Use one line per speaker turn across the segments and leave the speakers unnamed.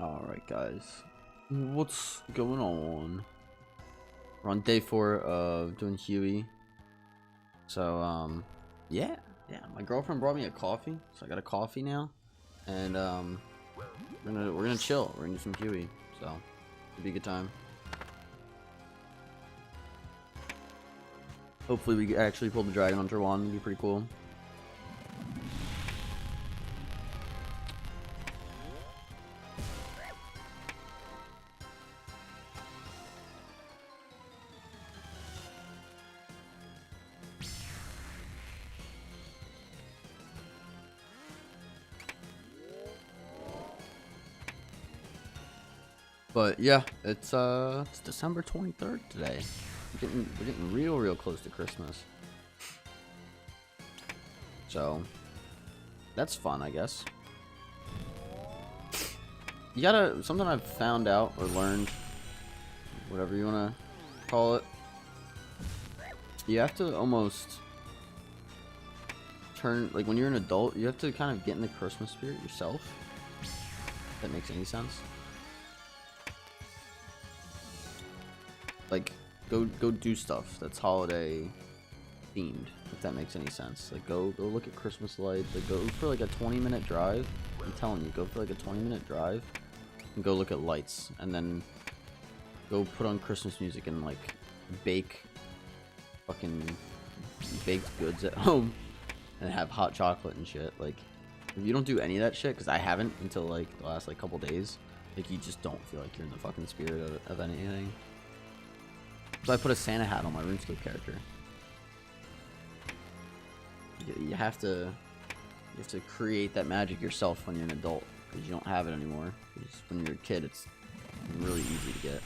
Alright guys, what's going on? We're on day 4 of doing Huey. So yeah, my girlfriend brought me a coffee, so I got a coffee now. And we're gonna chill, we're gonna do some Huey, so it'll be a good time. Hopefully we actually pull the Dragon Hunter one, it'd be pretty cool. But yeah, it's December 23rd today. We're getting real close to Christmas. So that's fun, I guess. You gotta, something I've found out or learned, whatever you wanna call it, you have to almost turn, like when you're an adult, you have to kind of get in the Christmas spirit yourself. If that makes any sense. Like, go do stuff that's holiday themed, if that makes any sense. Like, go look at Christmas lights. Like, go for like a 20-minute drive. I'm telling you, go for like a 20-minute drive and go look at lights, and then go put on Christmas music and like bake fucking baked goods at home and have hot chocolate and shit. Like, if you don't do any of that shit, because I haven't until like the last like couple days, like you just don't feel like you're in the fucking spirit of anything. So I put a Santa hat on my RuneScape character. You have to create that magic yourself when you're an adult, because you don't have it anymore. Because when you're a kid, it's really easy to get.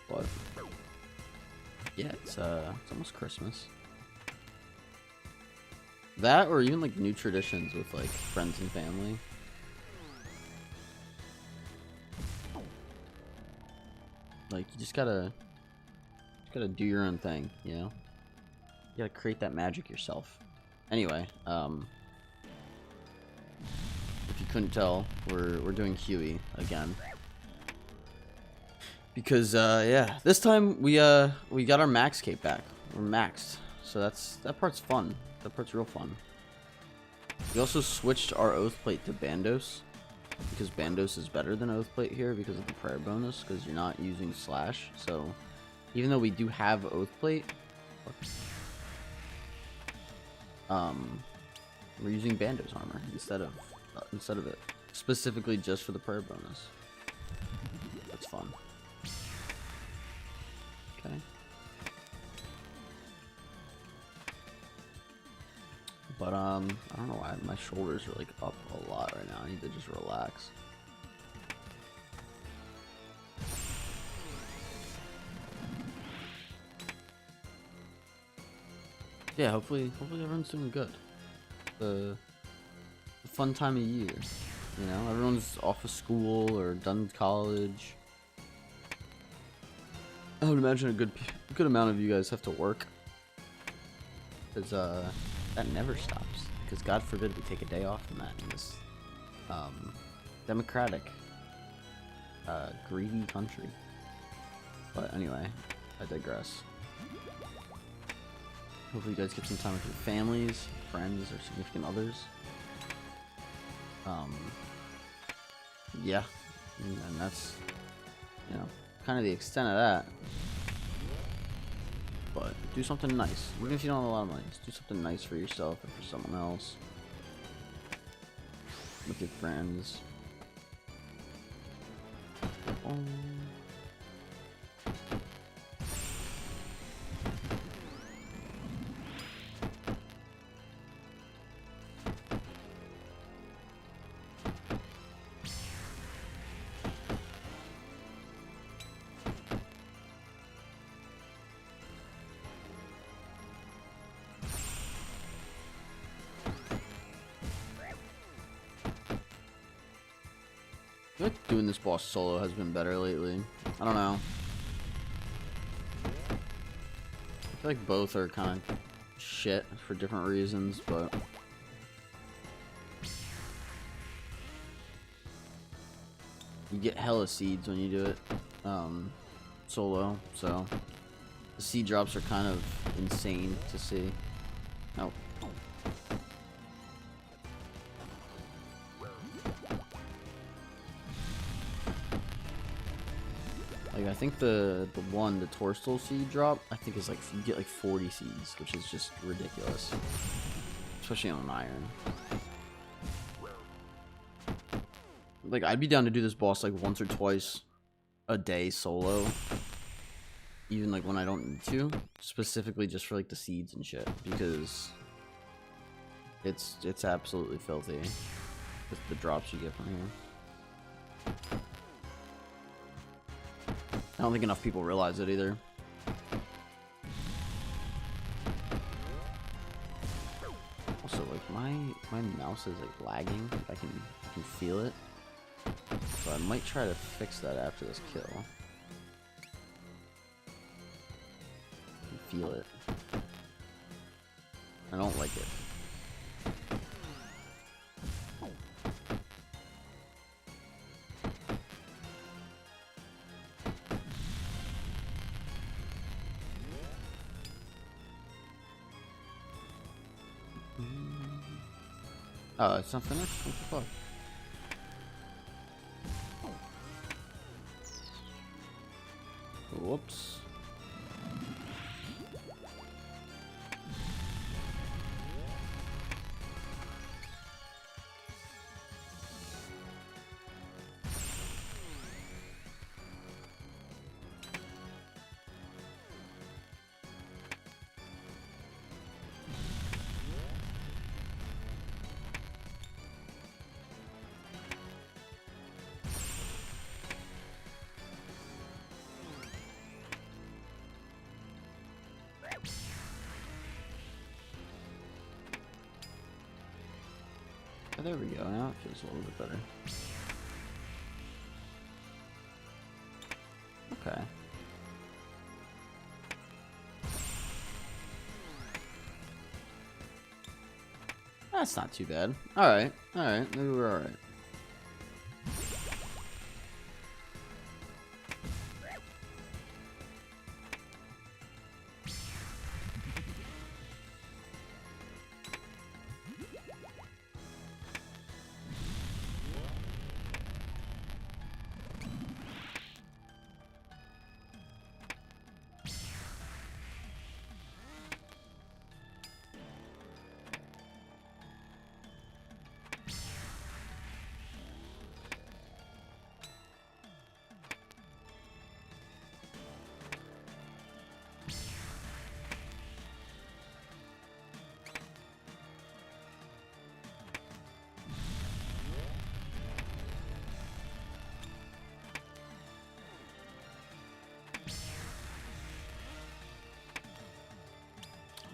But yeah, it's almost Christmas. That, or even like new traditions with like friends and family. Like, you just gotta do your own thing, you know? You gotta create that magic yourself. Anyway, if you couldn't tell, we're doing Huey again. Because yeah, this time we got our max cape back. We're maxed. So that part's fun. That part's real fun. We also switched our oath plate to Bandos, because Bandos is better than Oathplate here because of the prayer bonus, because you're not using slash. So even though we do have Oathplate, we're using Bandos armor instead of it, specifically just for the prayer bonus. That's fun. Okay. But I don't know why my shoulders are like up a lot right now. I need to just relax. Yeah, hopefully everyone's doing good. The fun time of year, you know, everyone's off of school or done college. I would imagine a good amount of you guys have to work, because that never stops, because God forbid we take a day off from that in this democratic, greedy country. But anyway, I digress. Hopefully you guys get some time with your families, friends, or significant others. Yeah, and that's, you know, kind of the extent of that. But do something nice. Even if you don't have a lot of money, just do something nice for yourself or for someone else. With your friends. I feel like doing this boss solo has been better lately. I don't know. I feel like both are kind of shit for different reasons, but you get hella seeds when you do it solo, so the seed drops are kind of insane to see. Oh. Like, I think the Torstal seed drop, I think is like, you get like 40 seeds, which is just ridiculous. Especially on an iron. Like, I'd be down to do this boss like once or twice a day solo. Even like when I don't need to. Specifically just for like the seeds and shit. Because it's absolutely filthy. With the drops you get from here. I don't think enough people realize it either. Also, like my mouse is like lagging. I can feel it. So I might try to fix that after this kill. I can feel it. I don't like it. Oh, it's not finished? What the fuck? Whoops. Oh, there we go. Now it feels a little bit better. Okay. That's not too bad. Alright. Alright. Maybe we're alright.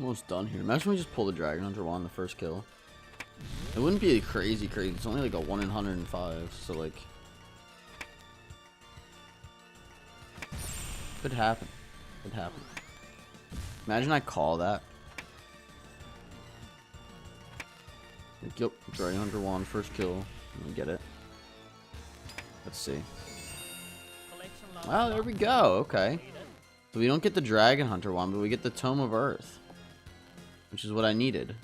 Almost done here. Imagine we just pull the Dragon Hunter on the first kill. It wouldn't be a crazy. It's only like a 1 in 105, so like could happen. Could happen. Imagine I call that. Like, yep, Dragon Hunter 1, first kill. Let me get it. Let's see. Well, there we go. Okay. So we don't get the Dragon Hunter one, but we get the Tome of Earth. Which is what I needed.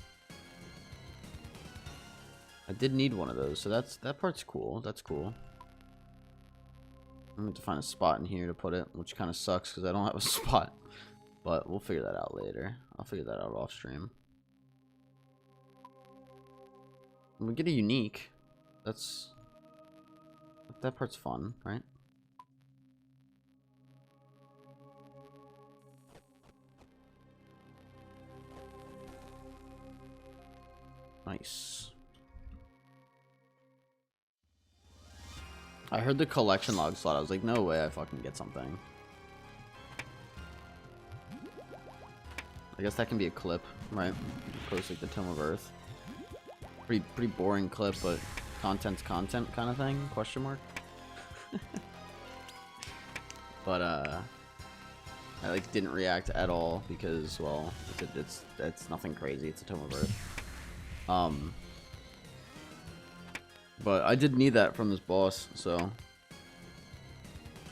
I did need one of those, so that part's cool. That's cool. I'm going to have to find a spot in here to put it, which kind of sucks because I don't have a spot. But we'll figure that out later. I'll figure that out off stream. And we get a unique. That part's fun, right? Nice. I heard the collection log slot. I was like, no way I fucking get something. I guess that can be a clip, right? Post like the Tome of Earth. Pretty boring clip, but content's content kind of thing? Question mark. But I like didn't react at all because, well, it's nothing crazy. It's a Tome of Earth. But I did need that from this boss, so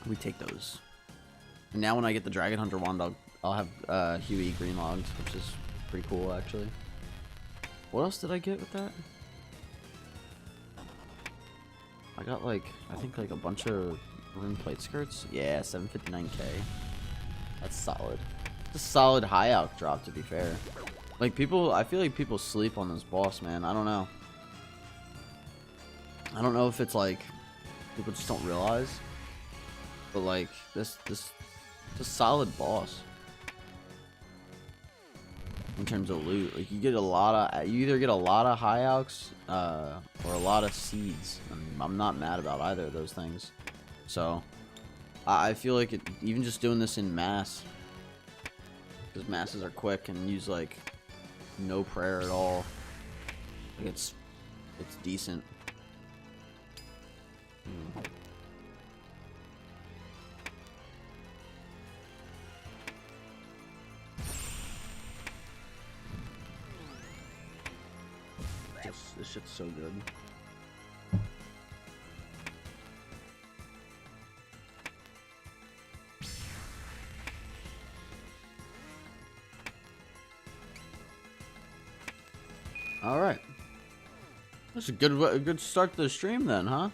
We take those. And now when I get the Dragon Hunter wand, I'll have Huey green logs, which is pretty cool actually. What else did I get with that? I got like, I think like a bunch of rune plate skirts. Yeah, 759k. That's solid. It's a solid high alch drop, to be fair. Like people, I feel like people sleep on this boss, man. I don't know. I don't know if it's like people just don't realize, but like this it's a solid boss in terms of loot. Like you get a lot of, you either get a lot of high alchs or a lot of seeds. I'm not mad about either of those things. So I feel like it, even just doing this in mass, because masses are quick and use like no prayer at all. Like it's decent. This shit's so good. All right. That's a good start to the stream then, huh?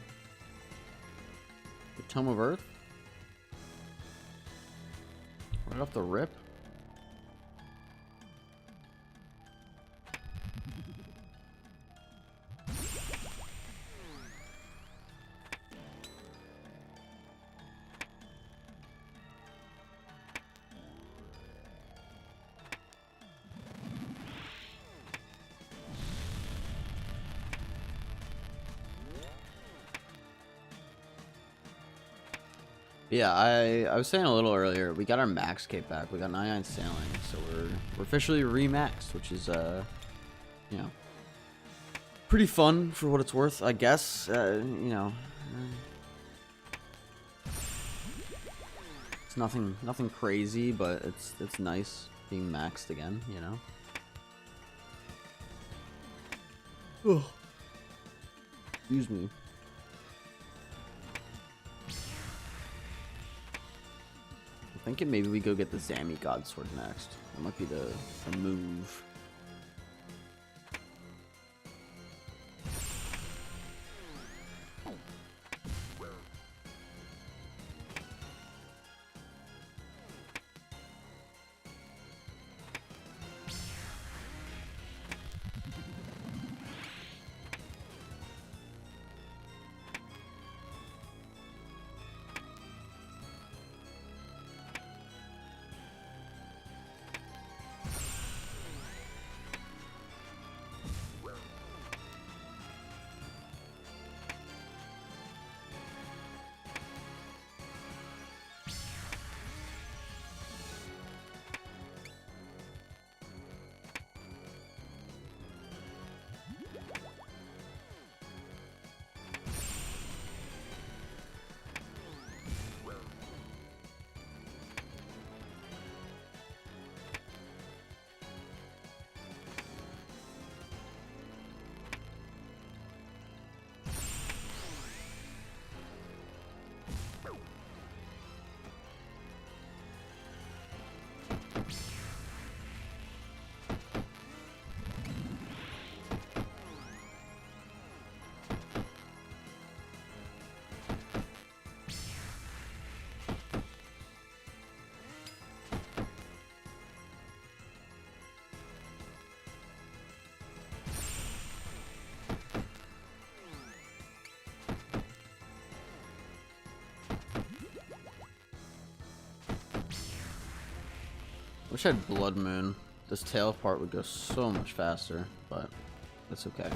The Tome of Earth. Right off the rip. Yeah, I was saying a little earlier, we got our max cape back. We got 99 sailing, so we're officially remaxed, which is you know, pretty fun for what it's worth, I guess. You know, it's nothing crazy, but it's nice being maxed again, you know. Oh, excuse me. Thinking maybe we go get the Zami God Sword next. That might be the move. Wish I had Blood Moon. This tail part would go so much faster, but that's okay.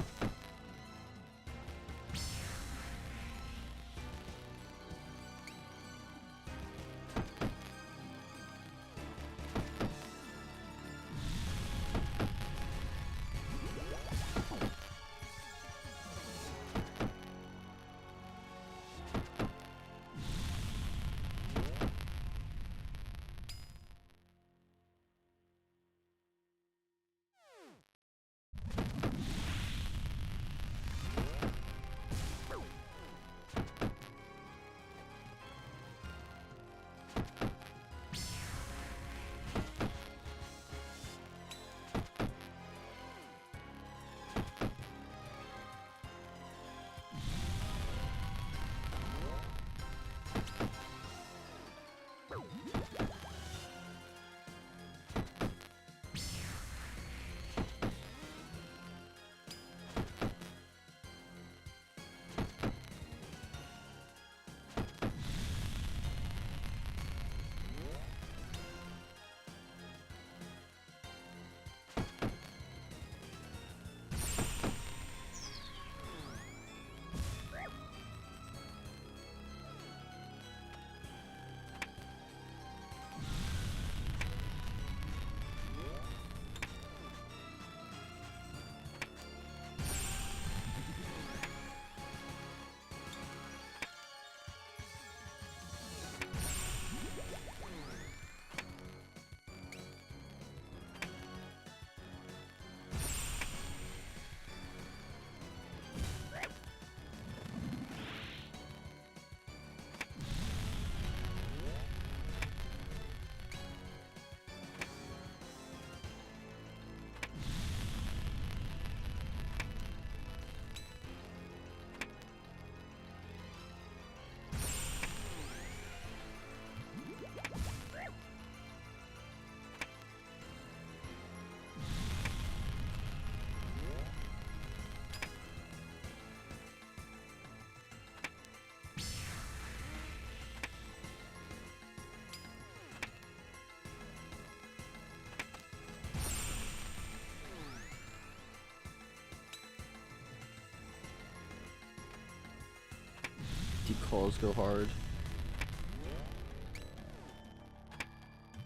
Deep calls go hard.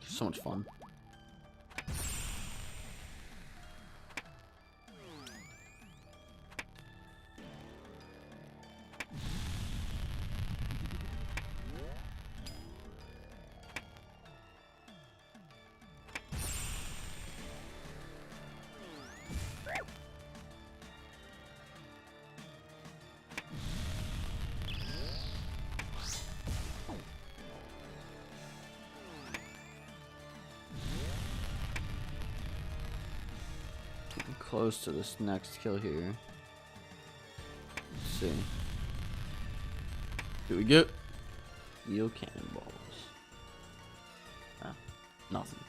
So much fun. Close to this next kill here. Let's see. Here we go. Yo cannonballs. Ah, nothing.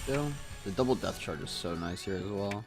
Still, the double death charge is so nice here as well.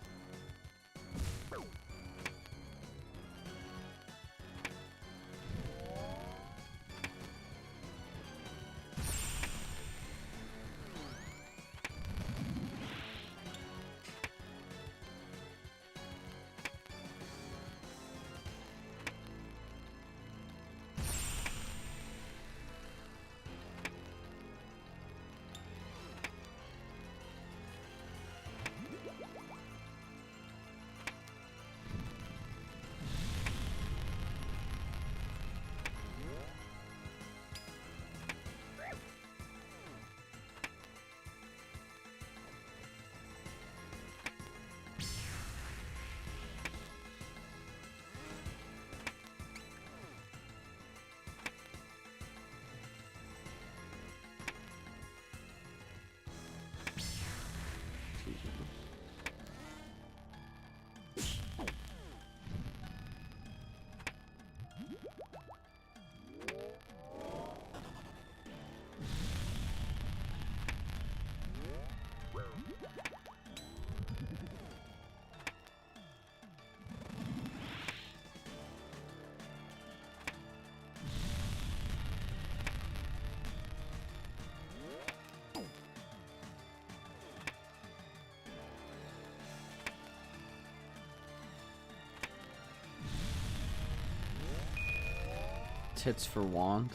Tits for wand.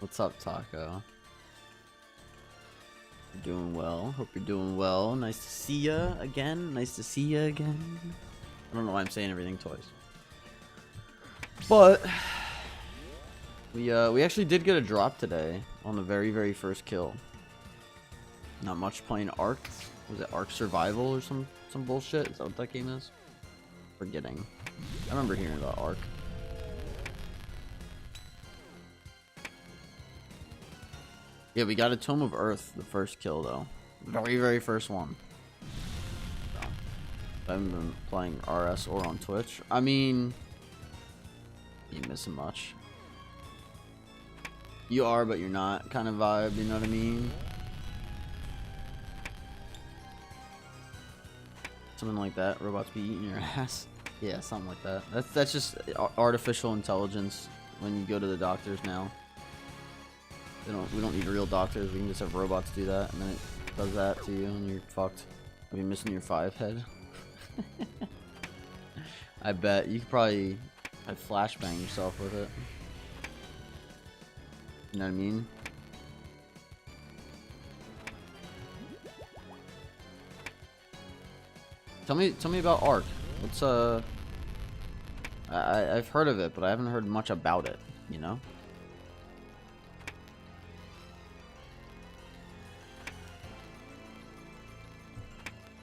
What's up, Taco? You're doing well. Hope you're doing well. Nice to see ya again. Nice to see ya again. I don't know why I'm saying everything twice. But we actually did get a drop today on the very first kill. Not much playing Ark. Was it Ark Survival or some bullshit? Is that what that game is? Forgetting. I remember hearing about Ark. Yeah, we got a Tome of Earth, the first kill though. Very first one. So, I haven't been playing RS or on Twitch. I mean, you ain't missing much. You are, but you're not kind of vibe, you know what I mean? Something like that. Robots be eating your ass. Yeah, something like that. That's just artificial intelligence when you go to the doctors now. We don't need real doctors. We can just have robots do that, and then it does that to you, and you're fucked. Are you missing your 5 head? I bet you could probably flashbang yourself with it. You know what I mean? Tell me about Ark. What's I've heard of it, but I haven't heard much about it, you know?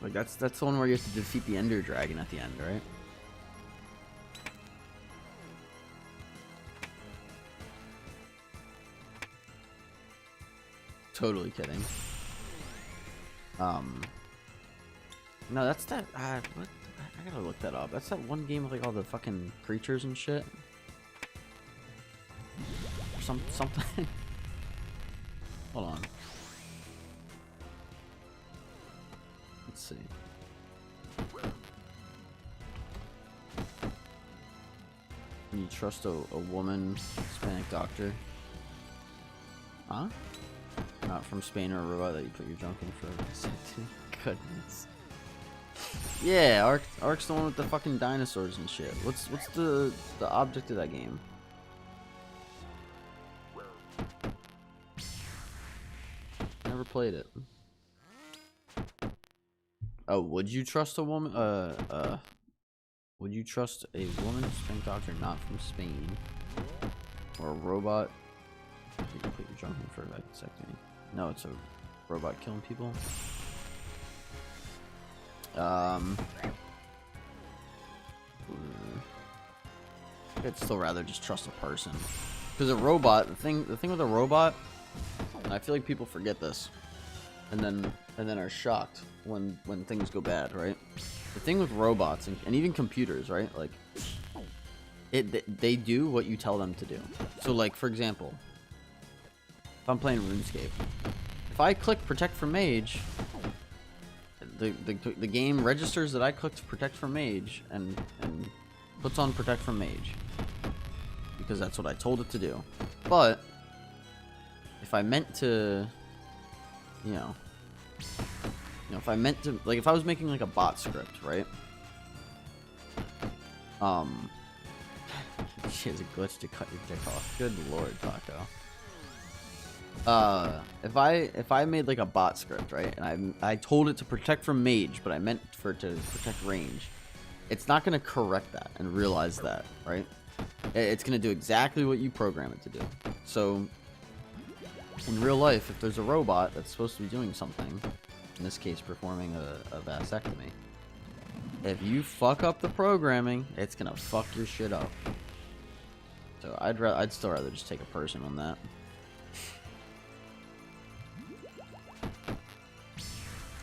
Like that's the one where you have to defeat the Ender Dragon at the end, right? Totally kidding. No, that's that. What? I gotta look that up. That's that one game with like all the fucking creatures and shit. Something. Hold on. Let's see. Can you trust a woman Hispanic doctor? Huh? Not from Spain or a robot that you put your junk in for. Goodness. Yeah, Ark's the one with the fucking dinosaurs and shit. What's the object of that game? Never played it. Oh, would you trust a woman? Would you trust a woman Hispanic doctor not from Spain or a robot? You can put your junk in for a vasectomy. No, it's a robot killing people. I'd still rather just trust a person, because a robot, the thing with a robot, and I feel like people forget this, and then are shocked when things go bad, right? The thing with robots and even computers, right? Like they do what you tell them to do. So like, for example, if I'm playing RuneScape, if I click protect from mage, the game registers that I clicked protect from mage and puts on protect from mage, because that's what I told it to do. But if I meant to, you know, if I meant to, like, if I was making like a bot script, right? She has a glitch to cut your dick off. Good lord, Taco. If I made like a bot script, right, and I told it to protect from mage, but I meant for it to protect range, it's not gonna correct that and realize that, right? It's gonna do exactly what you program it to do. So in real life, if there's a robot that's supposed to be doing something, in this case performing a vasectomy, if you fuck up the programming, it's gonna fuck your shit up. So I'd still rather just take a person on that.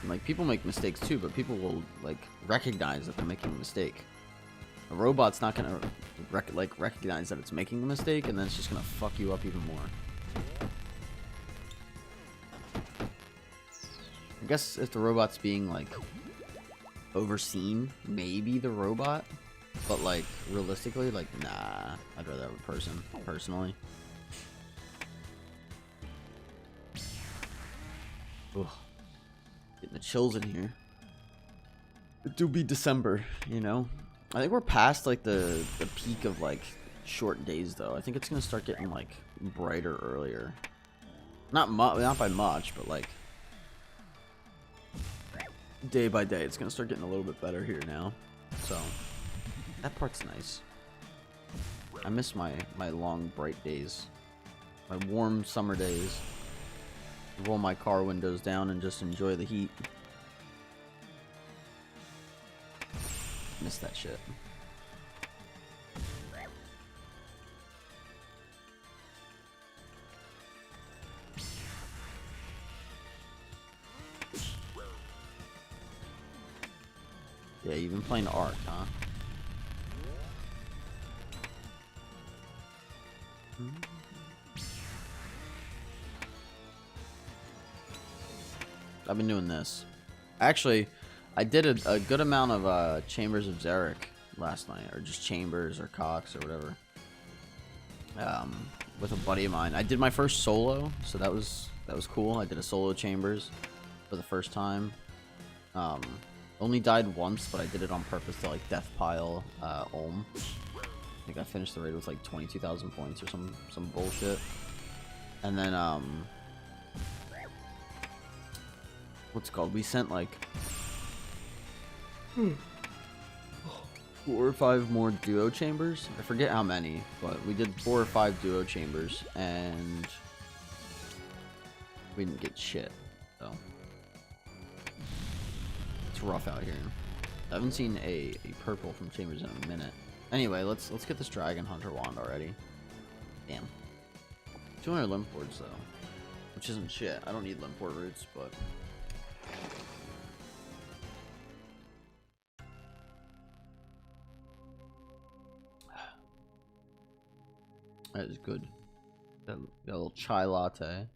And, like, people make mistakes too, but people will like recognize that they're making a mistake. A robot's not gonna recognize that it's making a mistake, and then it's just gonna fuck you up even more. I guess if the robot's being like overseen, maybe the robot, but like realistically, like, nah, I'd rather have a person, personally. Ugh. Getting the chills in here. It do be December, you know. I think we're past like the peak of like short days though. I think it's gonna start getting like brighter earlier. Not by much, but like day by day, it's gonna start getting a little bit better here now. So that part's nice. I miss my long bright days, my warm summer days. Roll my car windows down and just enjoy the heat. Miss that shit. Yeah, you've been playing Ark, huh? I've been doing this. Actually, I did a good amount of Chambers of Xeric last night, or just Chambers or Cox or whatever. With a buddy of mine. I did my first solo, so that was cool. I did a solo Chambers for the first time. Only died once, but I did it on purpose to like death pile Olm. I think I finished the raid with like 22,000 points or some bullshit. And then what's it called? We sent like 4 or 5 more duo chambers. I forget how many, but we did 4 or 5 duo chambers and we didn't get shit. So it's rough out here. I haven't seen a purple from chambers in a minute. Anyway, let's get this dragon hunter wand already. Damn. 200 limp boards though, which isn't shit. I don't need limp board roots, but that is good. Got a little chai latte.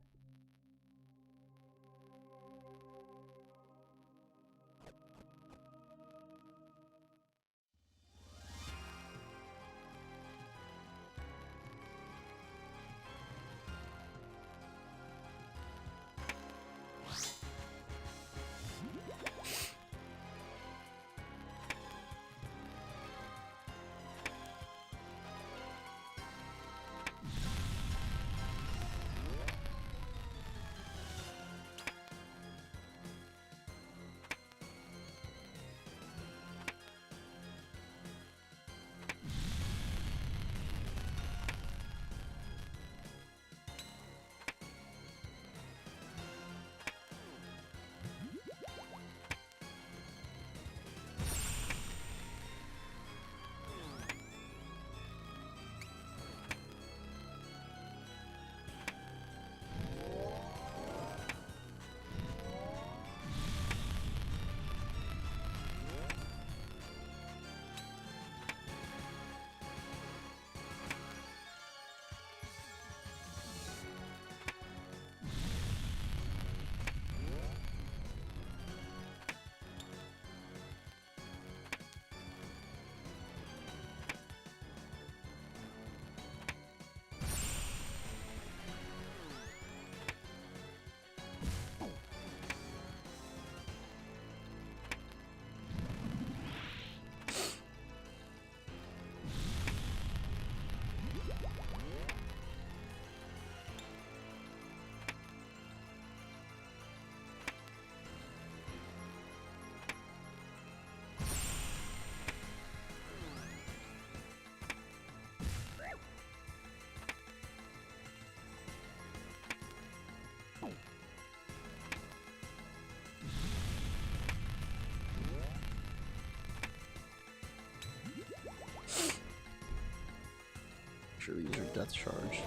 Sure, use your death charge.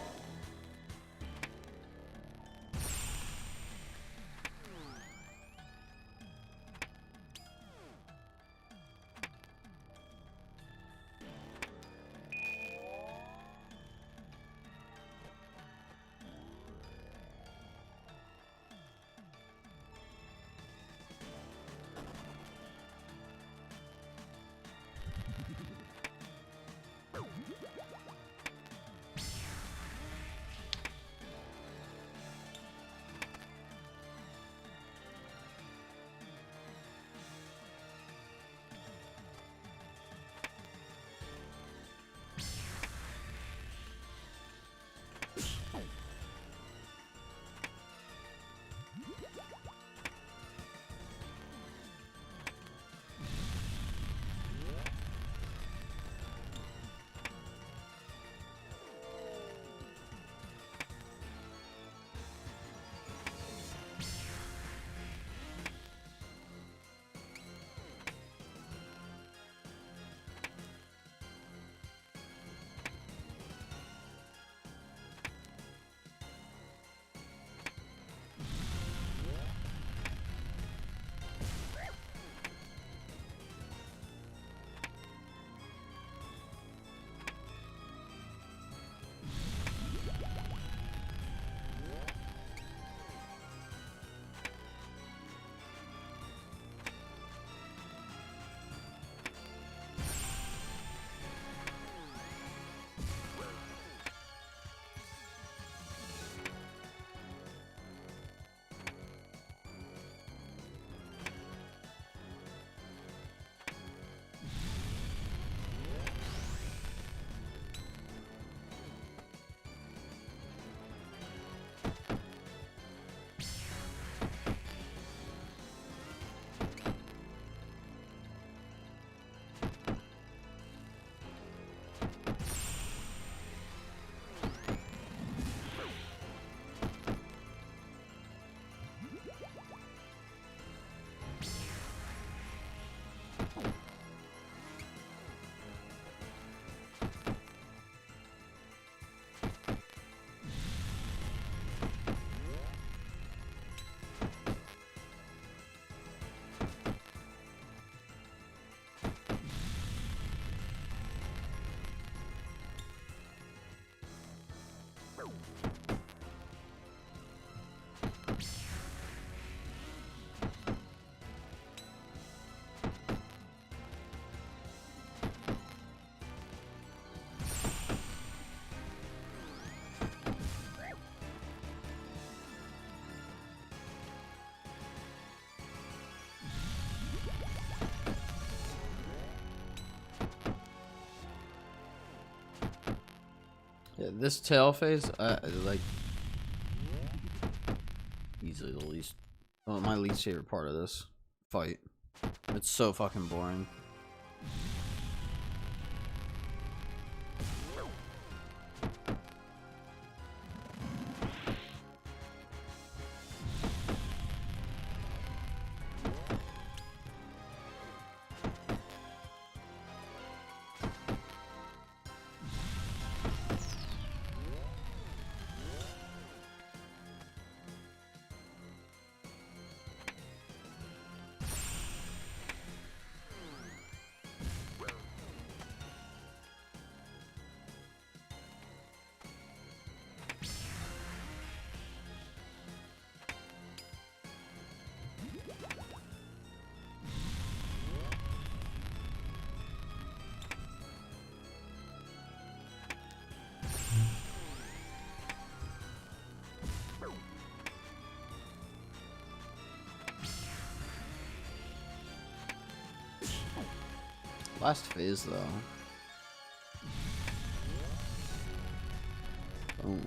Yeah, this tail phase, like, easily the least, well, my least favorite part of this fight. It's so fucking boring. Last phase, though. Boom.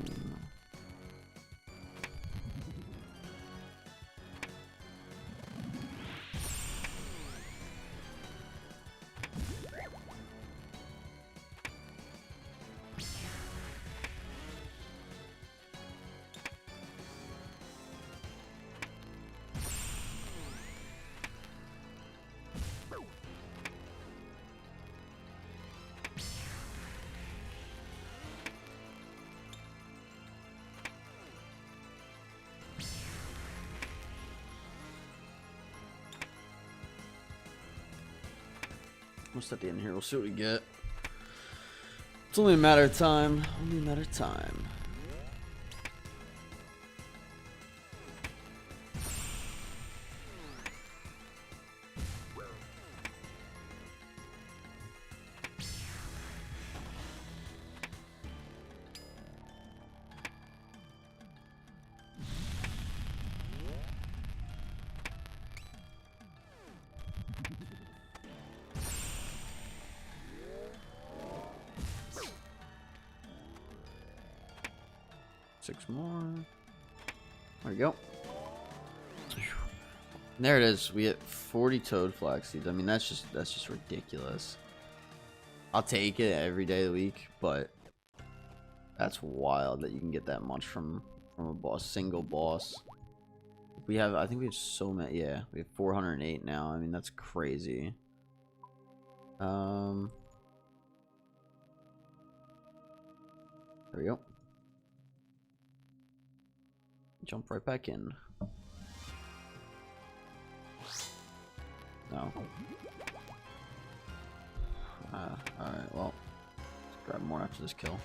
Almost at the end here. We'll see what we get. It's only a matter of time. Only a matter of time. Six more. There we go. There it is. We get 40 toad flax seeds. I mean, that's just ridiculous. I'll take it every day of the week, but that's wild that you can get that much from a boss, single boss. We have, I think we have so many. Yeah, we have 408 now. I mean, that's crazy. There we go. Jump right back in. No. Alright, well, let's grab more after this kill.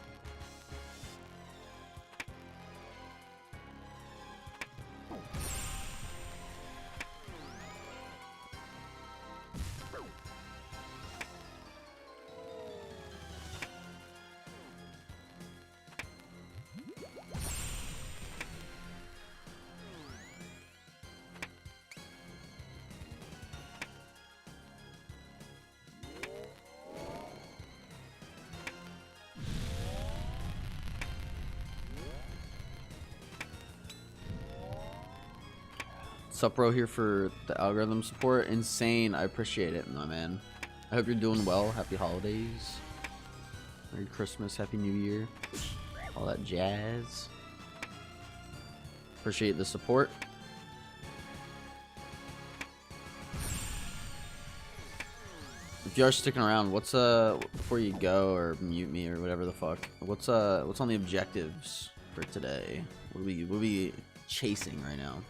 Sup, bro, here for the algorithm support. Insane. I appreciate it, my man. I hope you're doing well. Happy holidays. Merry Christmas. Happy New Year. All that jazz. Appreciate the support. If you are sticking around, what's before you go or mute me or whatever the fuck, what's on the objectives for today? What are we chasing right now?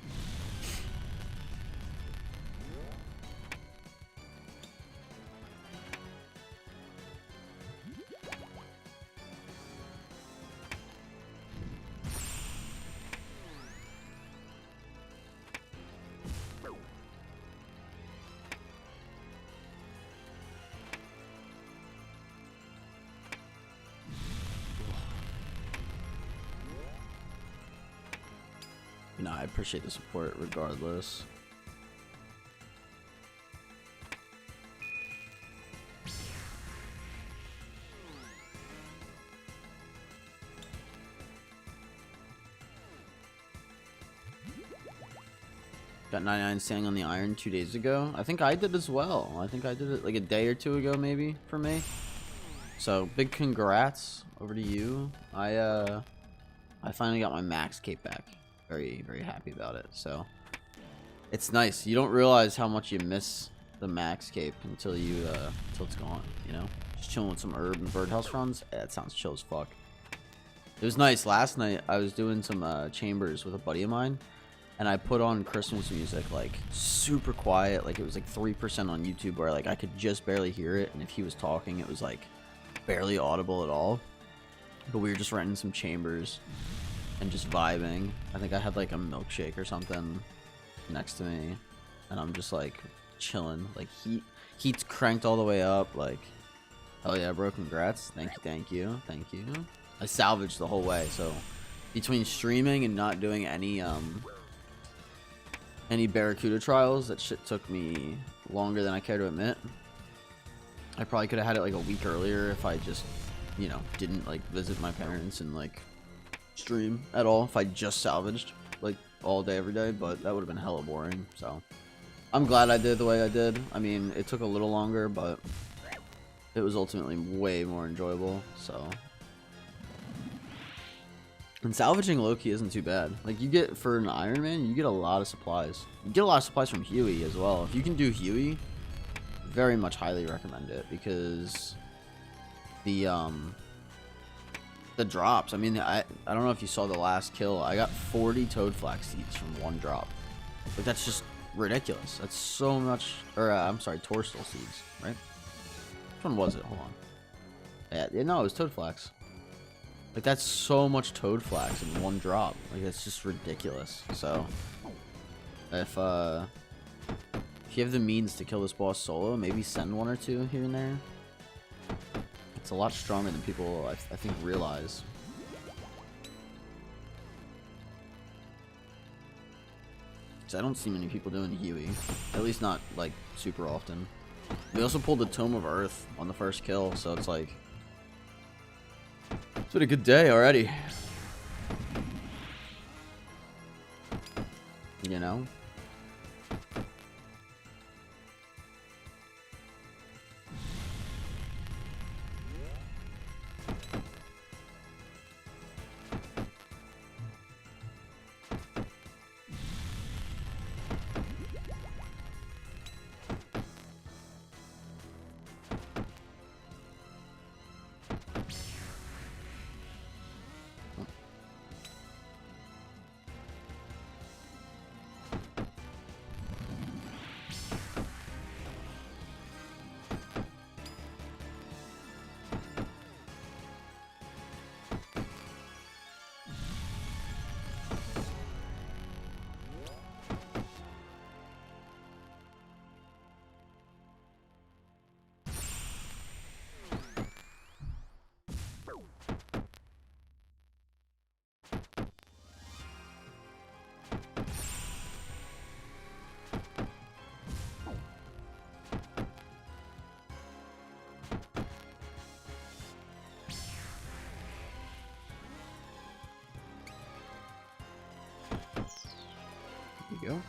No, I appreciate the support regardless. Got 99 standing on the iron 2 days ago. I think I did as well. I think I did it like a day or two ago maybe for me. So big congrats over to you. I finally got my max cape back. Very, very happy about it. So it's nice. You don't realize how much you miss the max cape until it's gone, you know? Just chilling with some herb and birdhouse runs. Yeah, that sounds chill as fuck. It was nice. Last night I was doing some chambers with a buddy of mine, and I put on Christmas music like super quiet, like it was like 3% on YouTube, where like I could just barely hear it, and if he was talking it was like barely audible at all. But we were just renting some chambers and just vibing. I think I had like a milkshake or something next to me, and I'm just like chilling. Like heat's cranked all the way up. Like, hell yeah, bro, congrats. Thank you. I salvaged the whole way. So between streaming and not doing any Barracuda trials, that shit took me longer than I care to admit. I probably could have had it like a week earlier if I just, you know, didn't like visit my parents and like stream at all, if I just salvaged like all day every day, but that would have been hella boring. So I'm glad I did the way I did. I mean, it took a little longer, but it was ultimately way more enjoyable. So, and salvaging low-key isn't too bad. Like, you get, for an Ironman, you get a lot of supplies. You get a lot of supplies from Huey as well. If you can do Huey, very much highly recommend it, because the drops, I mean, I don't know if you saw the last kill. I got 40 toad flax seeds from one drop. Like, that's just ridiculous. That's so much. Or I'm sorry, torstal seeds, right? Which one was it? Hold on. Yeah, no, it was toad flax. Like, that's so much toad flax in one drop. Like, it's just ridiculous. So if you have the means to kill this boss solo, maybe send one or two here and there. It's a lot stronger than people, I think, realize. Because I don't see many people doing Huey. At least not, like, super often. We also pulled the Tome of Earth on the first kill, so it's like, it's been a good day already. You know? Go.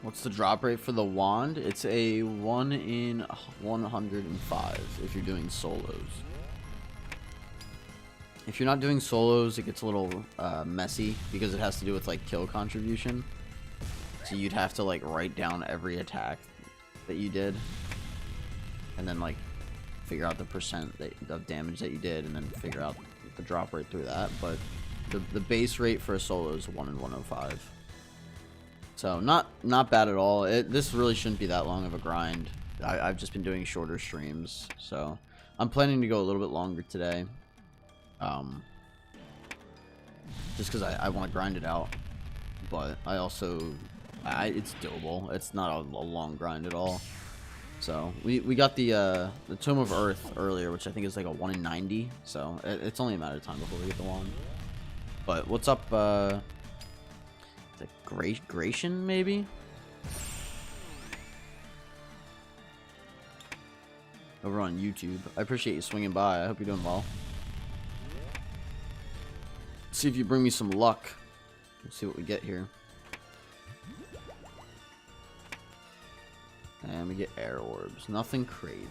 What's the drop rate for the wand? It's a 1 in 105 if you're doing solos. If you're not doing solos, it gets a little messy because it has to do with like kill contribution. So you'd have to like write down every attack that you did, and then like figure out the percent of damage that you did, and then figure out the drop rate through that. But the base rate for a solo is 1 in 105. So not bad at all. This really shouldn't be that long of a grind. I've just been doing shorter streams, so I'm planning to go a little bit longer today. Just because I want to grind it out, but I also it's doable. It's not a long grind at all. So we got the Tome of Earth earlier, which I think is like a 1 in 90. So it's only a matter of time before we get the wand. But what's up? Is it Gratian maybe? Over on YouTube. I appreciate you swinging by. I hope you're doing well. See if you bring me some luck. Let's see what we get here. And we get air orbs. Nothing crazy.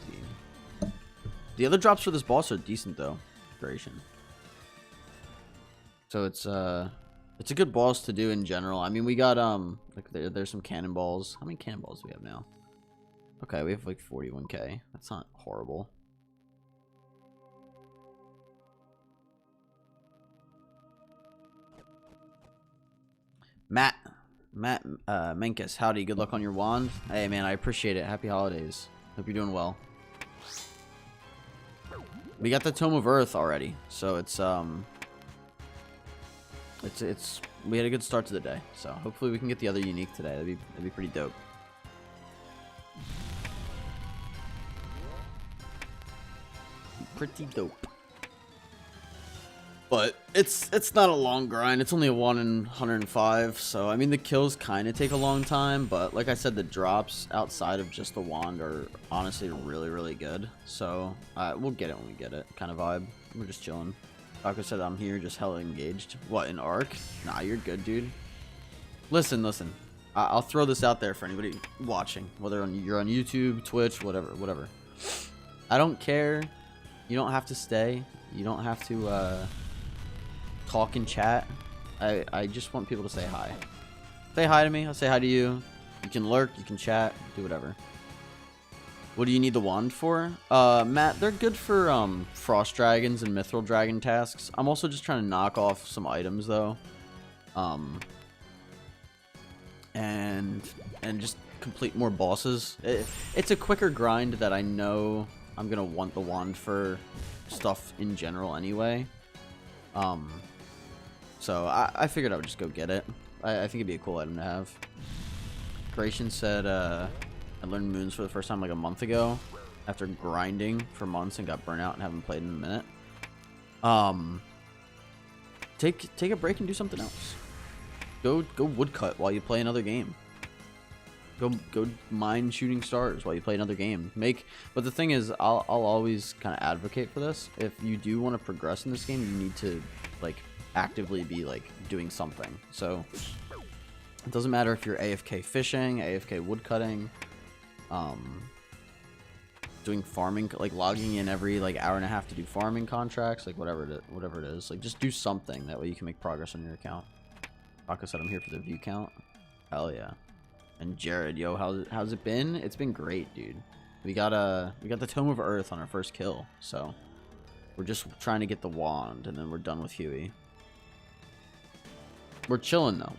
The other drops for this boss are decent though. Gratian. So it's a good boss to do in general. I mean, we got like there's some cannonballs. How many cannonballs do we have now? Okay, we have like 41k. That's not horrible. Matt Menkes, howdy, good luck on your wand. Hey man, I appreciate it. Happy holidays. Hope you're doing well. We got the Tome of Earth already, so it's we had a good start to the day. So hopefully we can get the other unique today. That'd be pretty dope. Pretty dope. But it's not a long grind. It's only a 1 in 105. So I mean the kills kind of take a long time, but like I said, the drops outside of just the wand are honestly really good. So we'll get it when we get it. Kind of vibe. We're just chilling. Like I said, I'm here just hella engaged. What, in Arc? Nah, you're good, dude. Listen. I'll throw this out there for anybody watching, whether you're on YouTube, Twitch, whatever. I don't care. You don't have to stay. You don't have to talk and chat. I just want people to say hi. Say hi to me. I'll say hi to you. You can lurk. You can chat. Do whatever. What do you need the wand for? Matt, they're good for frost dragons and mithril dragon tasks. I'm also just trying to knock off some items though. And just complete more bosses. It's a quicker grind that I know I'm gonna want the wand for stuff in general anyway. So I figured I would just go get it. I think it'd be a cool item to have. Gratian said I learned moons for the first time like a month ago after grinding for months and got burnt out and haven't played in a minute. Take a break and do something else. Go woodcut while you play another game. Go mine shooting stars while you play another game. But the thing is, I'll always kind of advocate for this. If you do want to progress in this game, you need to like actively be like doing something. So it doesn't matter if you're AFK fishing, AFK woodcutting, doing farming, like logging in every like hour and a half to do farming contracts, like whatever it is. Like just do something, that way you can make progress on your account. Baka said I'm here for the view count. Hell yeah. And Jared, yo, how's it been? It's been great, dude. We got the Tome of Earth on our first kill, so we're just trying to get the wand, and then we're done with Huey. We're chilling though.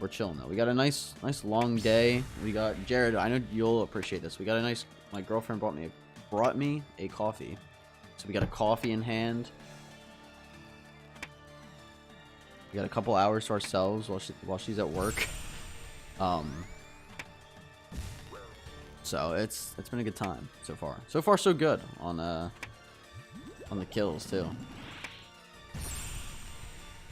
We got a nice long day. We got Jared. I know you'll appreciate this. We got a nice. My girlfriend brought me a coffee, so we got a coffee in hand. We got a couple hours to ourselves while she's at work. So it's been a good time so far. So far so good on the kills too.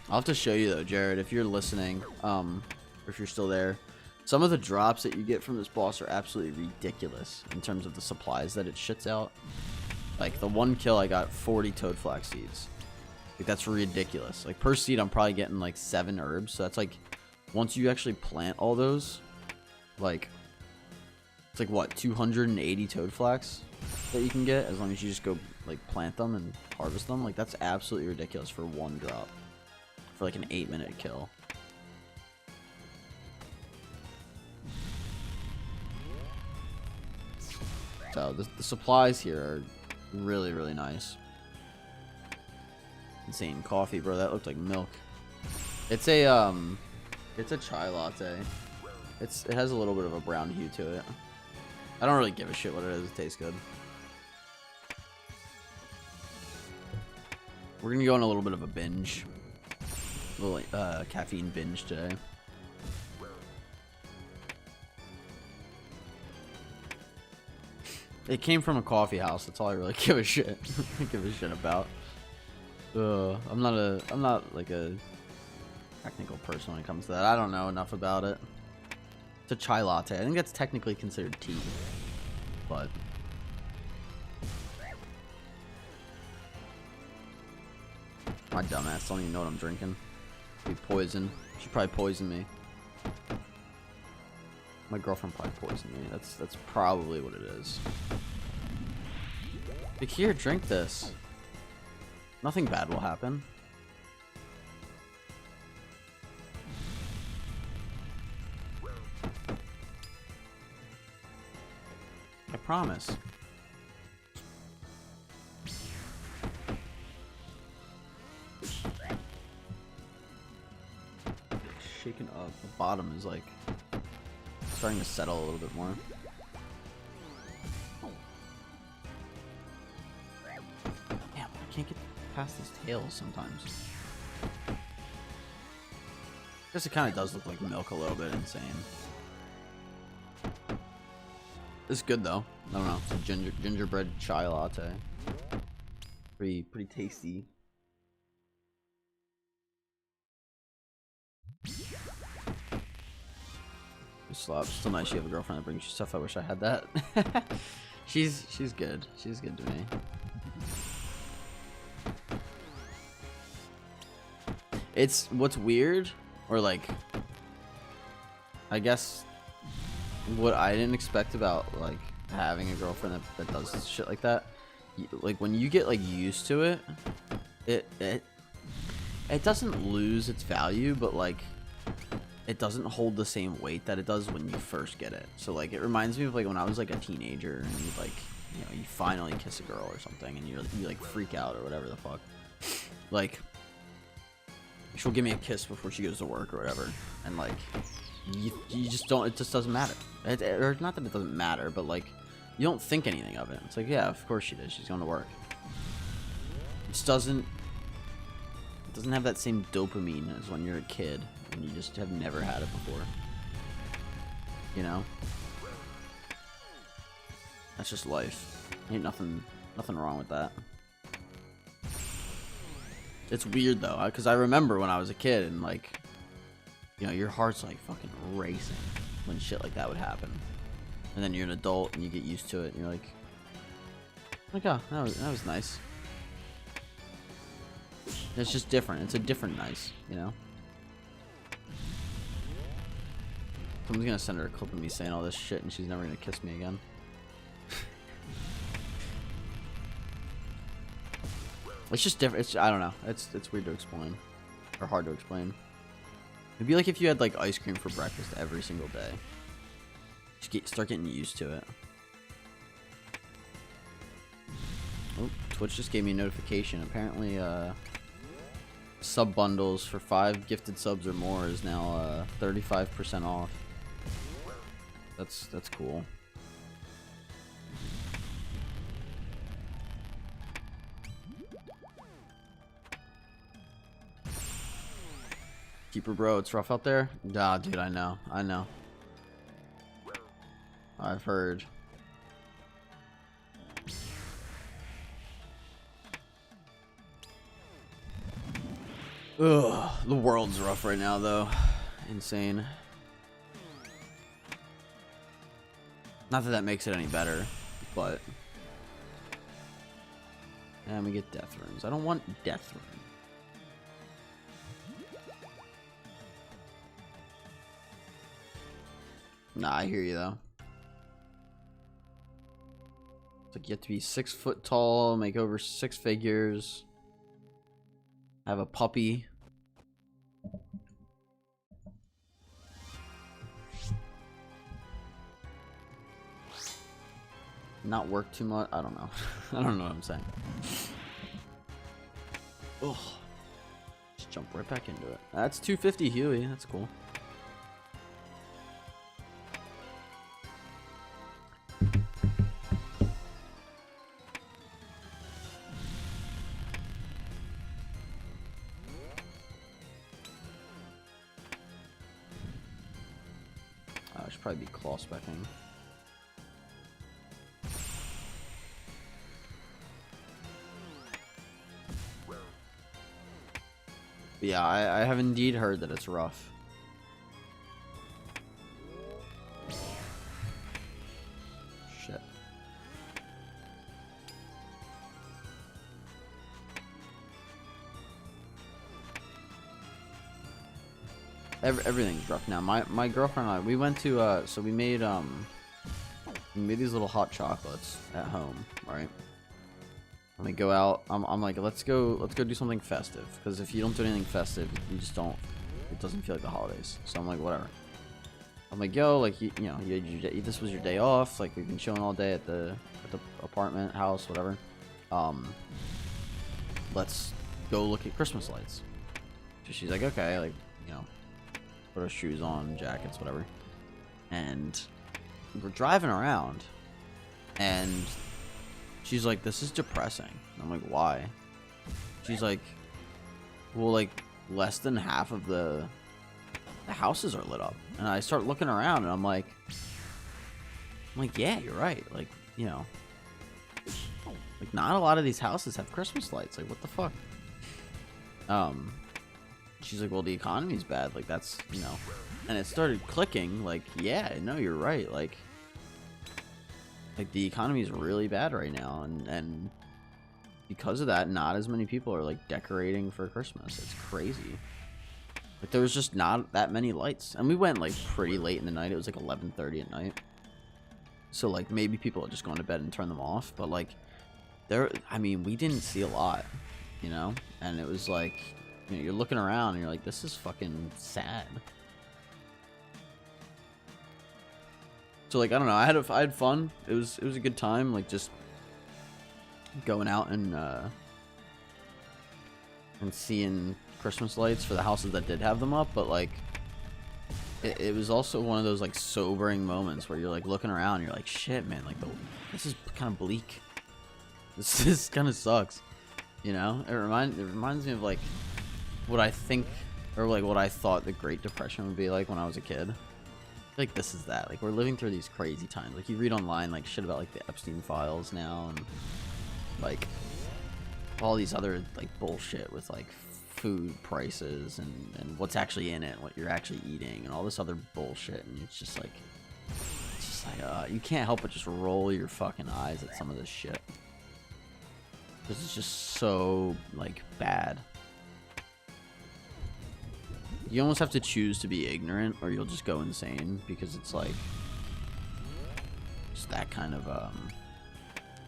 I'll have to show you though, Jared, if you're listening, or if you're still there. Some of the drops that you get from this boss are absolutely ridiculous in terms of the supplies that it shits out. Like the one kill, I got 40 toadflax seeds. Like that's ridiculous. Like per seed, I'm probably getting like 7 herbs. So that's like, once you actually plant all those, like It's like what, 280 toad flax that you can get as long as you just go like plant them and harvest them. Like that's absolutely ridiculous for one drop for like an 8-minute kill. So the supplies here are really, really nice. Insane coffee, bro. That looked like milk. It's a chai latte. It has a little bit of a brown hue to it. I don't really give a shit what it is. It tastes good. We're gonna go on a little bit of a binge, a little caffeine binge today. It came from a coffee house. That's all I really give a shit. About. I'm not like a technical person when it comes to that. I don't know enough about it. It's a chai latte. I think that's technically considered tea, but my dumbass don't even know what I'm drinking. Be poison. She probably poisoned me. My girlfriend probably poisoned me. That's probably what it is. But here, drink this. Nothing bad will happen. I promise. Shaken up. The bottom is like starting to settle a little bit more. Damn, I can't get past these tails sometimes. I guess it kind of does look like milk a little bit. Insane. It's good though. I don't know. It's a gingerbread chai latte. Pretty tasty. Still nice you have a girlfriend that brings you stuff. I wish I had that. She's good. She's good to me. It's what's weird, or like, I guess what I didn't expect about like having a girlfriend that does shit like that. Like when you get like used to it, it doesn't lose its value, but like it doesn't hold the same weight that it does when you first get it. So like it reminds me of like when I was like a teenager and you like, you know, you finally kiss a girl or something and you like freak out or whatever the fuck. Like she'll give me a kiss before she goes to work or whatever, and like you just don't, it just doesn't matter. Or not that it doesn't matter, but like you don't think anything of it. It's like, yeah, of course she did. She's going to work. It just doesn't have that same dopamine as when you're a kid and you just have never had it before. You know? That's just life. Ain't nothing wrong with that. It's weird though, because I remember when I was a kid and like, you know, your heart's like fucking racing when shit like that would happen. And then you're an adult and you get used to it and you're like, oh, that was nice. It's just different. It's a different nice, you know? Someone's gonna send her a clip of me saying all this shit and she's never gonna kiss me again. It's just different. I don't know. It's weird to explain. Or hard to explain. It'd be like if you had like ice cream for breakfast every single day. Just start getting used to it. Oh, Twitch just gave me a notification. Apparently, sub bundles for 5 gifted subs or more is now 35% off. That's cool. Keeper bro, it's rough out there. Nah, dude, I know. I've heard. Ugh, the world's rough right now, though. Insane. Not that makes it any better, but... And we get death runes. I don't want death runes. Nah, I hear you, though. It's like you have to be 6 foot tall, make over 6 figures, have a puppy. Not work too much. I don't know. I don't know what I'm saying. Ugh. Just jump right back into it. That's 250 Huey. That's cool. I should probably be claw specking. Yeah, I have indeed heard that it's rough. Shit. Everything's rough now. My girlfriend and I, we went to so we made these little hot chocolates at home, right? And we go out. I'm like, let's go do something festive, because if you don't do anything festive, you just don't. It doesn't feel like the holidays. So I'm like, whatever. I'm like, yo, like you know, this was your day off. Like we've been chilling all day at the apartment house, whatever. Let's go look at Christmas lights. So she's like, okay, like, you know, put our shoes on, jackets, whatever. And we're driving around, and she's like, this is depressing. And I'm like, why? She's like, well, like less than half of the houses are lit up. And I start looking around, and I'm like, yeah, you're right. Like, you know, like not a lot of these houses have Christmas lights. Like, what the fuck? She's like, well, the economy's bad. Like, that's, you know, and it started clicking. Like, yeah, no, you're right. Like the economy is really bad right now, and because of that, not as many people are like decorating for Christmas. It's crazy. Like, there was just not that many lights, and we went like pretty late in the night. It was like 11:30 at night, so like maybe people had just gone to bed and turned them off. But like, I mean, we didn't see a lot, you know, and it was like, you know, you're looking around and you're like, this is fucking sad. So like, I don't know, I had fun. It was a good time, like just going out and seeing Christmas lights for the houses that did have them up. But like, it was also one of those like sobering moments where you're like looking around and you're like, shit, man, like this is kind of bleak. This kind of sucks, you know. It reminds me of like what I think, or like what I thought the Great Depression would be like when I was a kid. Like, this is that. Like, we're living through these crazy times. Like, you read online like shit about like the Epstein files now, and like all these other like bullshit with like food prices and what's actually in it, what you're actually eating, and all this other bullshit. And it's just like you can't help but just roll your fucking eyes at some of this shit, because it's just so like bad. You almost have to choose to be ignorant, or you'll just go insane, because it's like just that kind of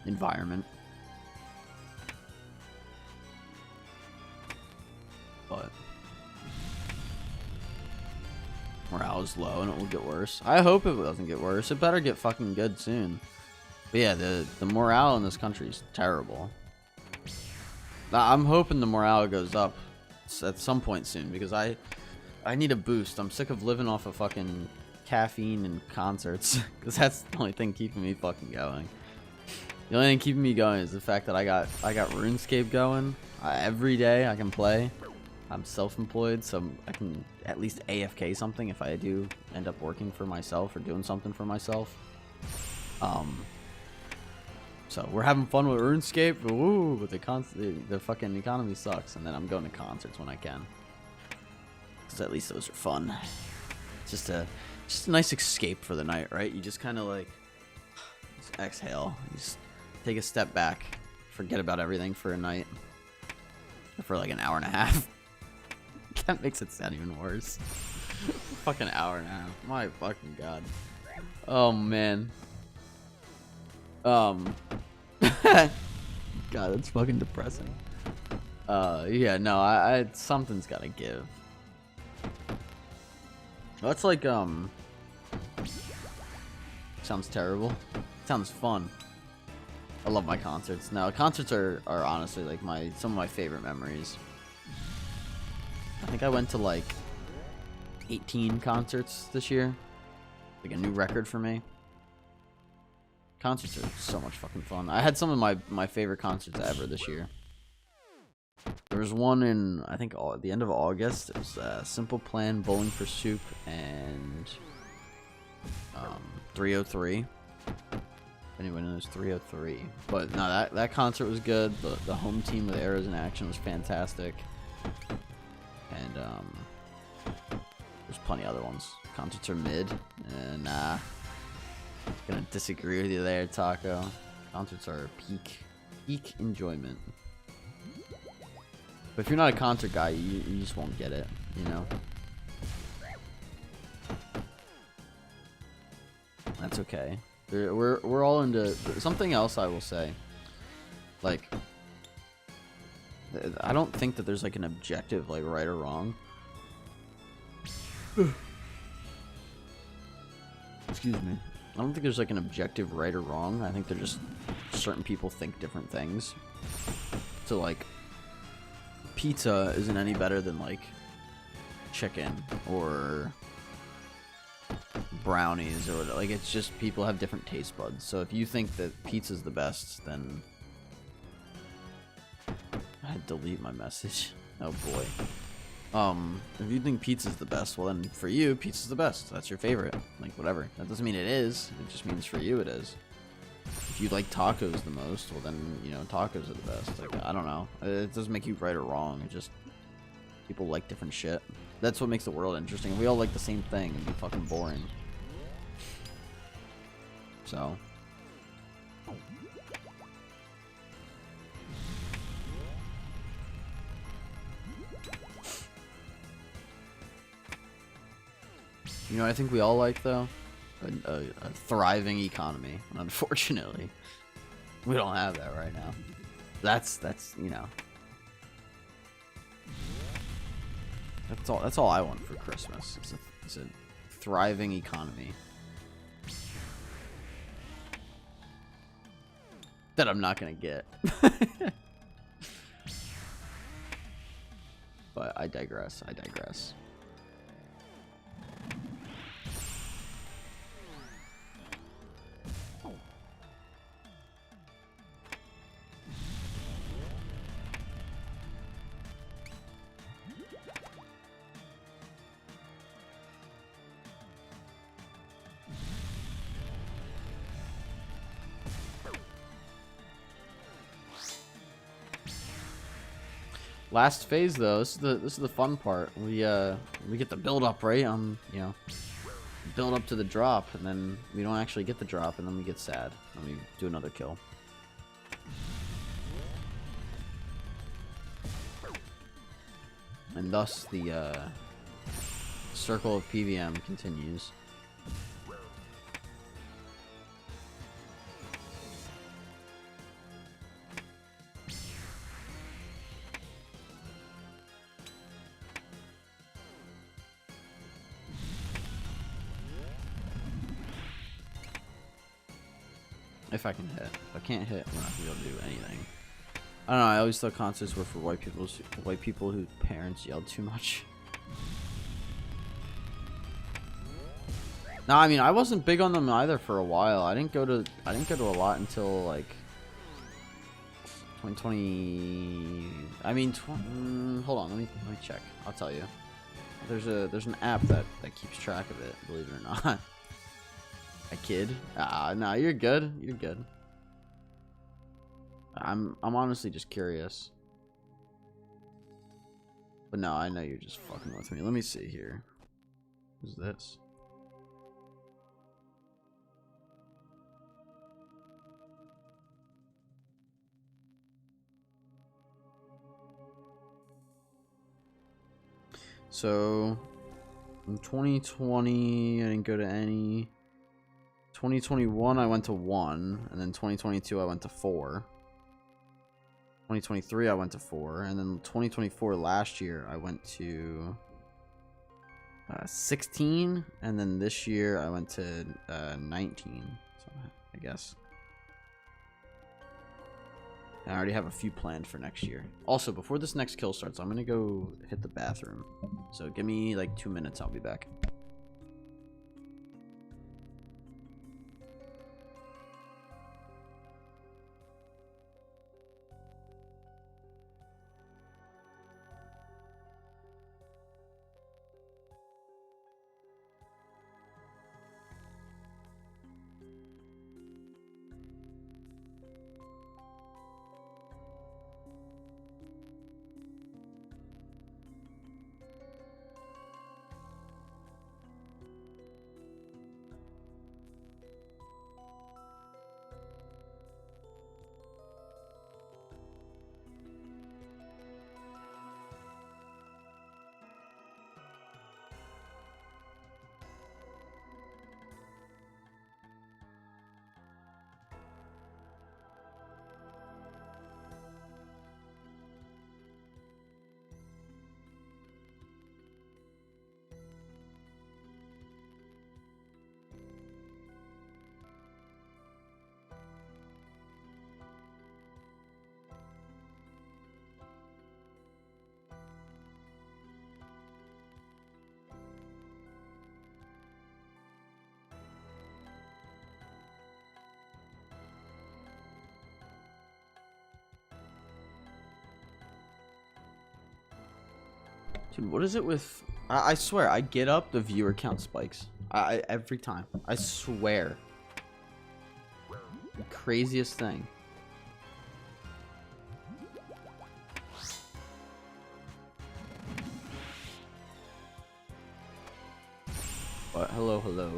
environment. But morale is low, and it will get worse. I hope it doesn't get worse. It better get fucking good soon. But yeah, the morale in this country is terrible. I'm hoping the morale goes up at some point soon, because I need a boost. I'm sick of living off of fucking caffeine and concerts, because that's the only thing keeping me fucking going. The only thing keeping me going is the fact that I got RuneScape going. Every day I can play. I'm self-employed, so I can at least AFK something if I do end up working for myself or doing something for myself. So we're having fun with RuneScape, but the fucking economy sucks, and then I'm going to concerts when I can, because at least those are fun. Just a nice escape for the night, right? You just kind of like just exhale, you just take a step back, forget about everything for a night, for like an hour and a half. That makes it sound even worse. Fucking hour and a half. My fucking god. Oh man. God, that's fucking depressing. Yeah, no, I something's gotta give. That's like, sounds terrible. Sounds fun. I love my concerts. No, concerts are honestly like some of my favorite memories. I think I went to like 18 concerts this year. Like a new record for me. Concerts are so much fucking fun. I had some of my favorite concerts ever this year. There was one in, I think, at the end of August. It was Simple Plan, Bowling for Soup, and 303. If anyone knows 303. But no, that concert was good. The home team with Arrows in Action was fantastic. And there's plenty other ones. Concerts are mid. Nah. Gonna disagree with you there, Taco. Concerts are peak enjoyment. But if you're not a concert guy, you just won't get it, you know? That's okay. We're all into something else. I will say, like, I don't think that there's like an objective, like right or wrong. Excuse me. I don't think there's like an objective right or wrong. I think they're just certain people think different things. So like, pizza isn't any better than like chicken or brownies or whatever. Like, it's just people have different taste buds. So if you think that pizza's the best, then I had to delete my message. Oh boy. If you think pizza's the best, well then for you, pizza's the best. That's your favorite. Like, whatever. That doesn't mean it is. It just means for you it is. If you like tacos the most, well then, you know, tacos are the best. Like, I don't know. It doesn't make you right or wrong. It just, people like different shit. That's what makes the world interesting. If we all like the same thing, it'd be fucking boring. So. You know what I think we all like, though? A thriving economy. Unfortunately, we don't have that right now. That's you know, that's all I want for Christmas. It's a thriving economy that I'm not gonna get. But I digress. Last phase though, this is the fun part. We get the build up, right? You know, build up to the drop, and then we don't actually get the drop, and then we get sad, and we do another kill. And thus the circle of PVM continues. If I can hit. If I can't hit, we're not gonna be able to do anything. I don't know, I always thought concerts were for white people whose parents yelled too much. No, I mean, I wasn't big on them either for a while. I didn't go to a lot until like 2020. I mean, hold on, let me check. I'll tell you. There's an app that keeps track of it, believe it or not. A kid? No, you're good. You're good. I'm honestly just curious. But no, I know you're just fucking with me. Let me see here. Who's this? So, in 2020, I didn't go to any. 2021 I went to 1, and then 2022 I went to 4. 2023 I went to 4, and then 2024 last year I went to 16, and then this year I went to 19. So I guess. And I already have a few planned for next year. Also, before this next kill starts, I'm gonna go hit the bathroom. So give me like 2 minutes, I'll be back. Dude, what is it with... I swear, I get up, the viewer count spikes. Every time. I swear. The craziest thing. But hello, hello.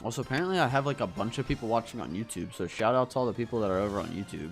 Also, apparently I have like a bunch of people watching on YouTube, so shout out to all the people that are over on YouTube.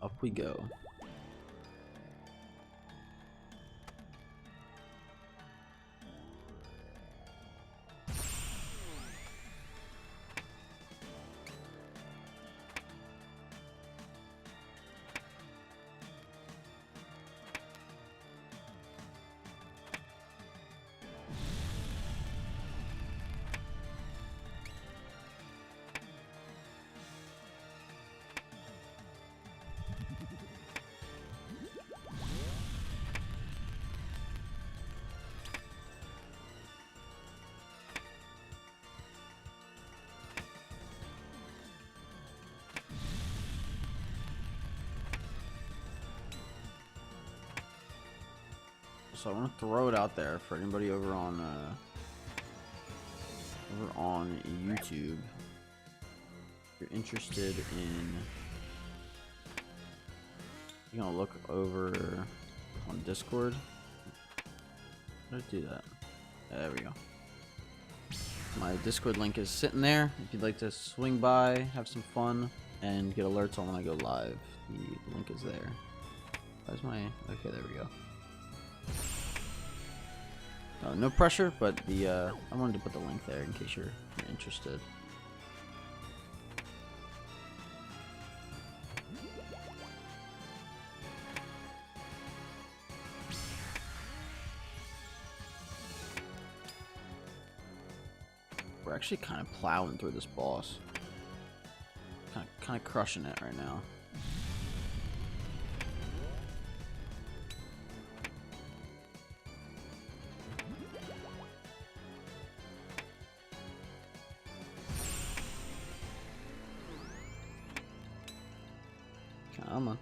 Up we go. So I want to throw it out there for anybody over on YouTube. If you're interested in, you're gonna look over on Discord. How did I do that? There we go. My Discord link is sitting there. If you'd like to swing by, have some fun, and get alerts on when I go live, the link is there. Where's my... Okay, there we go. No pressure, but the I wanted to put the link there in case you're interested. We're actually kind of plowing through this boss. Kind of crushing it right now. Come on.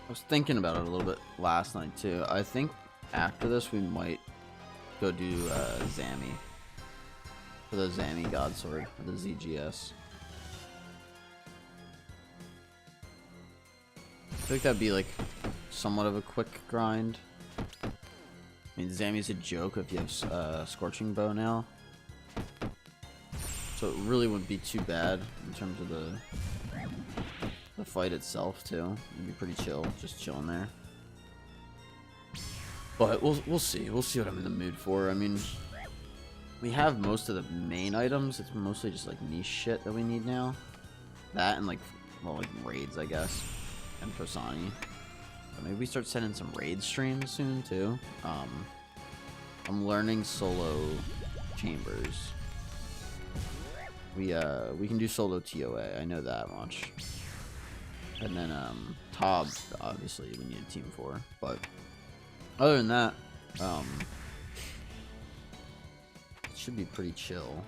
I was thinking about it a little bit last night too. I think after this we might go do Zammy. For the Zammy God Sword, for the ZGS. I think that'd be like somewhat of a quick grind. I mean, Zammy's a joke if you have Scorching Bow now. So it really wouldn't be too bad in terms of the fight itself too. It'd be pretty chill, just chilling there. But we'll see. We'll see what I'm in the mood for. I mean, we have most of the main items. It's mostly just like niche shit that we need now. That and like, well, like raids, I guess, and Posani. But maybe we start sending some raid streams soon too. I'm learning solo chambers. We can do solo TOA. I know that much. And then Tob, obviously we need a team for, but other than that, it should be pretty chill.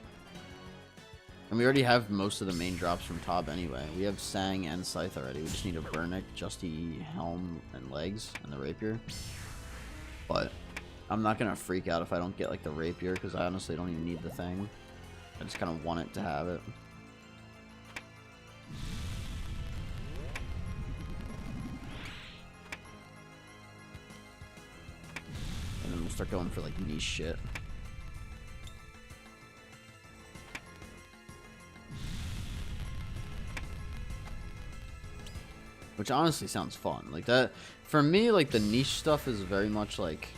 And we already have most of the main drops from Tob anyway. We have Sang and Scythe already. We just need a Burnick, Justy, Helm, and Legs, and the Rapier. But I'm not gonna freak out if I don't get like the Rapier, because I honestly don't even need the thing. I just kind of want it to have it. And then we'll start going for like niche shit. Which honestly sounds fun. Like that, for me, like the niche stuff is very much like,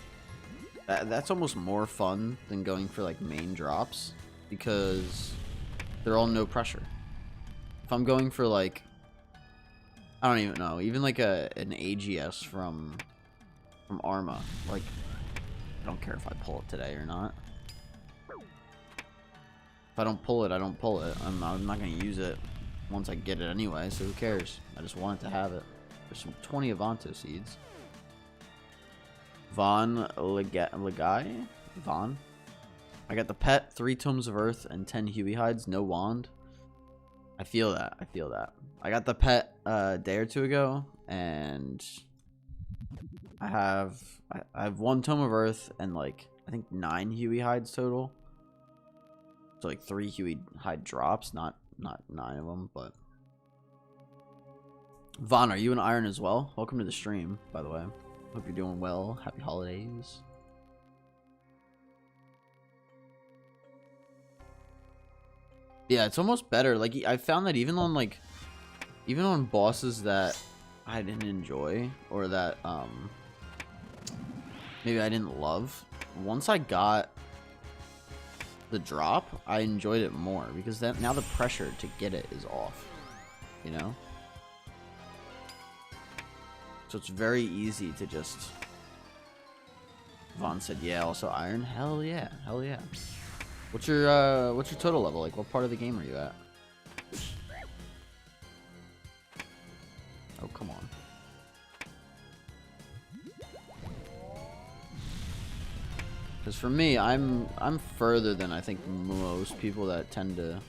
that's almost more fun than going for like main drops, because they're all no pressure. If I'm going for like, I don't even know, even like an AGS from Arma, like, I don't care if I pull it today or not. If I don't pull it, I don't pull it. I'm not gonna use it once I get it anyway, so who cares? I just wanted to have it. There's some 20 Avanto seeds. Von Legai? Von? I got the pet, 3 Tomes of Earth, and 10 Huey hides, no wand. I feel that. I feel that. I got the pet a day or two ago, and I have 1 Tome of Earth and like I think 9 Huey hides total. So like 3 Huey hide drops, not 9 of them, but. Vaughn, are you an Iron as well? Welcome to the stream, by the way. Hope you're doing well. Happy holidays. Yeah, it's almost better. Like I found that even on bosses that I didn't enjoy or that maybe I didn't love, once I got the drop, I enjoyed it more because now the pressure to get it is off, you know? So it's very easy to just. Vaughn said, "Yeah, also Iron." Hell yeah, hell yeah. What's your total level? Like, what part of the game are you at? Oh, come on. Because for me, I'm further than I think most people that tend to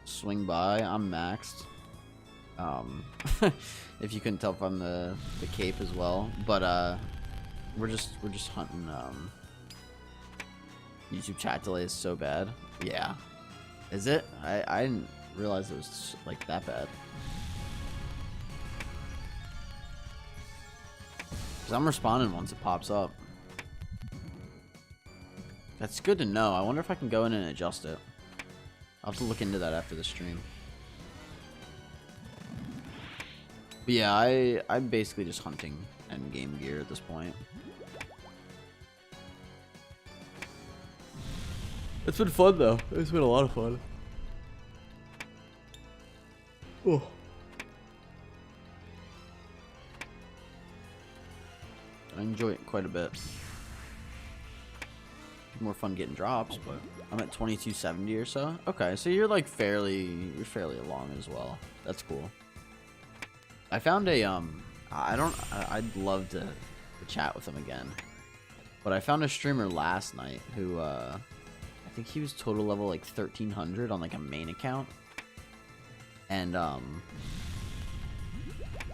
swing by. I'm maxed. If you couldn't tell from the cape as well, but we're just hunting. YouTube chat delay is so bad. Yeah, is it? I didn't realize it was like that bad. Cause I'm responding once it pops up. That's good to know. I wonder if I can go in and adjust it. I'll have to look into that after the stream. But yeah, I'm basically just hunting and game gear at this point. It's been fun though. It's been a lot of fun. Oh. I enjoy it quite a bit. More fun getting drops, but I'm at 2270 or so. Okay, so you're like fairly along as well. That's cool. I found a I'd love to chat with him again. But I found a streamer last night who I think he was total level like 1300 on like a main account. And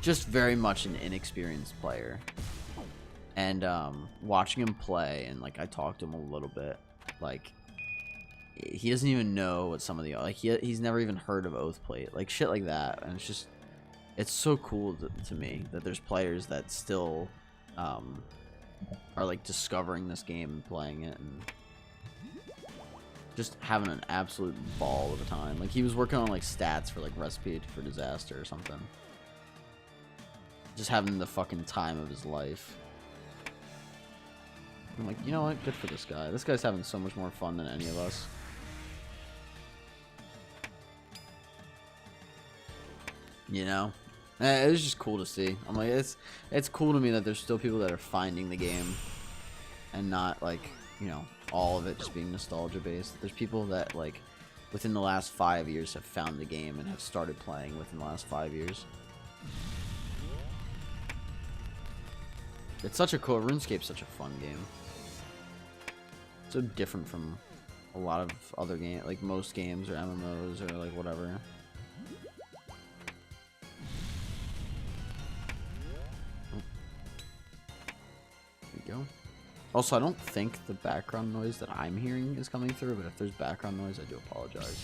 just very much an inexperienced player. And watching him play, and like I talked to him a little bit, like he doesn't even know what some of the like he's never even heard of Oathplate, like shit like that. And it's so cool to me that there's players that still are like discovering this game and playing it and just having an absolute ball of a time. Like he was working on like stats for like Recipe for Disaster or something, just having the fucking time of his life. I'm like, you know what? Good for this guy. This guy's having so much more fun than any of us. You know? It was just cool to see. I'm like, it's cool to me that there's still people that are finding the game and not like, you know, all of it just being nostalgia based. There's people that like within the last 5 years have found the game and have started playing within the last 5 years. It's such a cool RuneScape's such a fun game. So different from a lot of other games, like most games or MMOs or like whatever. Oh. There you go. Also, I don't think the background noise that I'm hearing is coming through, but if there's background noise, I do apologize.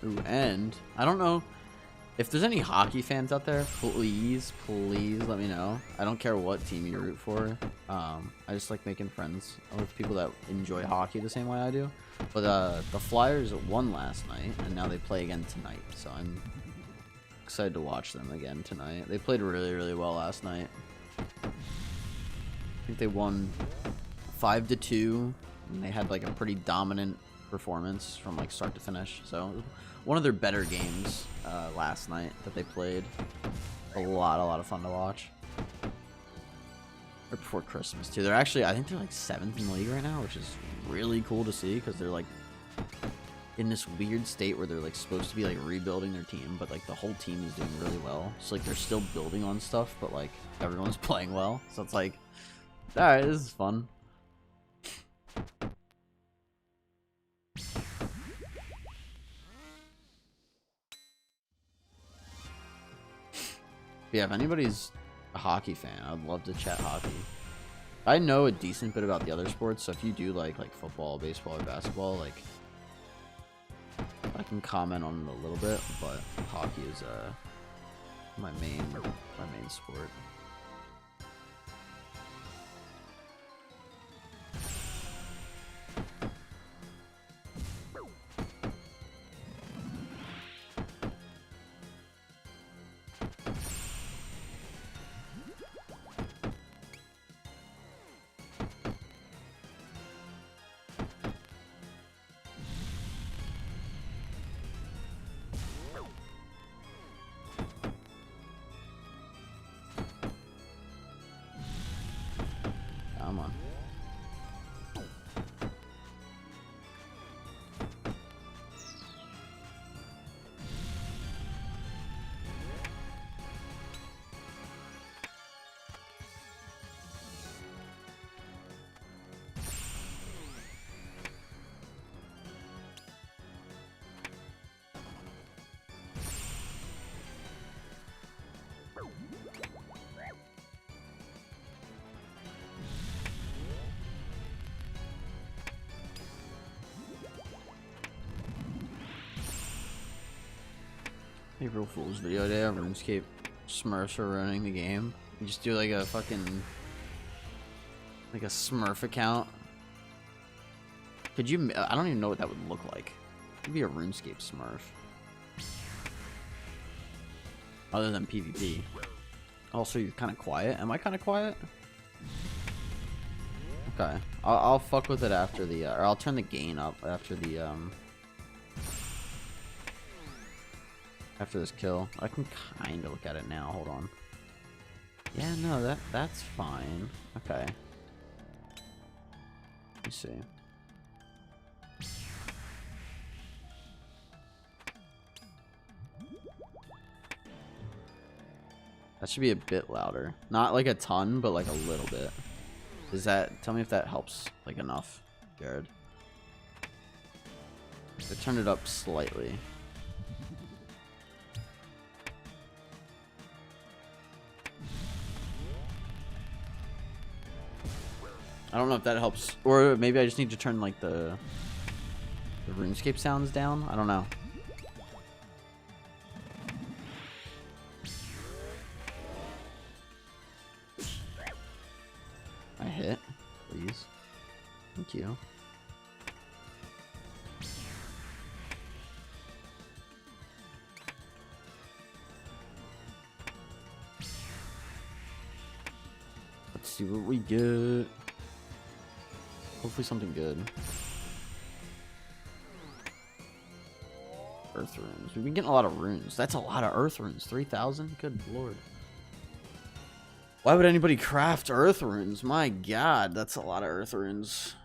Ooh, and I don't know if there's any hockey fans out there. Please let me know. I don't care what team you root for. I just like making friends with people that enjoy hockey the same way I do. But the Flyers won last night, and now they play again tonight. So I'm excited to watch them again tonight. They played really well last night. I think they won 5-2, and they had like a pretty dominant performance from like start to finish. So one of their better games last night that they played. A lot of fun to watch. Right before Christmas too. They're actually, I think they're like 7th in the league right now, which is really cool to see because they're like in this weird state where they're like supposed to be like rebuilding their team, but like the whole team is doing really well. So like they're still building on stuff, but like everyone's playing well. So it's like, all right, this is fun. Yeah, if anybody's a hockey fan, I'd love to chat hockey. I know a decent bit about the other sports, so if you do like football, baseball, or basketball, like I can comment on it a little bit, but hockey is my main sport. Come on. April Fool's video day on RuneScape. Smurfs are running the game. You just do like a fucking like a Smurf account. Could you? I don't even know what that would look like. It'd be a RuneScape Smurf. Other than PvP. Also, you're kind of quiet. Am I kind of quiet? Okay, I'll fuck with it after the, or I'll turn the gain up after the after this kill. I can kind of look at it now. Hold on. Yeah, no, that's fine. Okay. Let me see. That should be a bit louder. Not like a ton, but like a little bit. Is that, tell me if that helps like enough, Jared. I turned it up slightly. I don't know if that helps, or maybe I just need to turn like the RuneScape sounds down. I don't know. I hit, please. Thank you. Let's see what we get. Hopefully something good. Earth runes. We've been getting a lot of runes. That's a lot of earth runes. 3,000? Good lord. Why would anybody craft earth runes? My god, that's a lot of earth runes.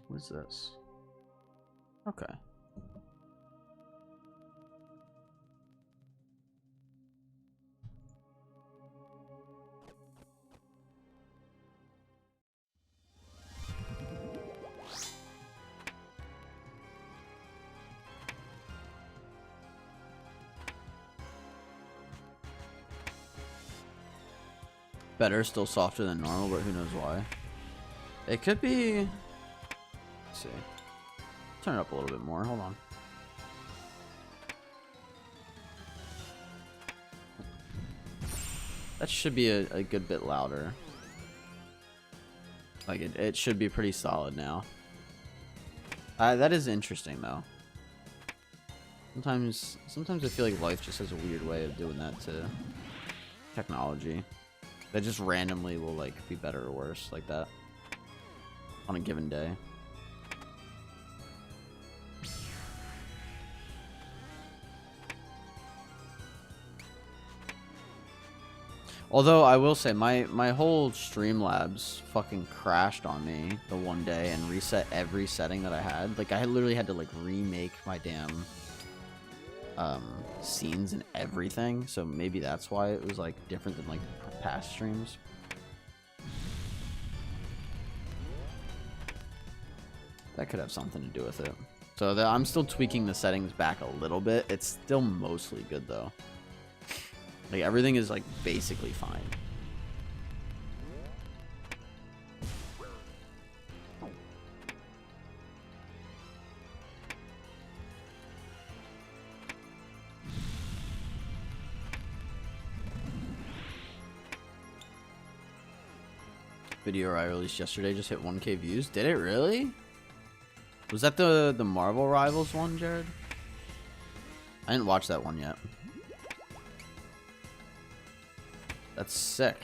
What's this? Okay. better, still softer than normal, but who knows why. It could be... Let's see. Turn it up a little bit more. Hold on. That should be a good bit louder. Like, it should be pretty solid now. That is interesting, though. Sometimes I feel like life just has a weird way of doing that to technology. That just randomly will, like, be better or worse like that on a given day. Although I will say my whole Streamlabs fucking crashed on me the one day and reset every setting that I had. Like, I literally had to like remake my damn scenes and everything. So maybe that's why it was like different than like past streams. That could have something to do with it. So I'm still tweaking the settings back a little bit. It's still mostly good though. Like, everything is, like, basically fine. Video I released yesterday just hit 1K views. Did it really? Was that the Marvel Rivals one, Jared? I didn't watch that one yet. That's sick.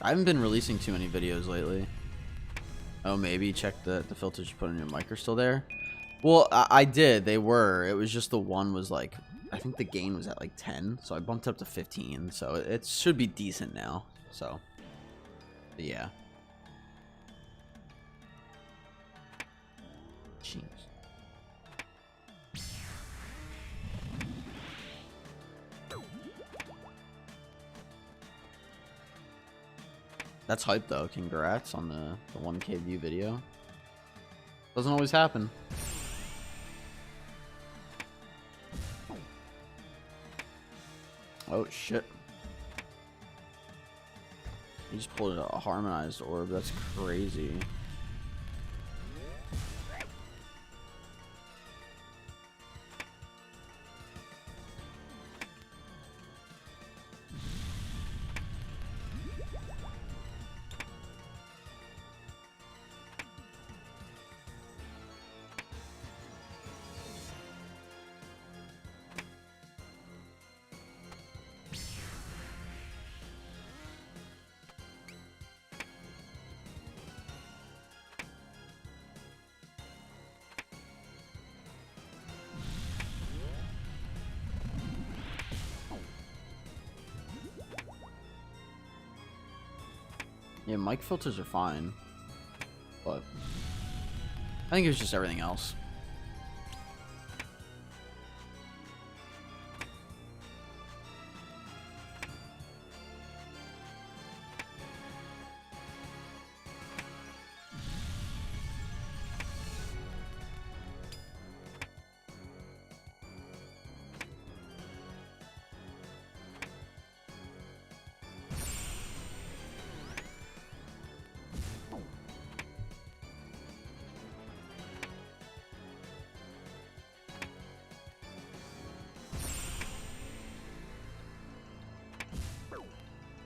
I haven't been releasing too many videos lately. Oh, maybe check the filters you put on your mic are still there. Well, I did. They were. It was just the one was like, I think the gain was at like 10. So I bumped up to 15. So it should be decent now. So, but yeah. Jeez. That's hype though. Congrats on the 1K view video. Doesn't always happen. Oh shit. You just pulled a harmonized orb. That's crazy. Yeah, mic filters are fine, but I think it was just everything else.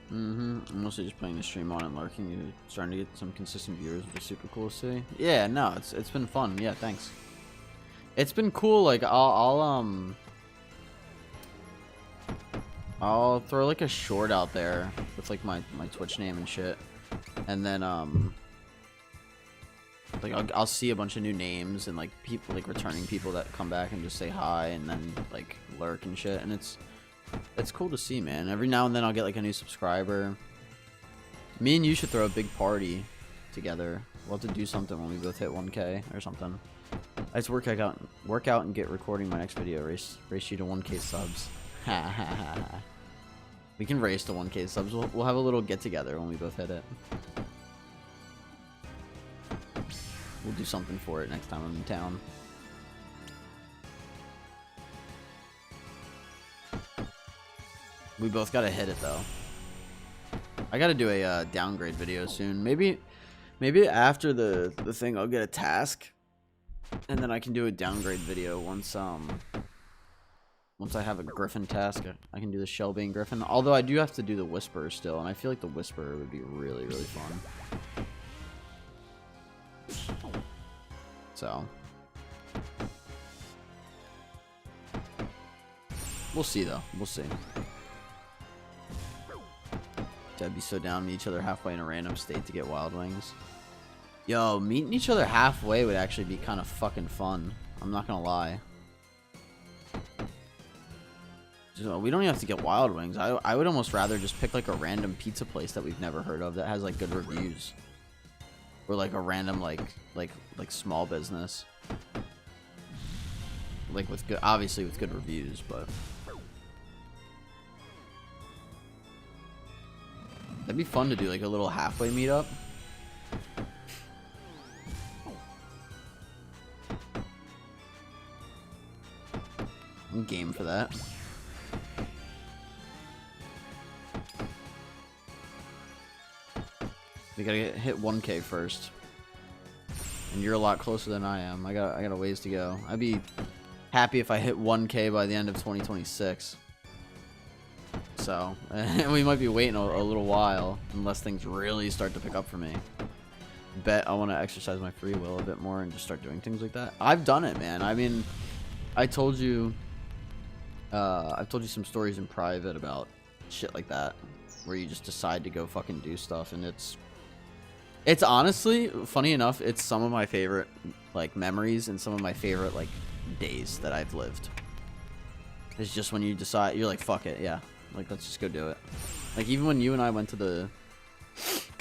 I'm mostly just playing the stream on and lurking. You're starting to get some consistent viewers, which is super cool to see. Yeah, no, it's been fun. Yeah, thanks. It's been cool. Like I'll throw like a short out there with like my Twitch name and shit, and then like I'll see a bunch of new names and like people, like returning people that come back and just say hi and then like lurk and shit, and it's cool to see, man. Every now and then I'll get like a new subscriber. Me and you should throw a big party together. We'll have to do something when we both hit 1K or something. I just work out and get recording my next video. Race you to 1K subs. Ha ha ha ha. We can race to 1K subs. We'll have a little get together when we both hit it. We'll do something for it next time I'm in town. We both gotta hit it though. I gotta do a downgrade video soon. Maybe after the thing I'll get a task, and then I can do a downgrade video once I have a Griffin task. I can do the Shellbane Griffin. Although I do have to do the Whisperer still, and I feel like the Whisperer would be really, really fun. So we'll see though. We'll see. I'd be so down to meet each other halfway in a random state to get Wild Wings. Yo, meeting each other halfway would actually be kind of fucking fun. I'm not gonna lie. So we don't even have to get Wild Wings. I would almost rather just pick like a random pizza place that we've never heard of that has like good reviews. Or like a random like small business. Like with good, obviously with good reviews, but that'd be fun to do, like a little halfway meetup. I'm game for that. We gotta hit 1K first. And you're a lot closer than I am. I got a ways to go. I'd be happy if I hit 1K by the end of 2026. So, we might be waiting a little while unless things really start to pick up for me. Bet I want to exercise my free will a bit more and just start doing things like that. I've done it, man. I mean, I've told you some stories in private about shit like that, where you just decide to go fucking do stuff, and it's honestly, funny enough, it's some of my favorite like memories and some of my favorite like days that I've lived. It's just when you decide, you're like, fuck it, yeah. Like, let's just go do it. Like, even when you and I went to the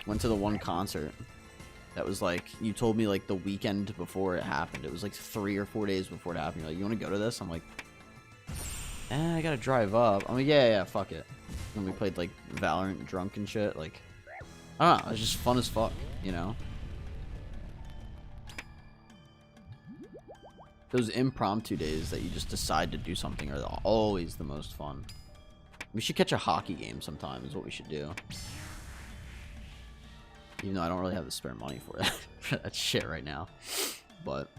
one concert, that was like, you told me like the weekend before it happened. It was like 3 or 4 days before it happened. You're like, you want to go to this? I'm like, I gotta drive up. I'm like, yeah, fuck it. And we played like Valorant drunk and shit. Like, I don't know, it was just fun as fuck, you know? Those impromptu days that you just decide to do something are always the most fun. We should catch a hockey game sometime is what we should do. Even though I don't really have the spare money for that, for that shit right now. But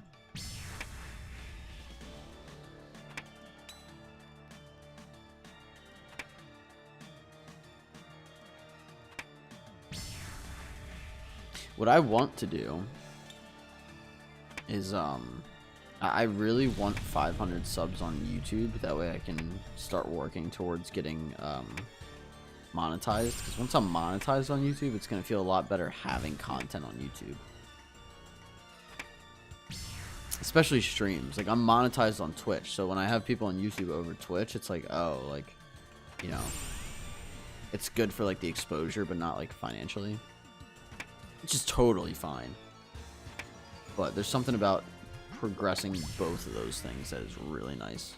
what I want to do is I really want 500 subs on YouTube. That way I can start working towards getting monetized. Because once I'm monetized on YouTube, it's going to feel a lot better having content on YouTube. Especially streams. Like, I'm monetized on Twitch. So when I have people on YouTube over Twitch, it's like, oh, like, you know, it's good for like the exposure, but not like financially. Which is totally fine. But there's something about progressing both of those things that is really nice.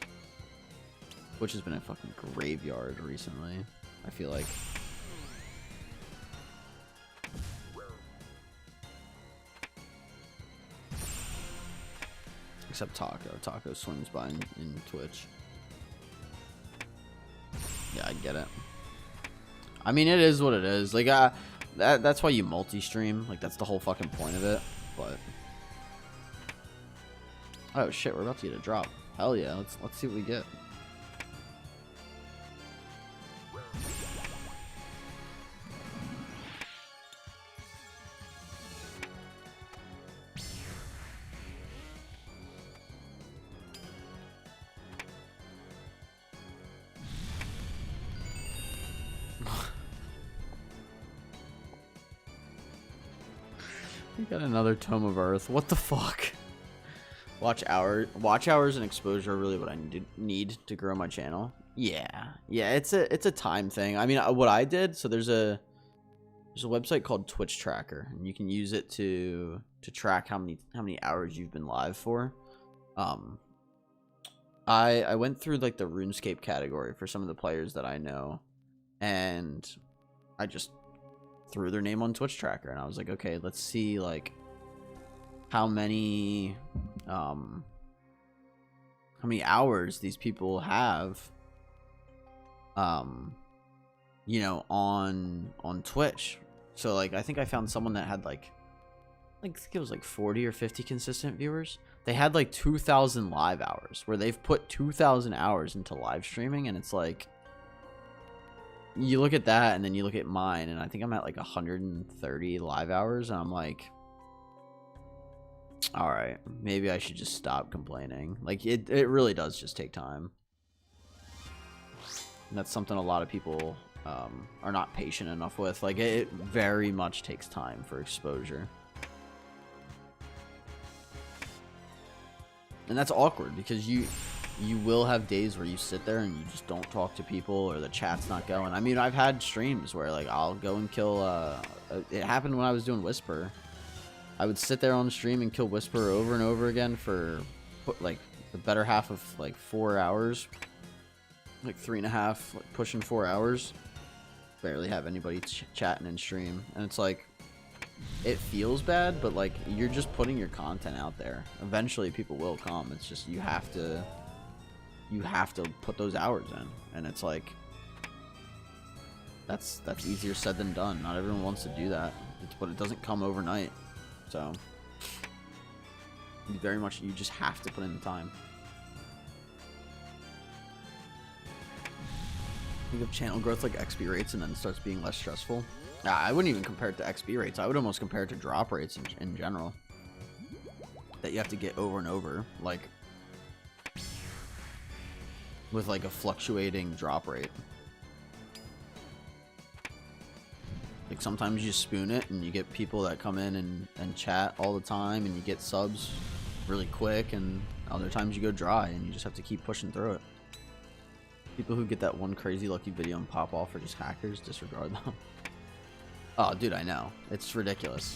Which has been a fucking graveyard recently, I feel like. Except Taco. Taco swings by in Twitch. Yeah, I get it. I mean, it is what it is. Like, that's why you multi-stream. Like, that's the whole fucking point of it. But oh shit, we're about to get a drop. Hell yeah, let's see what we get. We got another Tome of Earth. What the fuck? Watch hours and exposure are really what I need to grow my channel. Yeah, it's a time thing. I mean, what I did, so there's a website called Twitch Tracker, and you can use it to track how many hours you've been live for. I went through like the RuneScape category for some of the players that I know, and I just threw their name on Twitch Tracker, and I was like, okay, let's see like how many hours these people have you know, on Twitch. So like I think I found someone that had like I think it was like 40 or 50 consistent viewers. They had like 2,000 live hours where they've put 2,000 hours into live streaming, and it's like you look at that and then you look at mine, and I think I'm at like 130 live hours, and I'm like, all right, maybe I should just stop complaining. Like it really does just take time. And that's something a lot of people are not patient enough with. Like it very much takes time for exposure. And that's awkward because you will have days where you sit there and you just don't talk to people, or the chat's not going. I mean, I've had streams where like I'll go and kill it happened when I was doing Whisper. I would sit there on the stream and kill Whisper over and over again for like the better half of like 4 hours, like 3.5, like pushing 4 hours. Barely have anybody chatting in stream, and it's like it feels bad, but like you're just putting your content out there. Eventually people will come. It's just you have to put those hours in, and it's like that's easier said than done. Not everyone wants to do that, but it doesn't come overnight. So you just have to put in the time. Think of channel growth like XP rates, and then it starts being less stressful. I wouldn't even compare it to XP rates. I would almost compare it to drop rates in general. That you have to get over and over, like with like a fluctuating drop rate. Like sometimes you spoon it and you get people that come in and chat all the time, and you get subs really quick, and other times you go dry and you just have to keep pushing through it. People who get that one crazy lucky video and pop off are just hackers. Disregard them. Oh, dude, I know. It's ridiculous.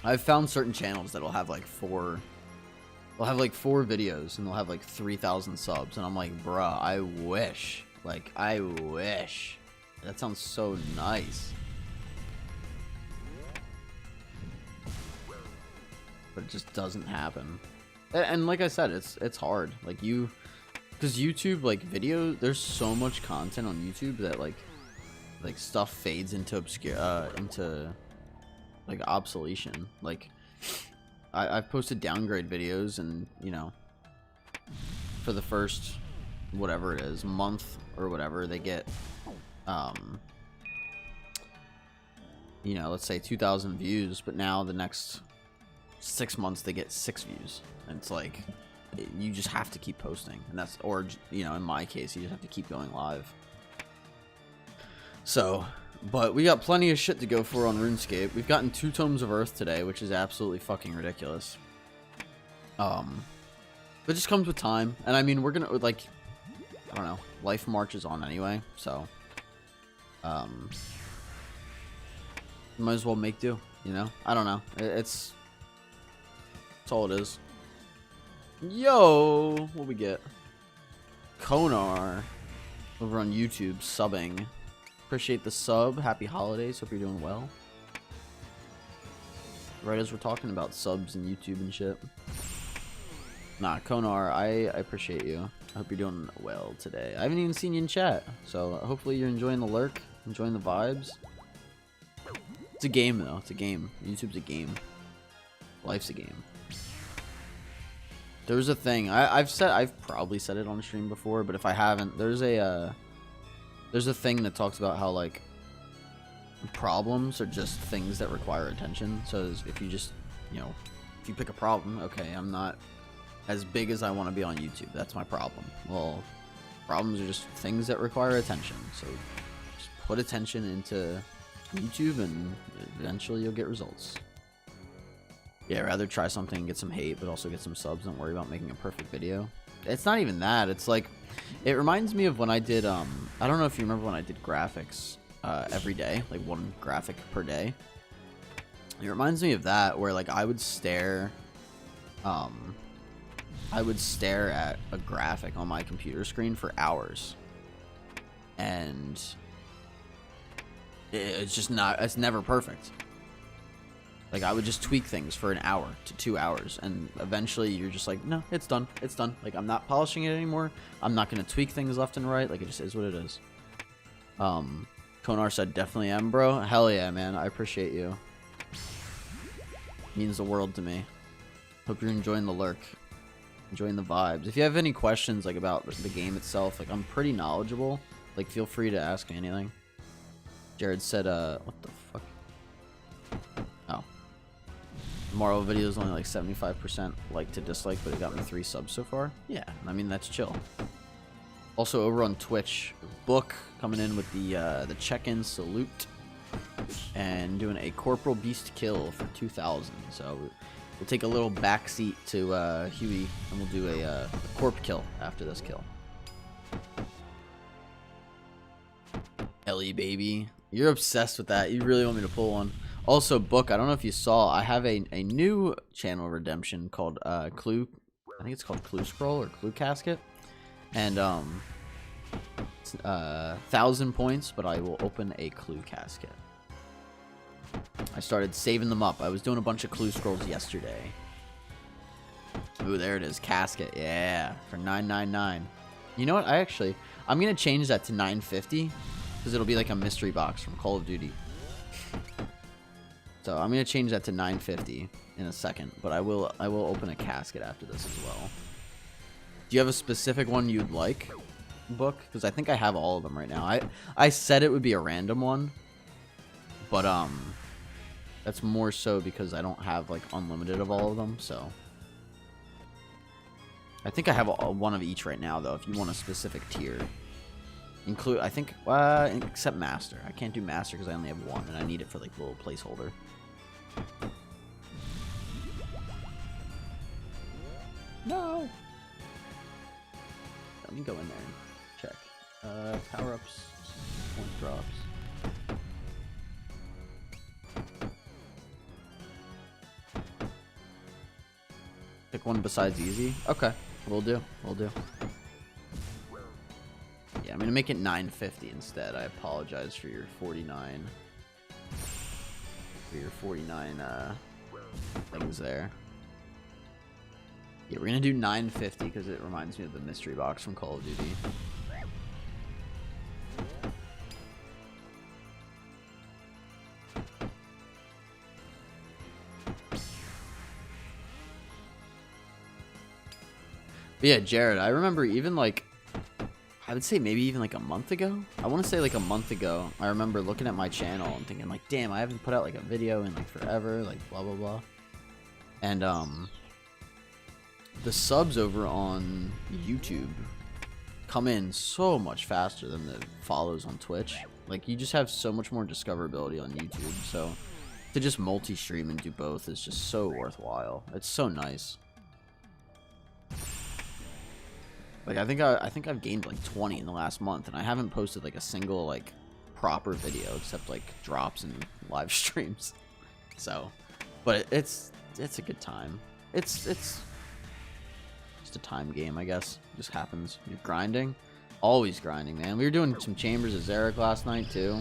I've found certain channels that'll have like four videos and they'll have like 3,000 subs, and I'm like, bruh, I wish. Like, I wish. That sounds so nice. But it just doesn't happen. And like I said, it's hard. Like because YouTube, like video, there's so much content on YouTube that like stuff fades into into like obsolescence. Like I've posted downgrade videos, and you know, for the first whatever it is, month or whatever, they get you know, let's say 2,000 views, but now the next 6 months they get 6 views, and it's like you just have to keep posting, and that's, or you know, in my case, you just have to keep going live. So, but we got plenty of shit to go for on RuneScape. We've gotten 2 Tomes of Earth today, which is absolutely fucking ridiculous. But it just comes with time, and I mean, we're gonna, like, I don't know, life marches on anyway, so might as well make do, you know? I don't know. It's all it is. Yo, what we get? Konar over on YouTube subbing. Appreciate the sub. Happy holidays. Hope you're doing well. Right as we're talking about subs and YouTube and shit. Nah, Konar, I appreciate you. I hope you're doing well today. I haven't even seen you in chat, so hopefully you're enjoying the lurk, enjoying the vibes. It's a game, though. It's a game. YouTube's a game. Life's a game. There's a thing I've probably said it on stream before, but if I haven't, there's a thing that talks about how like problems are just things that require attention. So if you just, you know, if you pick a problem, okay, I'm not as big as I want to be on YouTube. That's my problem. Well, problems are just things that require attention. So just put attention into YouTube, and eventually you'll get results. Yeah, rather try something and get some hate, but also get some subs. Don't worry about making a perfect video. It's not even that. It's like, it reminds me of when I did, I don't know if you remember when I did graphics every day, like 1 graphic per day. It reminds me of that, where like I would stare at a graphic on my computer screen for hours. And it's just not, it's never perfect. Like, I would just tweak things for an hour to 2 hours, and eventually you're just like, no, it's done. It's done. Like, I'm not polishing it anymore. I'm not going to tweak things left and right. Like, it just is what it is. Konar said, definitely am, bro. Hell yeah, man. I appreciate you. Means the world to me. Hope you're enjoying the lurk. Enjoying the vibes. If you have any questions, like, about the game itself, like, I'm pretty knowledgeable. Like, feel free to ask me anything. Jared said, what the fuck? Oh. The Marvel video is only, like, 75% like to dislike, but it got me 3 subs so far. Yeah, I mean, that's chill. Also, over on Twitch, Book coming in with the check-in salute. And doing a Corporal Beast kill for 2,000. So, we'll take a little backseat to Huey, and we'll do a corp kill after this kill. Ellie, baby. You're obsessed with that. You really want me to pull one. Also, Book, I don't know if you saw, I have a new channel redemption called Clue. I think it's called Clue Scroll or Clue Casket. And, it's 1,000 points, but I will open a Clue Casket. I started saving them up. I was doing a bunch of Clue Scrolls yesterday. Ooh, there it is. Casket. Yeah. For $9.99. You know what? I'm going to change that to $9.50. Because it'll be like a mystery box from Call of Duty. So I'm going to change that to $9.50 in a second. But I will open a casket after this as well. Do you have a specific one you'd like, Book? Because I think I have all of them right now. I said it would be a random one. But, that's more so because I don't have, like, unlimited of all of them, so. I think I have one of each right now, though, if you want a specific tier. I think, except Master. I can't do Master because I only have one, and I need it for, like, a little placeholder. No! Let me go in there and check. Power-ups, point drops. Pick one besides easy? Okay, we'll do. Yeah, I'm gonna make it $9.50 instead. I apologize for your 49. For your 49 things there. Yeah, we're gonna do $9.50 because it reminds me of the mystery box from Call of Duty. But yeah, Jared, I remember even like, I would say maybe even like a month ago. I want to say like a month ago, I remember looking at my channel and thinking like, damn, I haven't put out like a video in like forever, like blah, blah, blah. And the subs over on YouTube come in so much faster than the follows on Twitch. Like you just have so much more discoverability on YouTube. So to just multi-stream and do both is just so worthwhile. It's so nice. Like I think I've gained like 20 in the last month, and I haven't posted like a single like proper video except like drops and live streams. So, but it's a good time. It's just a time game, I guess. It just happens. You're grinding, always grinding, man. We were doing some chambers at Zarek last night too,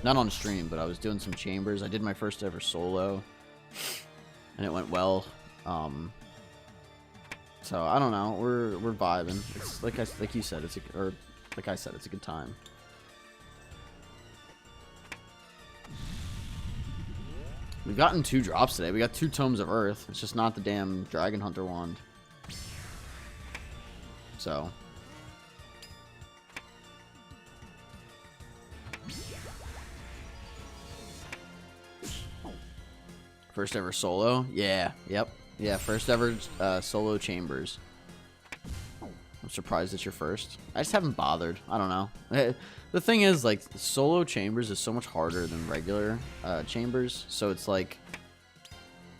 not on stream, but I was doing some chambers. I did my first ever solo, and it went well. So I don't know, we're vibing. It's like you said, like I said, it's a good time. We've gotten 2 drops today. We got 2 Tomes of Earth. It's just not the damn Dragon Hunter wand. So first ever solo? Yeah, yep. Yeah, first ever solo chambers. I'm surprised it's your first. I just haven't bothered. I don't know. The thing is, like, solo chambers is so much harder than regular chambers. So it's like,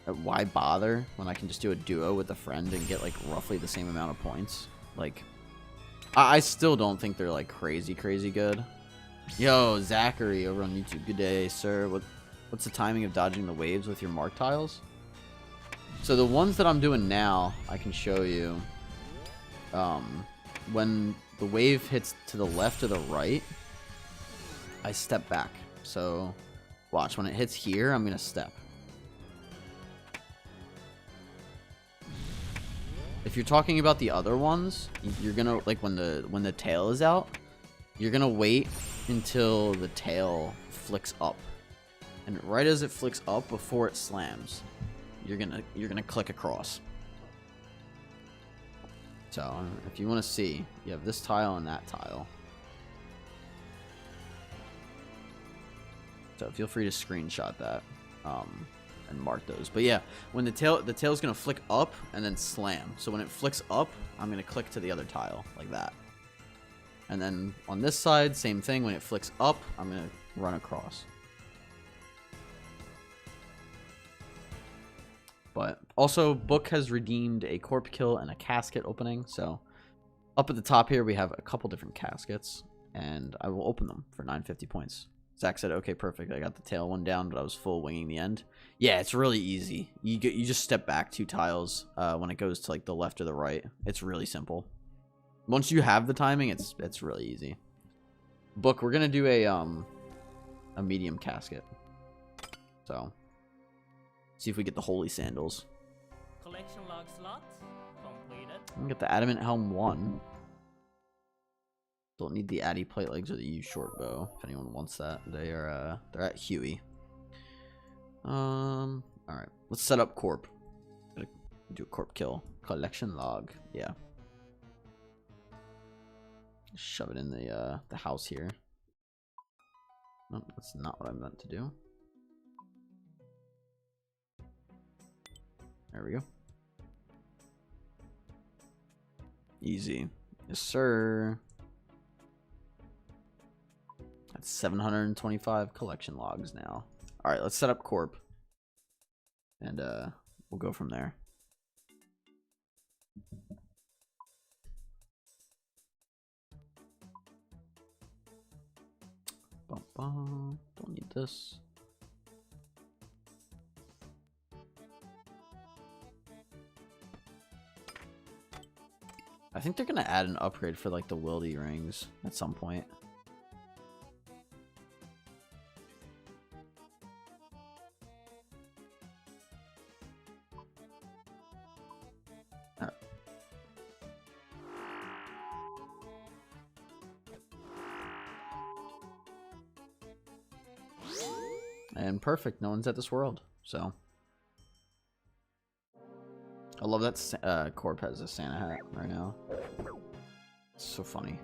why bother when I can just do a duo with a friend and get, like, roughly the same amount of points? Like, I still don't think they're, like, crazy good. Yo, Zachary over on YouTube. Good day, sir. What's the timing of dodging the waves with your mark tiles? So the ones that I'm doing now, I can show you. When the wave hits to the left or the right, I step back. So watch, when it hits here, I'm gonna step. If you're talking about the other ones, you're gonna, like, when the tail is out, you're gonna wait until the tail flicks up. And right as it flicks up, before it slams, you're gonna click across. So if you want to see, you have this tile and that tile. So feel free to screenshot that and mark those. But yeah, when the tail's gonna flick up and then slam. So when it flicks up, I'm gonna click to the other tile like that. And then on this side, same thing. When it flicks up, I'm gonna run across. But also, Book has redeemed a corp kill and a casket opening. So up at the top here, we have a couple different caskets, and I will open them for 950 points. Zach said, okay, perfect. I got the tail one down, but I was full winging the end. Yeah, it's really easy. You just step back 2 tiles when it goes to like the left or the right. It's really simple. Once you have the timing, it's really easy. Book, we're gonna do a medium casket. So see if we get the holy sandals.
Collection log slot completed.
We get the adamant helm 1. Don't need the Addy plate legs or the U short bow if anyone wants that. They're at Huey. All right, let's set up corp. Gotta do a corp kill. Collection log. Yeah. Shove it in the house here. Nope, that's not what I meant to do. There we go. Easy. Yes, sir. That's 725 collection logs now. All right, let's set up corp. And we'll go from there. Bum, bum. Don't need this. I think they're gonna add an upgrade for like the wildy rings at some point. And perfect, no one's at this world, so. I love that Corp has a Santa hat right now. It's so funny.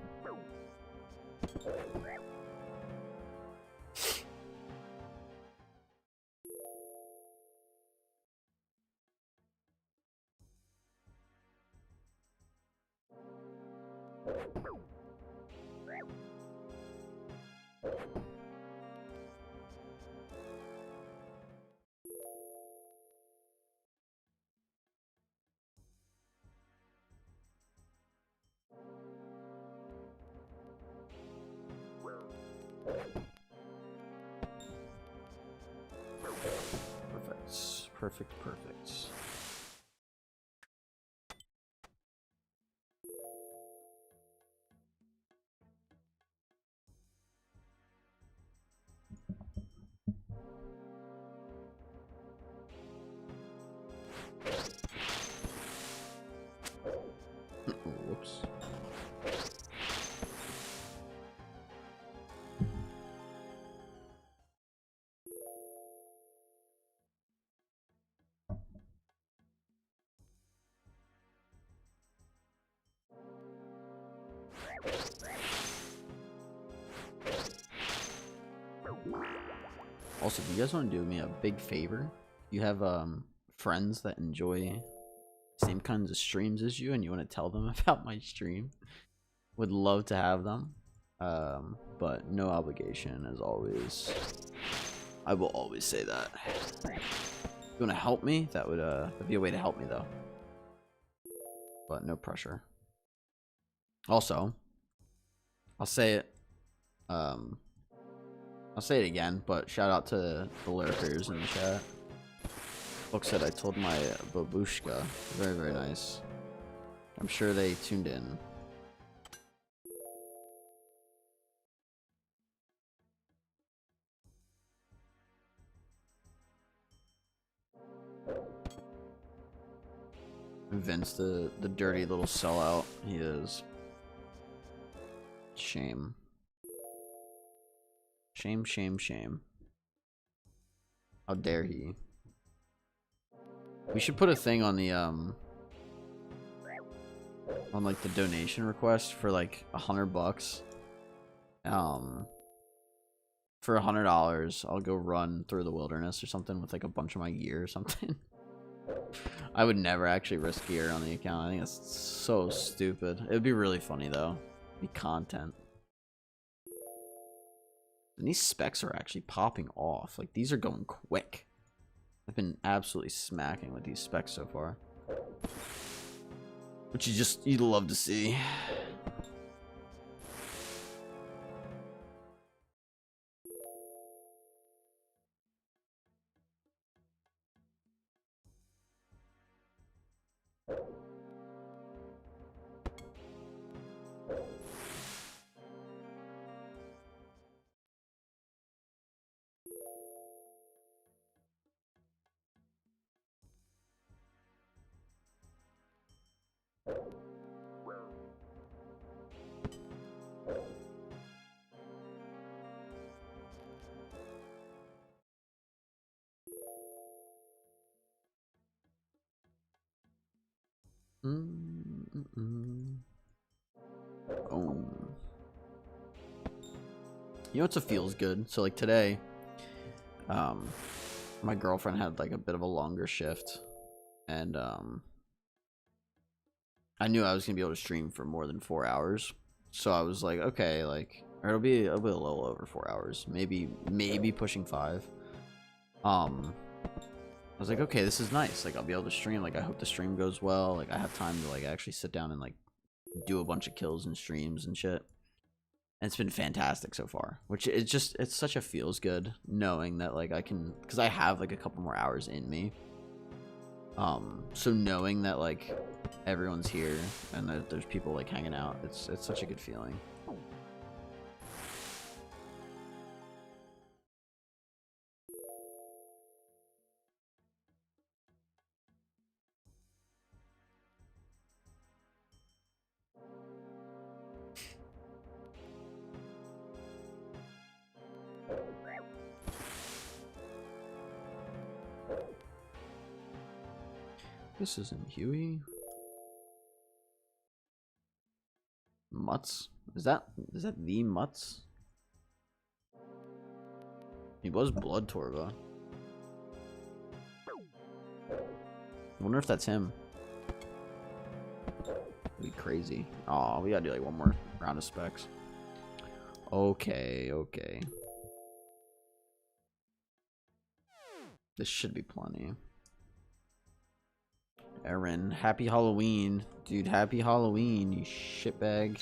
Perfect. Whoops. Also, if you guys want to do me a big favor, you have friends that enjoy same kinds of streams as you and you want to tell them about my stream, would love to have them, but no obligation as always. I will always say that. If you want to help me, that would that'd be a way to help me though, but no pressure. Also, I'll say it again, but shout out to the lurkers in the chat. Book said I told my babushka. Very, very nice. I'm sure they tuned in. Vince, the dirty little sellout he is. Shame. Shame, shame, shame. How dare he? We should put a thing on the on like the donation request for like $100. For $100, I'll go run through the wilderness or something with like a bunch of my gear or something. I would never actually risk gear on the account. I think that's so stupid. It would be really funny though. It'd be content. And these specs are actually popping off. Like, these are going quick. I've been absolutely smacking with these specs so far. Which you'd love to see. Oh. You know what's a feels good? So like today, my girlfriend had like a bit of a longer shift, and I knew I was gonna be able to stream for more than 4 hours, so I was like, okay, like, or it'll be a little over 4 hours, maybe pushing 5. I was like, okay, this is nice. Like, I'll be able to stream. Like, I hope the stream goes well. Like, I have time to like actually sit down and like do a bunch of kills and streams and shit. And it's been fantastic so far. Which it's such a feels good knowing that like I can, because I have like a couple more hours in me. So knowing that like everyone's here and that there's people like hanging out, it's such a good feeling. This isn't Huey. Mutts? Is that the Mutts? He was Blood Torva. I wonder if that's him. That'd be crazy. Oh, we gotta do like one more round of specs. Okay, okay. This should be plenty. Aaron, happy Halloween. Dude, happy Halloween, you shitbag.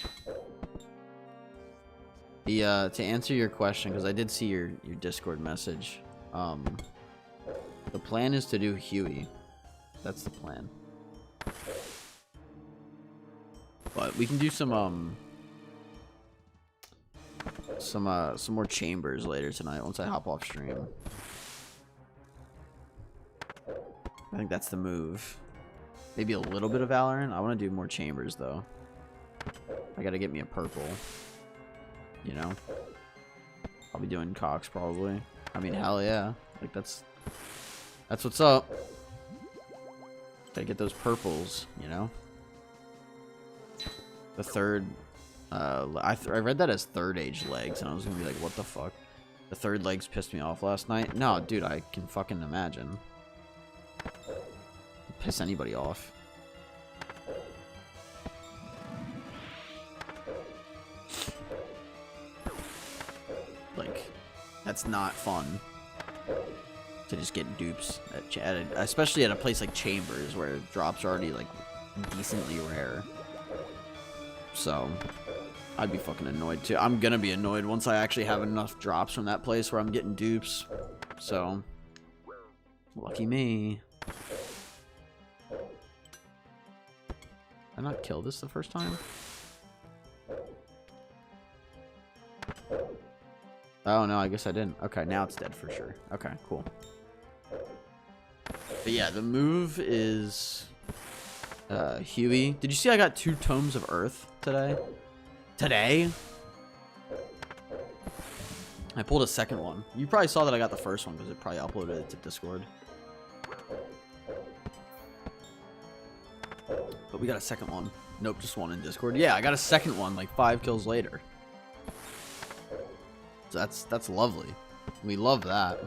To answer your question, because I did see your Discord message. The plan is to do Huey. That's the plan. But we can do some more chambers later tonight once I hop off stream. I think that's the move. Maybe a little bit of Valorant. I want to do more chambers though. I gotta get me a purple. You know? I'll be doing Cox probably. I mean, hell yeah. Like that's what's up. Gotta get those purples, you know? The third I read that as third age legs and I was gonna be like, what the fuck? The third legs pissed me off last night. No, dude, I can fucking imagine. Piss anybody off. Like, that's not fun to just get dupes especially at a place like Chambers where drops are already like decently rare. So I'd be fucking annoyed too. I'm gonna be annoyed once I actually have enough drops from that place where I'm getting dupes. So lucky me. Did I not kill this the first time? Oh no, I guess I didn't. Okay, now it's dead for sure. Okay, cool. But yeah, the move is Huey. Did you see I got 2 Tomes of Earth today? Today? I pulled a second one. You probably saw that I got the first one because it probably uploaded it to Discord. But we got a second one. Nope, just one in Discord. Yeah, I got a second one like 5 kills later. So that's lovely. We love that.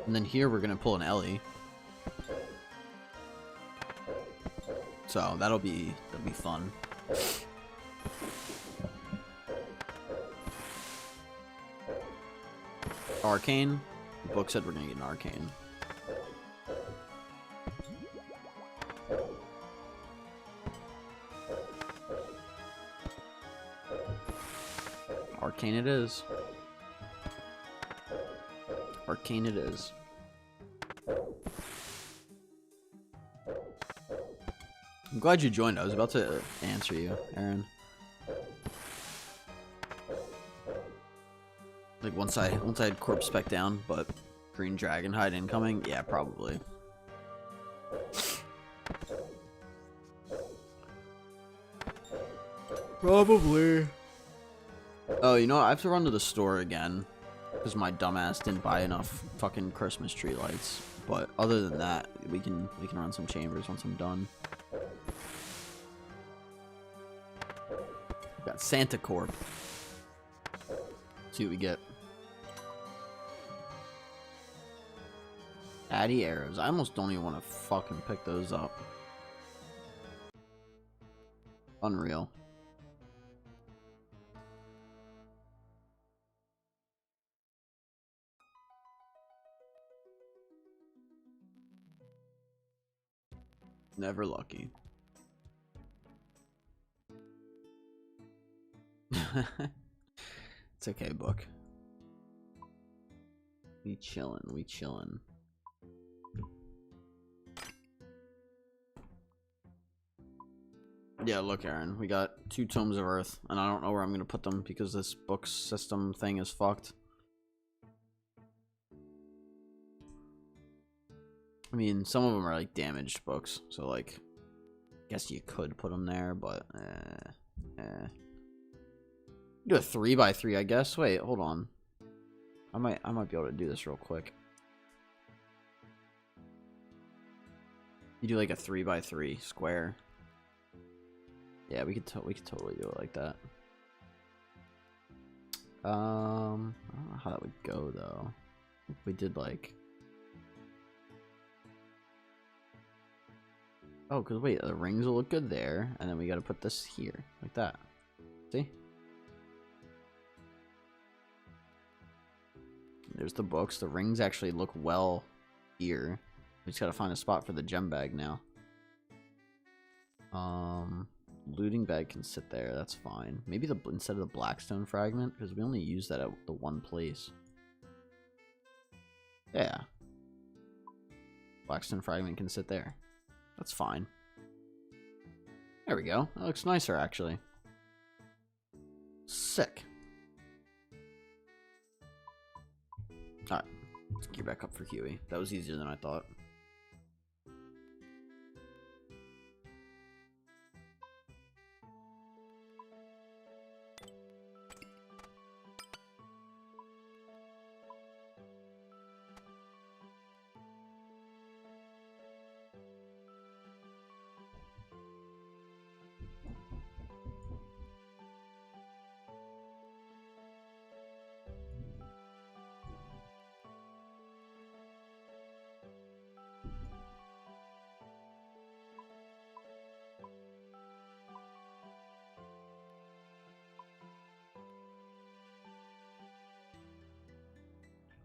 And then here we're gonna pull an Ellie. So that'll be fun. Arcane. The book said we're gonna get an arcane. Arcane it is. Arcane it is. I'm glad you joined. I was about to answer you, Aaron. Like once I had corpse spec down, but green dragon hide incoming, yeah, probably. Probably. Oh, you know what? I have to run to the store again because my dumbass didn't buy enough fucking Christmas tree lights. But other than that, we can run some chambers once I'm done. Got Santa Corp. See what we get. Addy arrows. I almost don't even want to fucking pick those up. Unreal. Never lucky. It's okay, book. We chillin', we chillin'. Yeah, look, Aaron, we got 2 Tomes of Earth, and I don't know where I'm gonna put them because this book system thing is fucked. I mean, some of them are like damaged books, so like, I guess you could put them there, but do a 3x3, I guess. Wait, hold on. I might be able to do this real quick. You do like a 3x3 square. Yeah, we could totally do it like that. I don't know how that would go though. If we did like, oh, cause wait, the rings will look good there, and then we got to put this here like that. See? There's the books. The rings actually look well here. We just gotta find a spot for the gem bag now. Looting bag can sit there. That's fine. Maybe instead of the blackstone fragment, because we only use that at the one place. Yeah. Blackstone fragment can sit there. That's fine. There we go. That looks nicer, actually. Sick. Alright, let's gear back up for Huey. That was easier than I thought.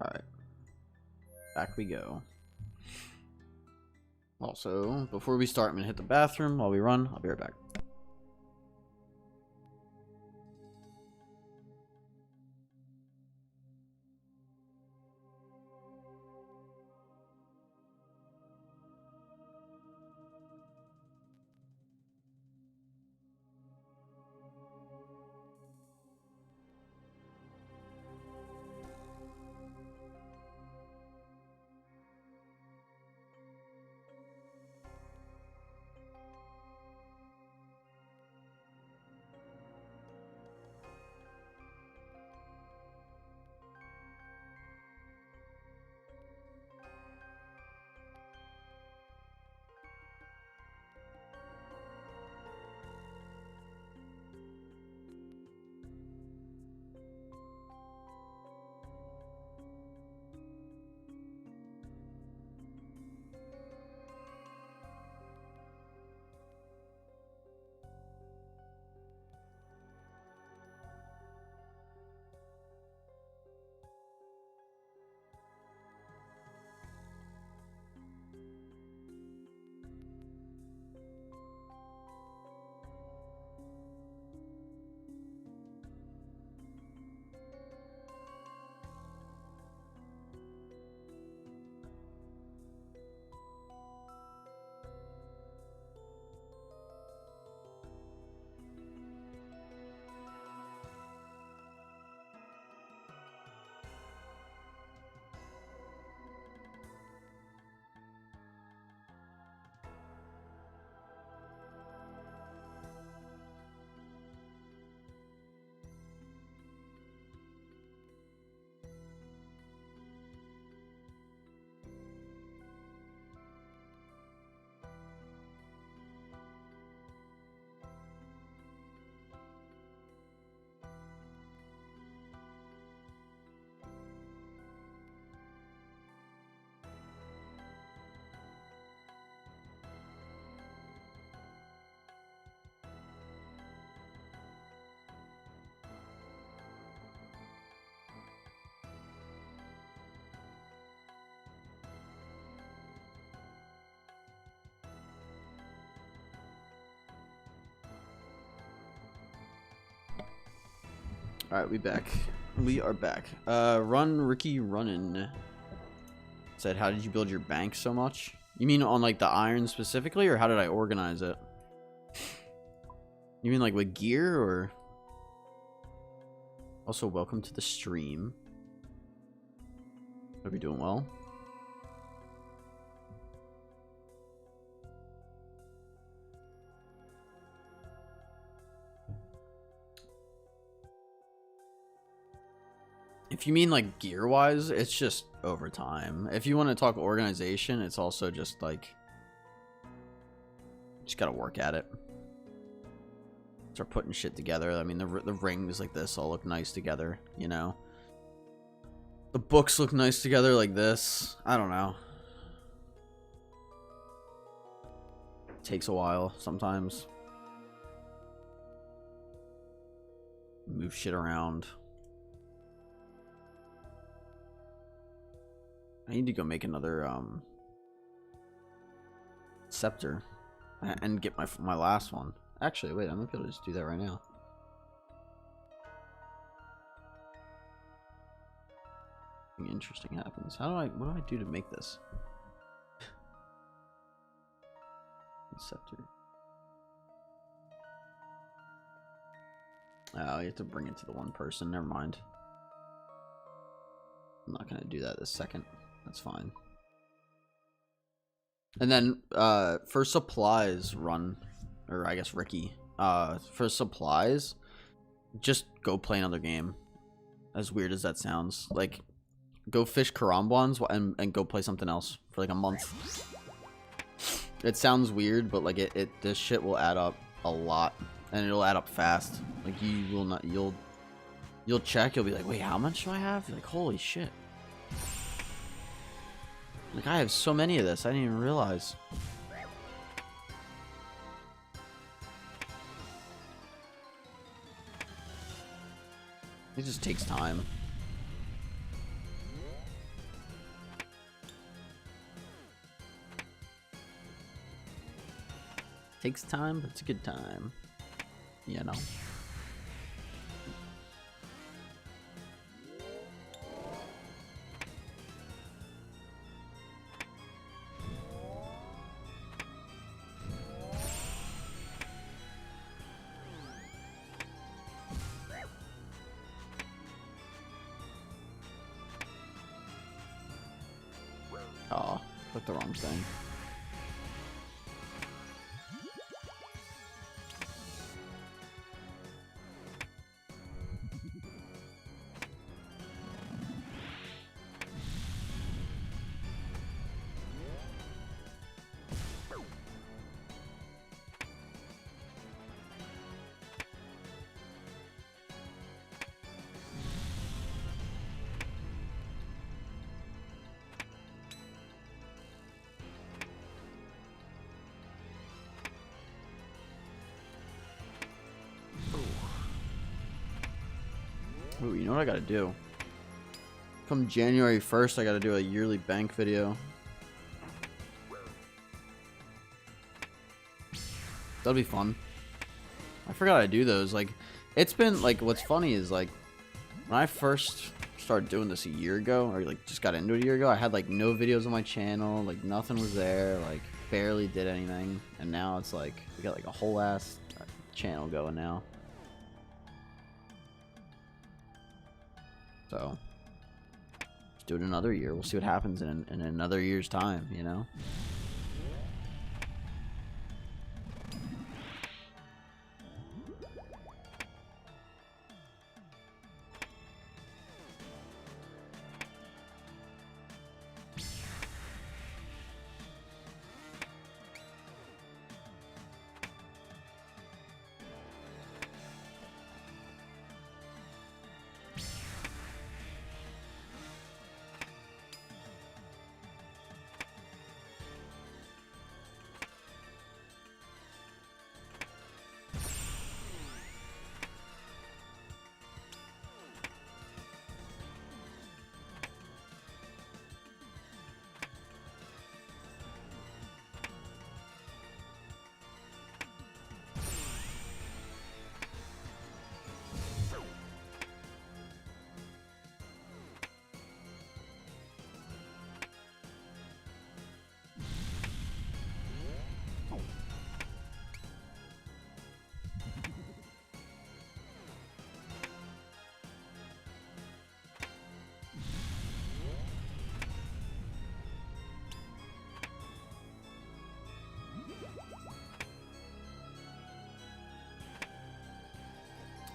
Alright. Back we go. Also, before we start, I'm going to hit the bathroom while we run. I'll be right back. Alright, we back. We are back. Run Ricky running. Said, how did you build your bank so much? You mean on like the iron specifically, or how did I organize it? You mean like with gear, or? Also, welcome to the stream. Hope you're doing well. If you mean like gear wise, it's just over time. If you want to talk organization, it's also just like, just gotta work at it. Start putting shit together. I mean, the rings like this all look nice together, you know? The books look nice together like this. I don't know. It takes a while sometimes. Move shit around. I need to go make another scepter and get my last one. Actually, wait, I might be able to just do that right now. Something interesting happens. What do I do to make this? Scepter. Oh, you have to bring it to the one person. Never mind. I'm not gonna do that this second. That's fine. And then for supplies, run, or I guess Ricky. For supplies, just go play another game. As weird as that sounds, like go fish karambwans and go play something else for like a month. It sounds weird, but like this shit will add up a lot, and it'll add up fast. Like you'll check, you'll be like, wait, how much do I have? You're like, holy shit. Like, I have so many of this, I didn't even realize. It just takes time. Takes time, but it's a good time. You know. Oh, clicked the wrong thing. Ooh, you know what I gotta do? Come January 1st, I gotta do a yearly bank video. That'll be fun. I forgot I do those. Like, it's been, like, what's funny is, like, when I first started doing this a year ago, or, like, just got into it a year ago, I had, like, no videos on my channel. Like, nothing was there. Like, barely did anything. And now it's, like, we got, like, a whole ass channel going now. So, let's do it another year. We'll see what happens in another year's time, you know?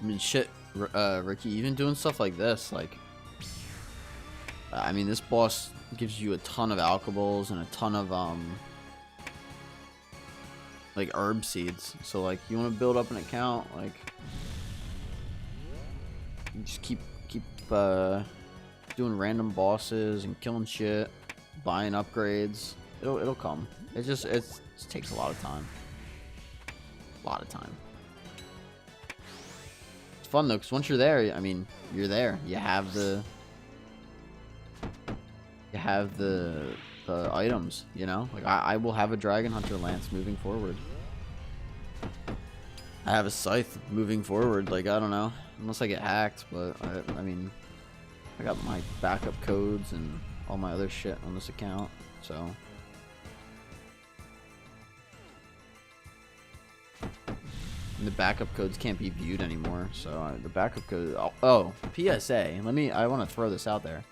I mean, shit, Ricky, even doing stuff like this, like, I mean, this boss gives you a ton of alkables and a ton of, like, herb seeds. So, like, you want to build up an account, like, you just keep, doing random bosses and killing shit, buying upgrades. It'll come. It just takes a lot of time. A lot of time. It's fun though, because once you're there, I mean, you're there. You have the items, you know? Like, I will have a Dragon Hunter Lance moving forward. I have a Scythe moving forward, like, I don't know. Unless I get hacked, but, I mean, I got my backup codes and all my other shit on this account, so... And the backup codes can't be viewed anymore, so the backup code... Oh, PSA, I want to throw this out there.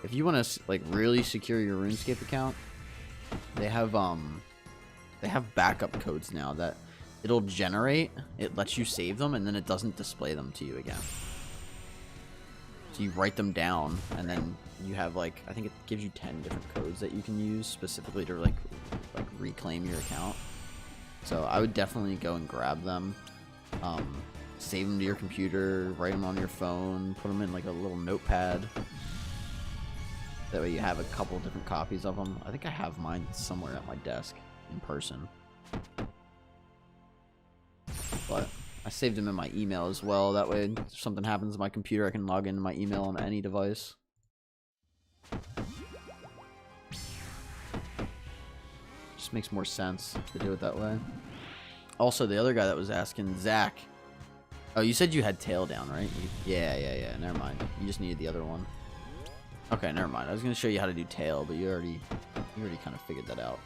If you want to, like, really secure your RuneScape account, they have backup codes now that it'll generate, it lets you save them, and then it doesn't display them to you again. So you write them down, and then you have, like, I think it gives you 10 different codes that you can use specifically to, like reclaim your account. So I would definitely go and grab them, save them to your computer, write them on your phone, put them in, like, a little notepad. That way you have a couple different copies of them. I think I have mine somewhere at my desk in person. But I saved them in my email as well. That way, if something happens to my computer, I can log into my email on any device. Just makes more sense to do it that way. Also, the other guy that was asking, Zach. Oh, you said you had tail down, right? Yeah. Never mind. You just needed the other one. Okay, never mind. I was gonna show you how to do tail, but you already kind of figured that out.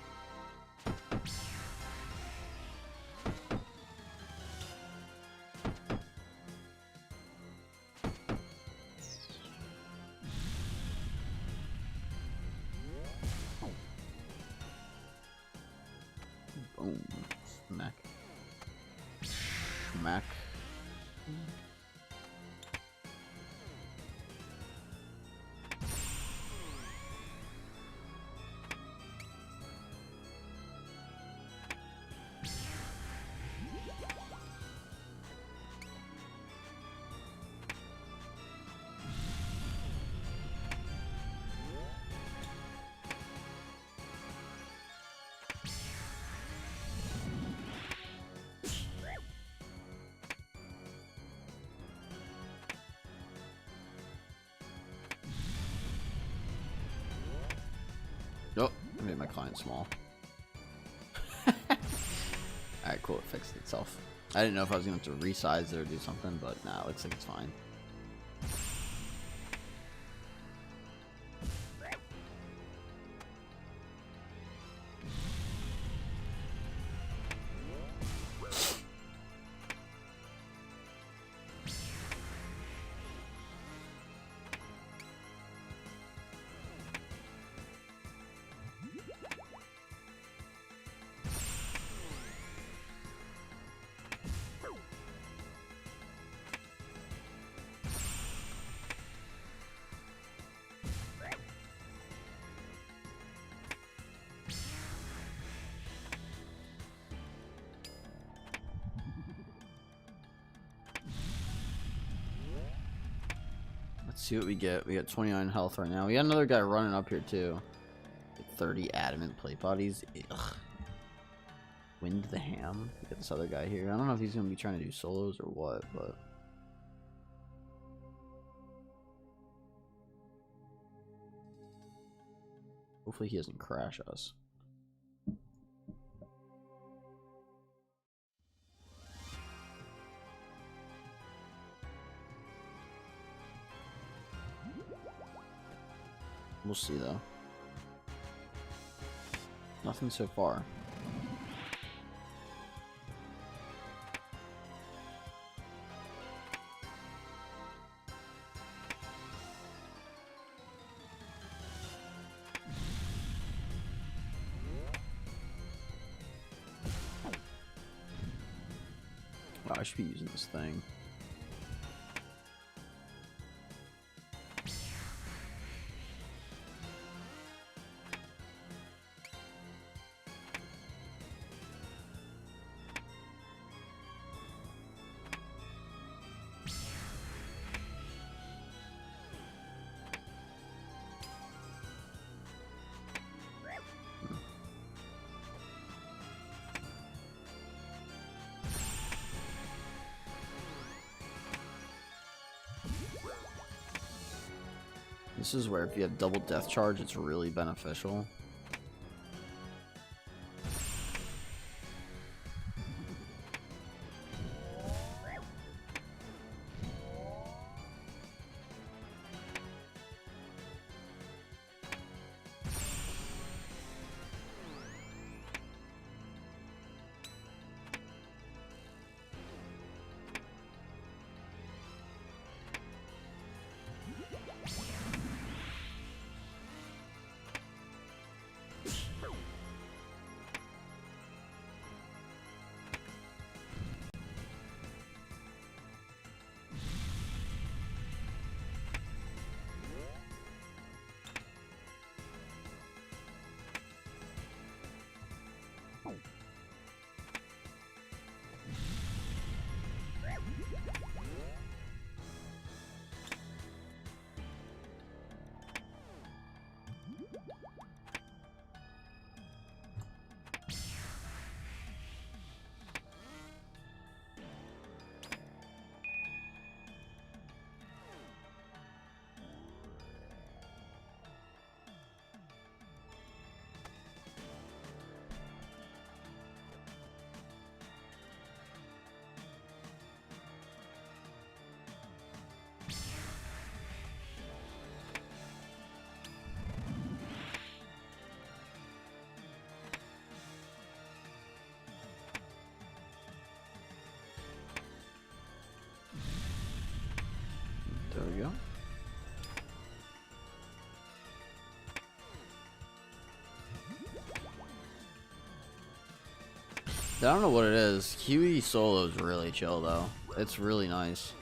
Boom. Smack. Oh, I made my client small. Alright, cool, it fixed itself. I didn't know if I was going to have to resize it or do something, but nah, it looks like it's fine. Let's see what we get. We got 29 health right now. We got another guy running up here too. 30 adamant plate bodies. Ugh. Wind the ham. We got this other guy here. I don't know if he's gonna be trying to do solos or what, but hopefully he doesn't crash us. We'll see though. Nothing so far. Wow, I should be using this thing. This is where if you have double death charge, it's really beneficial. There we go. I don't know what it is. QE solo is really chill though. It's really nice.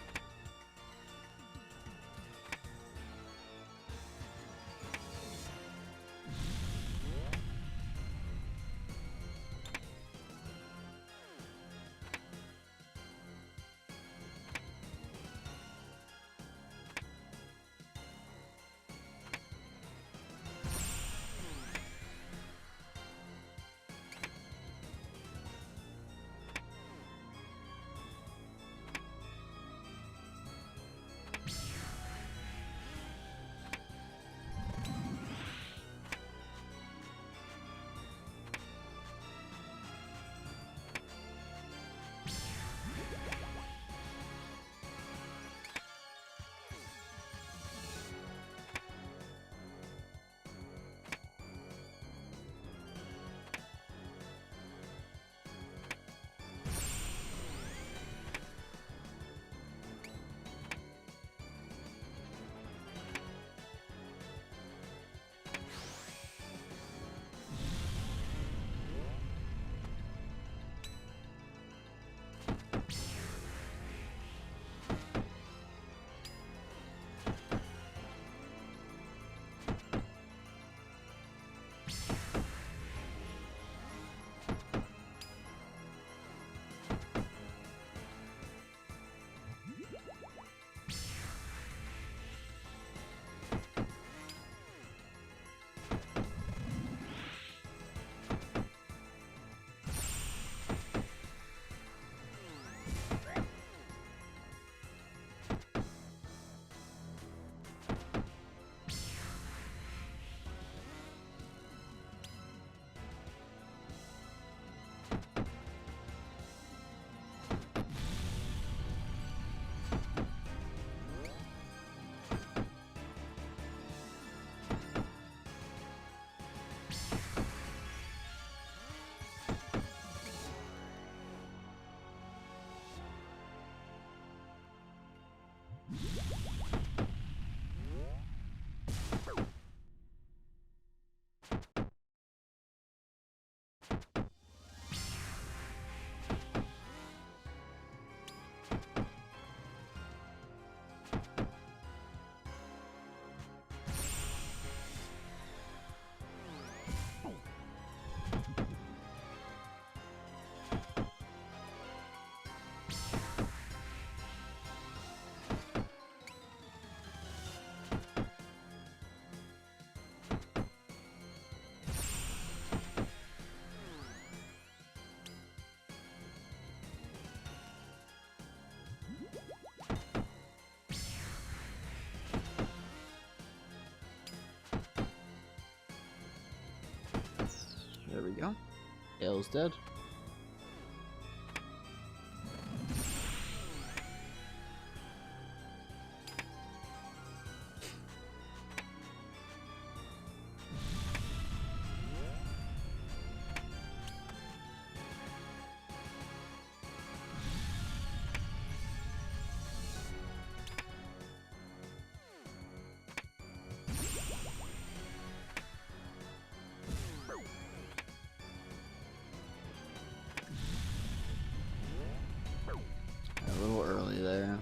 There we go. Gale's dead. A little early there.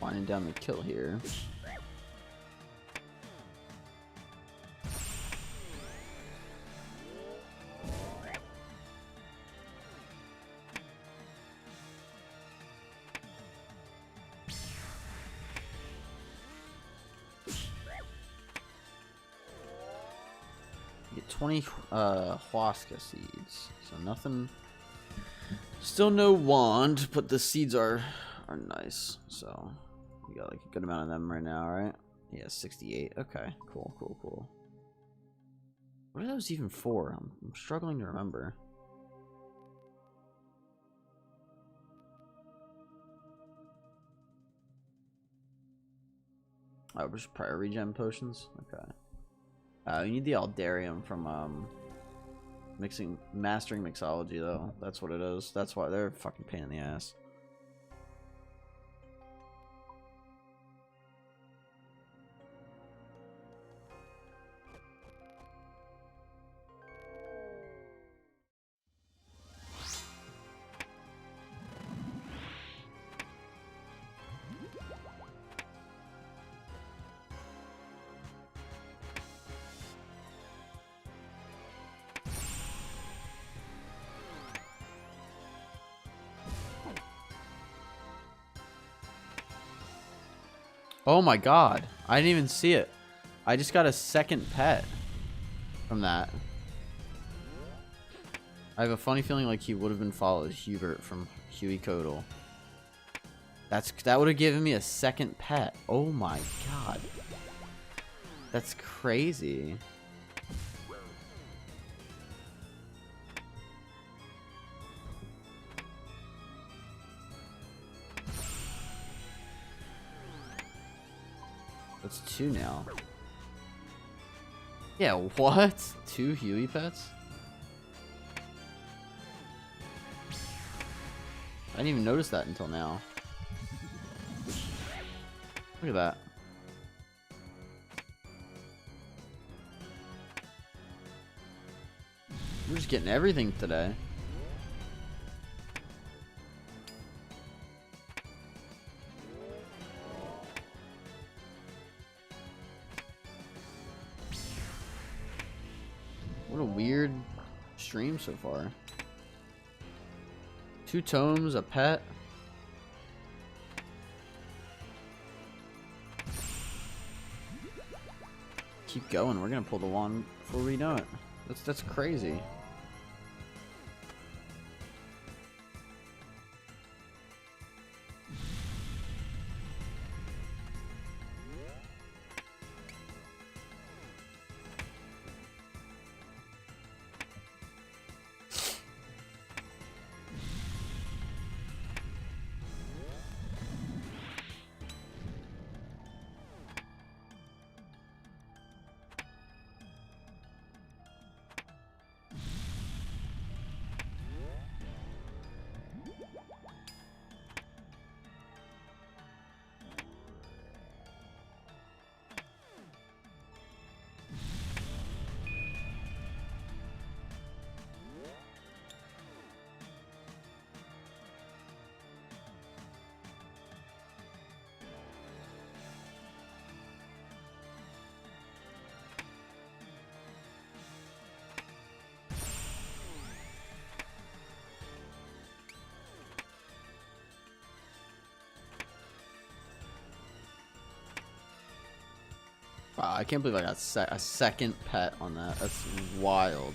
Winding down the kill here. Get 20 Huasca seeds. So nothing. Still no wand, but the seeds are nice. So we got like a good amount of them right now, right? Yeah, 68. Okay, cool. What are those even for? I'm struggling to remember. Oh, just prior regen potions? Okay. You need the Aldarium from mastering mixology though. That's what it is. That's why they're a fucking pain in the ass. Oh my god. I didn't even see it. I just got a second pet from that. I have a funny feeling like he would have been followed Hubert from Huey Codal. That would have given me a second pet. Oh my god. That's crazy. That's 2 now. Yeah, what? 2 Huey pets? I didn't even notice that until now. Look at that. We're just getting everything today. What a weird stream so far. 2 tomes, a pet. Keep going. We're gonna pull the wand before we know it. That's crazy. Wow, I can't believe I got a second pet on that. That's wild.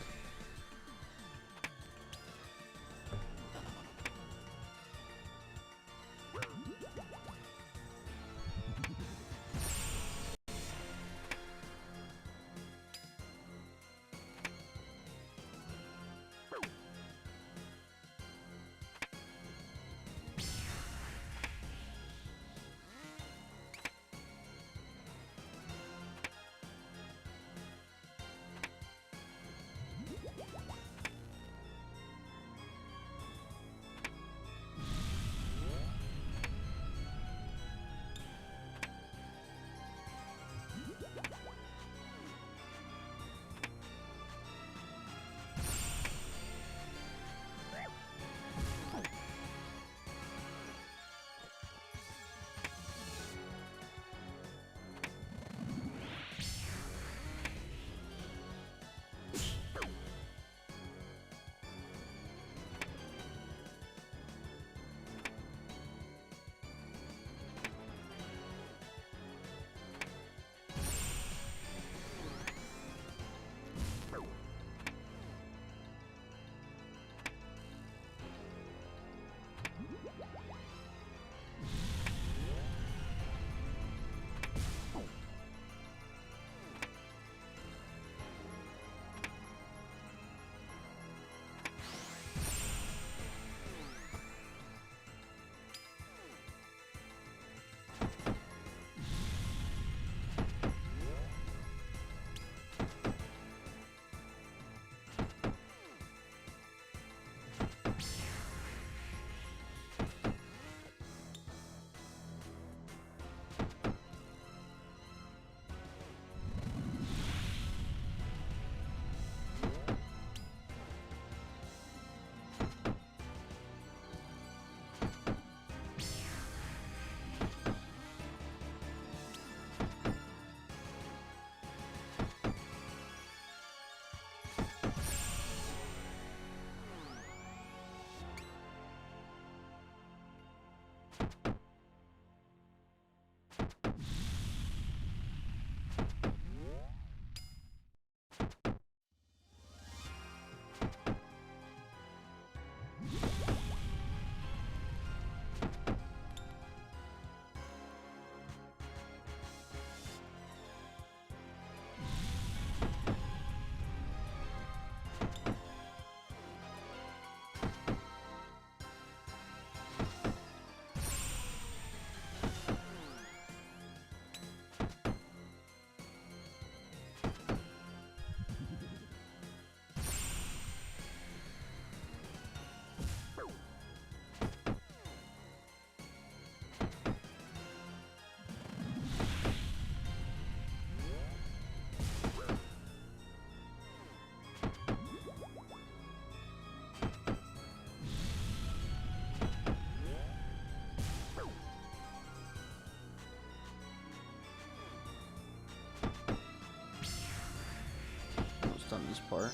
Almost done this part.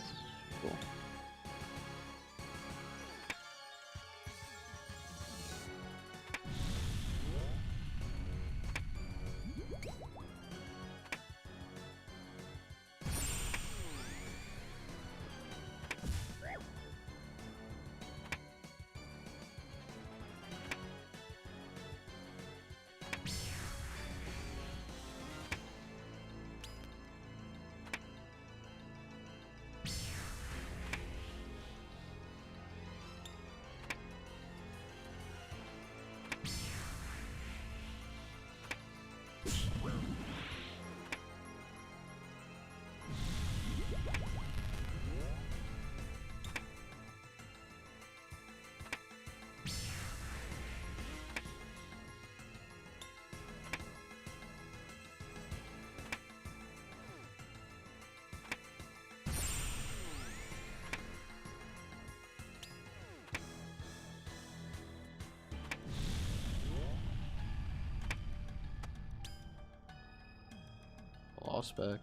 Cool. Lost back.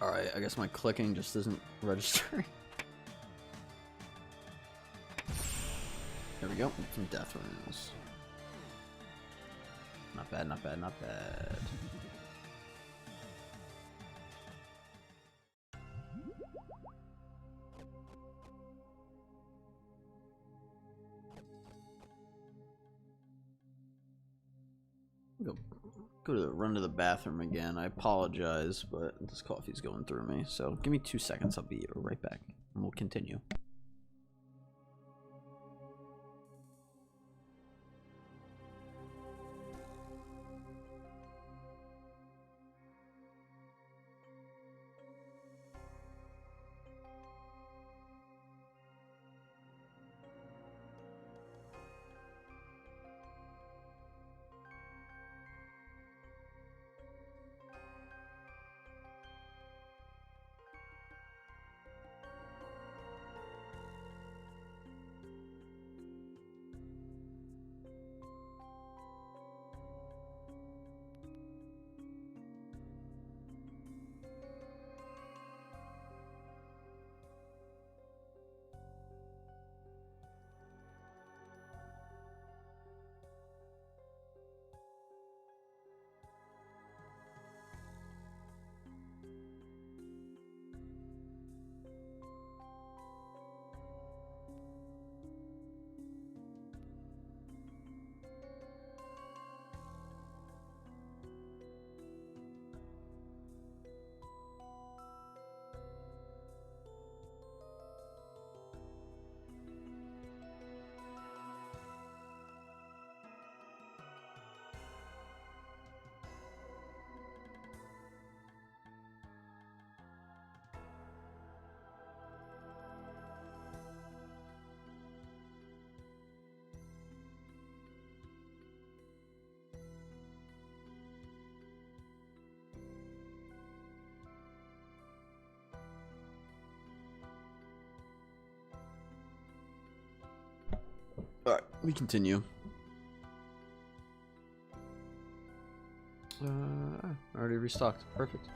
Alright, I guess my clicking just isn't registering. There we go. Some death runes. Not bad, not bad, not bad. Go to run to the bathroom again. I apologize, but this coffee's going through me. So give me 2 seconds. I'll be right back, and we'll continue. Alright, we continue. Already restocked. Perfect.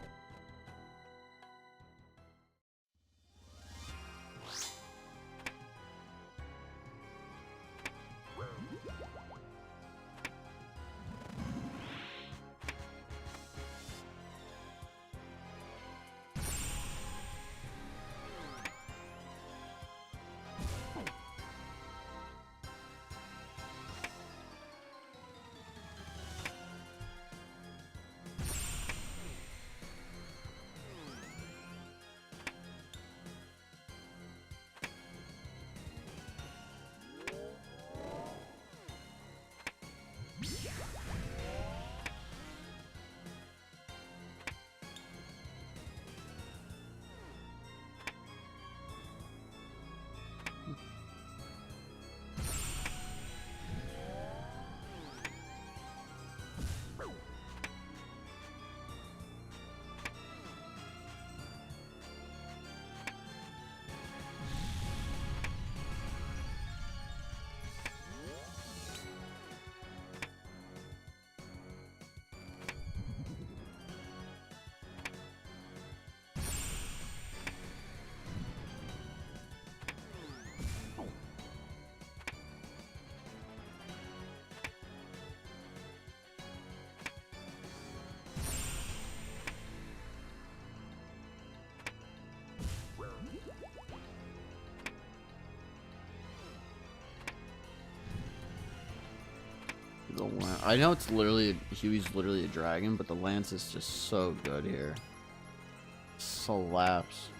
I know it's literally Huey's literally a dragon, but the lance is just so good here. Slaps.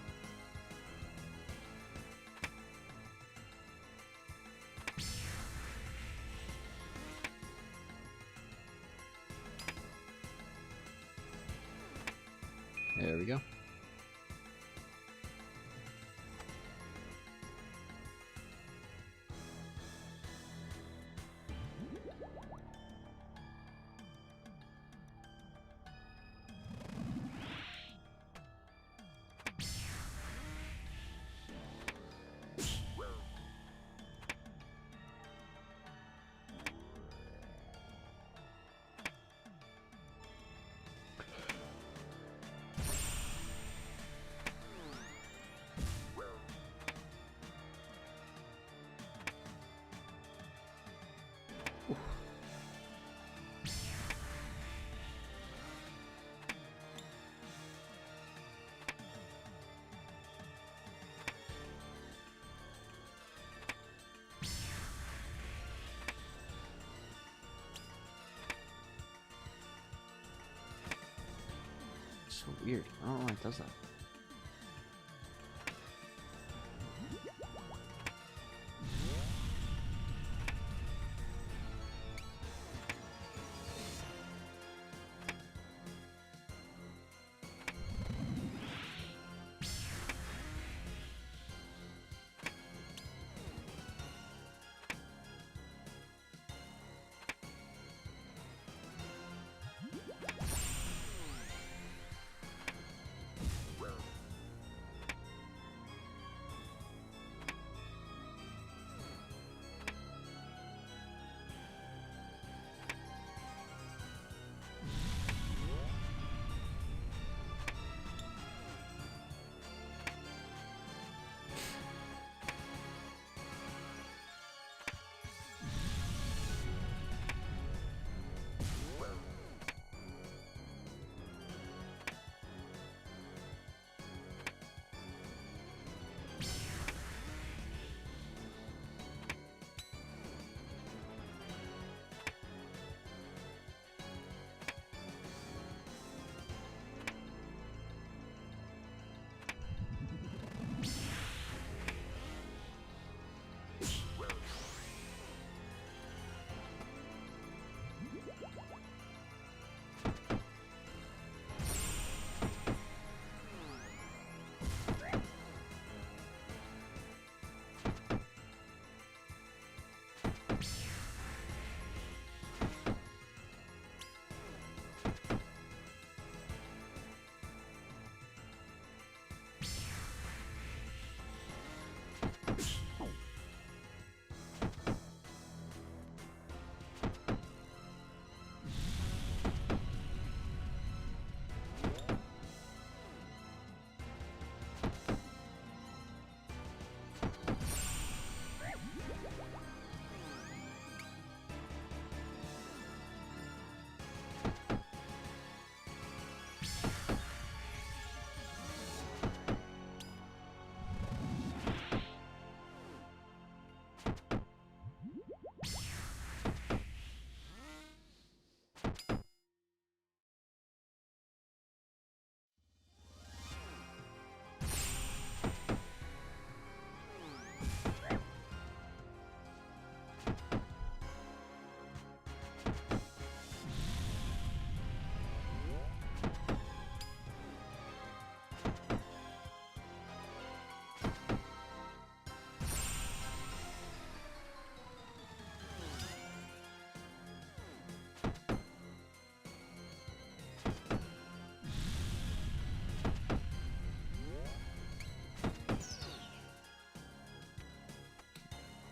There we go. so weird. I don't know why it does that.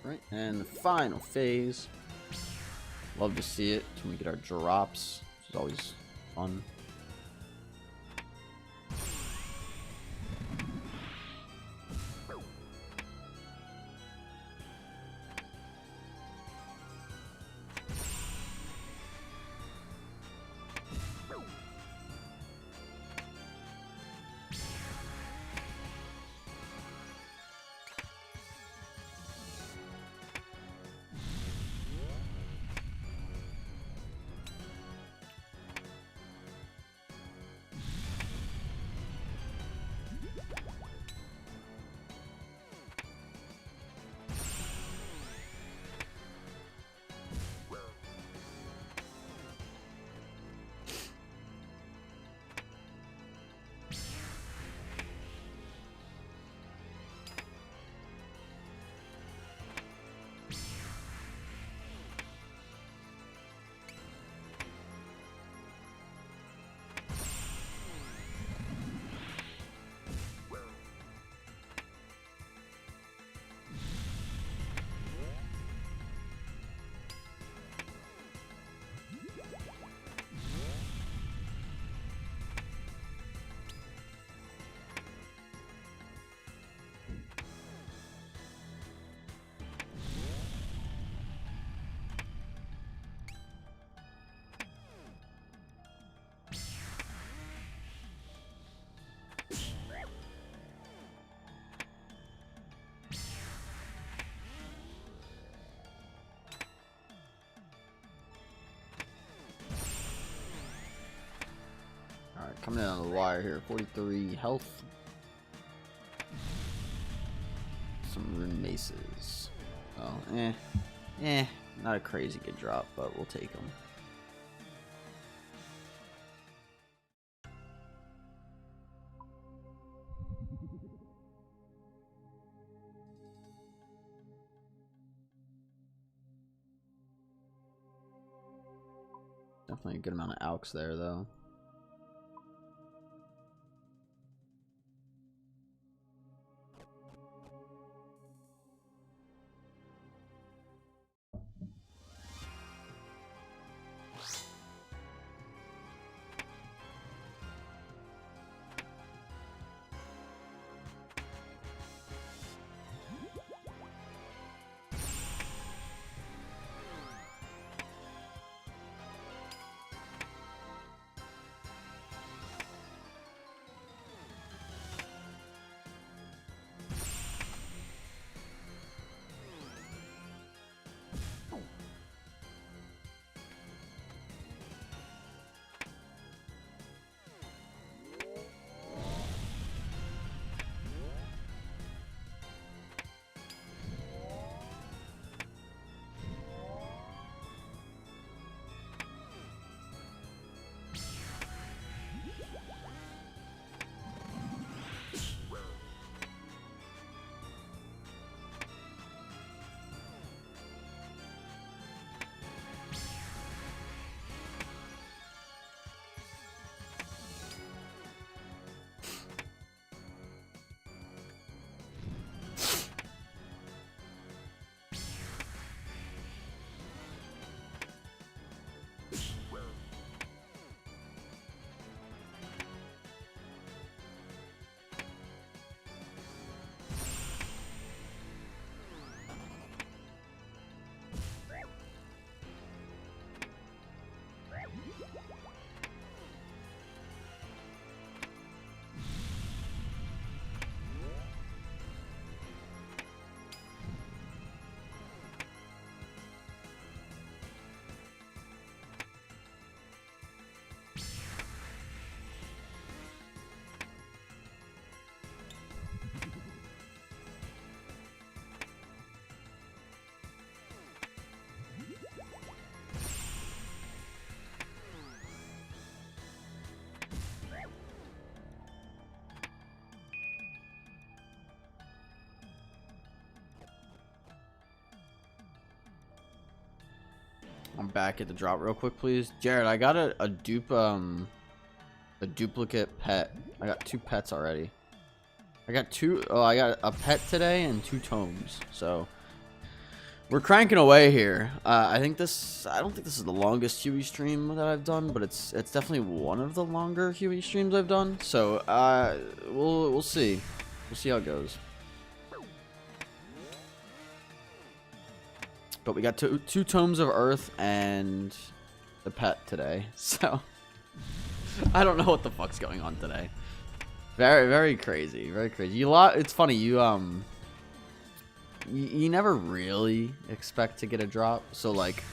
Right, and the final phase. Love to see it when we get our drops, which is always fun. Coming in on the wire here. 43 health. Some rune maces. Oh, not a crazy good drop, but we'll take them. Definitely a good amount of alks there, though. I'm back at the drop real quick, please. Jared, I got a duplicate pet. I got 2 pets already. I got a pet today and 2 tomes. So we're cranking away here. I don't think this is the longest Huey stream that I've done, but it's definitely one of the longer Huey streams I've done. So we'll see. We'll see how it goes. But we got two tomes of Earth and the pet today, so I don't know what the fuck's going on today. Very, very crazy, very crazy. It's funny, you never really expect to get a drop. So like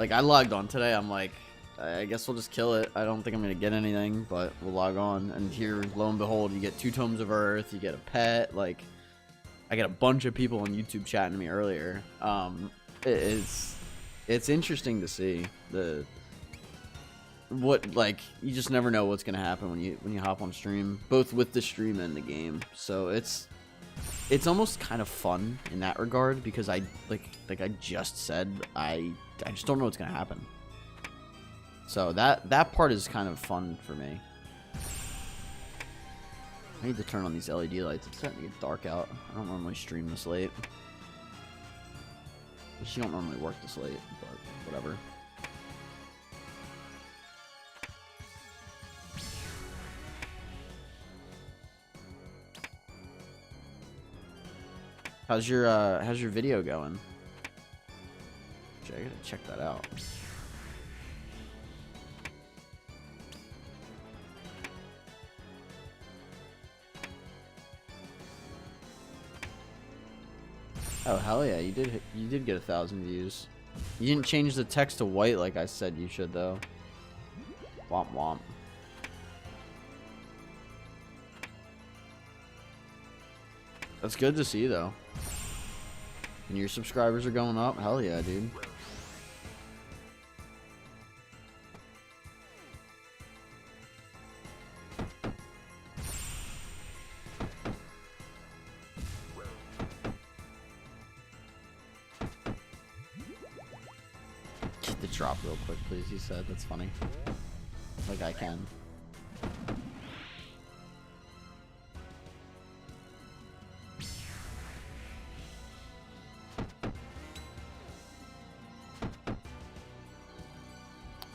I logged on today. I'm like, I guess we'll just kill it. I don't think I'm gonna get anything, but we'll log on. And here, lo and behold, you get 2 tomes of Earth. You get a pet. Like, I get a bunch of people on YouTube chatting to me earlier. It's interesting to see like you just never know what's gonna happen when you hop on stream, both with the stream and the game. So it's almost kind of fun in that regard, because I like I just said, I just don't know what's gonna happen. So that part is kind of fun for me. I need to turn on these LED lights. It's starting to get dark out. I don't normally stream this late. She don't normally work this late, but whatever. How's your video going? I gotta check that out. Oh hell yeah, you did get 1,000 views. You didn't change the text to white like I said you should though. Womp womp. That's good to see, though. And your subscribers are going up? Hell yeah, dude. Get the drop real quick, please, he said. That's funny. Like I can.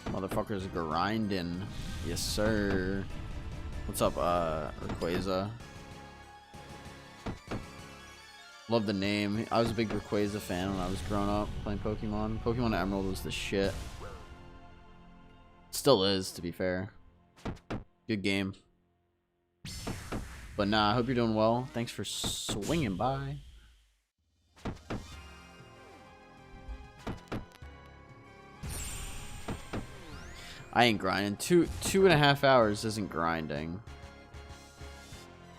Motherfuckers grinding. Yes, sir. What's up, Rayquaza? Love the name. I was a big Rayquaza fan when I was growing up playing Pokemon. Pokemon Emerald was the shit. Still is, to be fair. Good game. But nah, I hope you're doing well. Thanks for swinging by. I ain't grinding. 2.5 hours isn't grinding.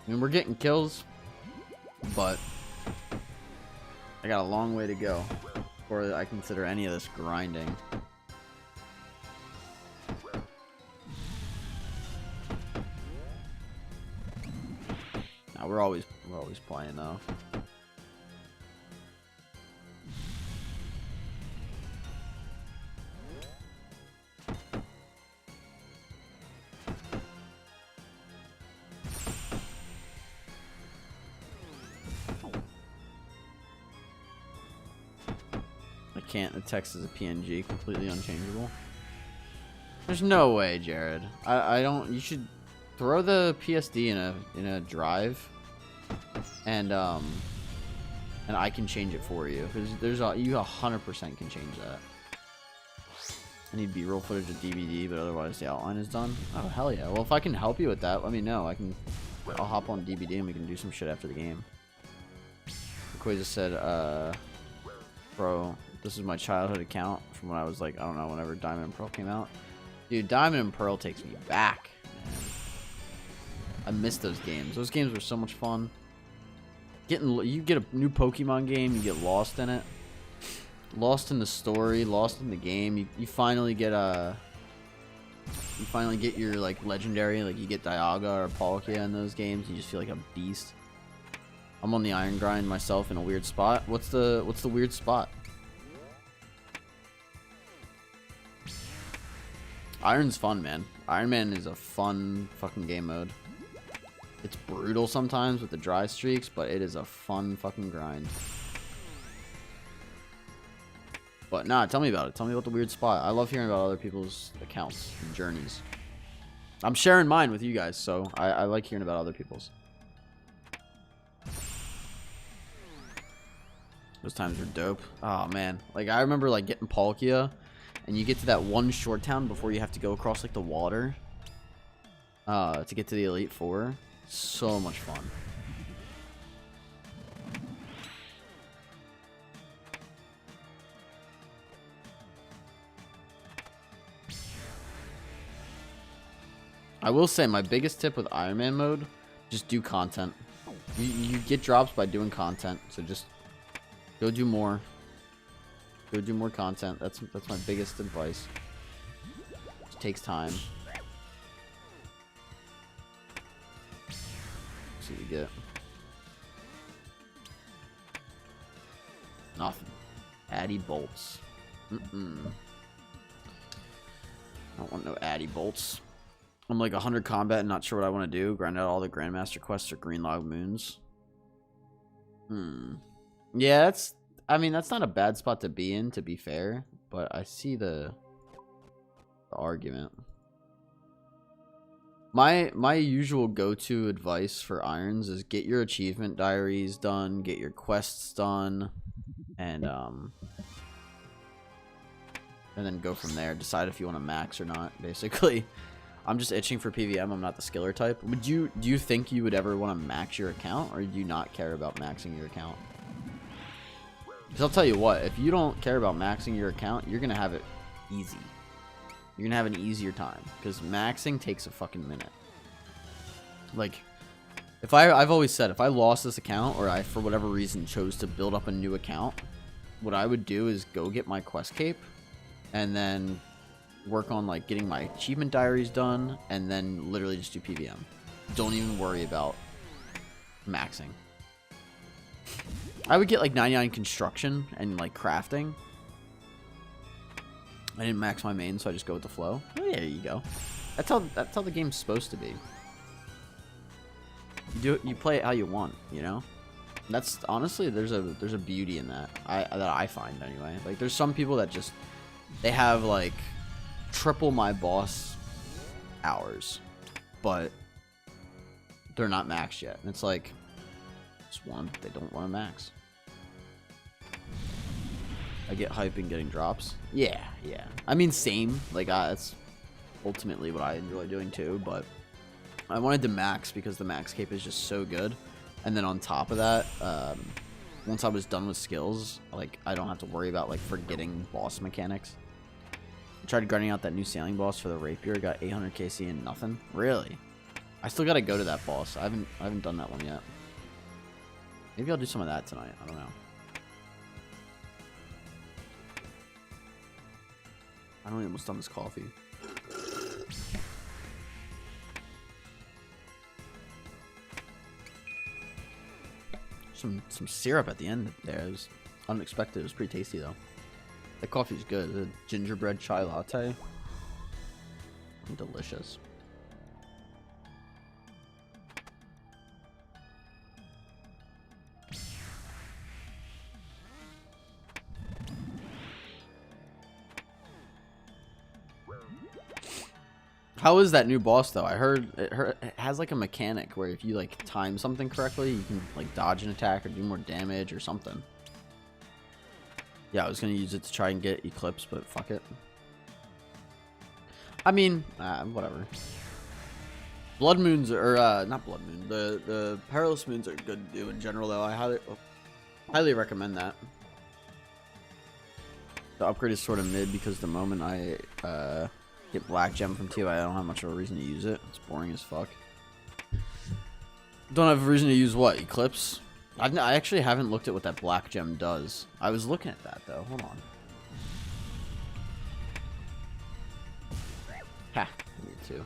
I mean, we're getting kills, but I got a long way to go before I consider any of this grinding. Nah, we're always playing though. Can't. The text is a PNG, completely unchangeable. There's no way, Jared. I don't. You should throw the PSD in a drive, and I can change it for you. Because you 100% can change that. I need B-roll footage of DVD, but otherwise the outline is done. Oh hell yeah! Well, if I can help you with that, let me know. I'll hop on DVD and we can do some shit after the game. Rayquaza said, bro. This is my childhood account from when I was like, I don't know, whenever Diamond and Pearl came out. Dude, Diamond and Pearl takes me back, man. I miss those games. Those games were so much fun. You get a new Pokemon game, you get lost in it. Lost in the story, lost in the game. You finally get your like legendary, like you get Dialga or Palkia in those games. You just feel like a beast. I'm on the iron grind myself in a weird spot. What's the weird spot? Iron's fun, man. Ironman is a fun fucking game mode. It's brutal sometimes with the dry streaks, but it is a fun fucking grind. But nah, tell me about it. Tell me about the weird spot. I love hearing about other people's accounts and journeys. I'm sharing mine with you guys, so I like hearing about other people's. Those times were dope. Oh man, like I remember like getting Palkia. And you get to that one short town before you have to go across like the water to get to the Elite Four. So much fun. I will say my biggest tip with Ironman mode, just do content. You get drops by doing content, so just go do more. Go do more content. That's my biggest advice. It takes time. See what you get. Nothing. Addy bolts. I don't want no Addy bolts. I'm like 100 combat and not sure what I want to do. Grind out all the Grandmaster quests or Green Log Moons. Yeah, I mean, that's not a bad spot to be in, to be fair, but I see the argument. My usual go-to advice for irons is get your achievement diaries done, get your quests done, and then go from there. Decide if you want to max or not, basically. I'm just itching for PVM. I'm not the skiller type. Do you think you would ever want to max your account, or do you not care about maxing your account? Because I'll tell you what, if you don't care about maxing your account, you're going to have it easy. You're going to have an easier time. Because maxing takes a fucking minute. Like, I've always said, if I lost this account, or I, for whatever reason, chose to build up a new account, what I would do is go get my quest cape, and then work on, like, getting my achievement diaries done, and then literally just do PVM. Don't even worry about maxing. I would get, like, 99 construction and, like, crafting. I didn't max my main, so I just go with the flow. Oh, yeah, there you go. That's how the game's supposed to be. You play it how you want, you know? That's honestly, there's a beauty in that. That I find anyway. Like, there's some people that just, they have like triple my boss hours, but they're not maxed yet. And it's like, they don't want to max. I get hype in getting drops. Yeah. I mean, same. Like, that's ultimately what I enjoy doing too, but I wanted to max because the max cape is just so good. And then on top of that, once I was done with skills, like, I don't have to worry about, like, forgetting boss mechanics. I tried grinding out that new sailing boss for the rapier, got 800 KC and nothing. Really? I still gotta go to that boss. I haven't done that one yet. Maybe I'll do some of that tonight. I don't know. I don't almost done this coffee. Some syrup at the end there. It was unexpected. It was pretty tasty though. The coffee's good. The gingerbread chai latte. Delicious. How is that new boss though? I heard it has like a mechanic where if you like time something correctly, you can like dodge an attack or do more damage or something. Yeah, I was gonna use it to try and get Eclipse, but fuck it. I mean, whatever. Blood moons are not blood moon. The perilous moons are good to do in general though. I highly recommend that. The upgrade is sort of mid because the moment I get black gem from TOA, I don't have much of a reason to use it. It's boring as fuck. Don't have a reason to use what? Eclipse? I actually haven't looked at what that black gem does. I was looking at that though. Hold on. Ha! Me too.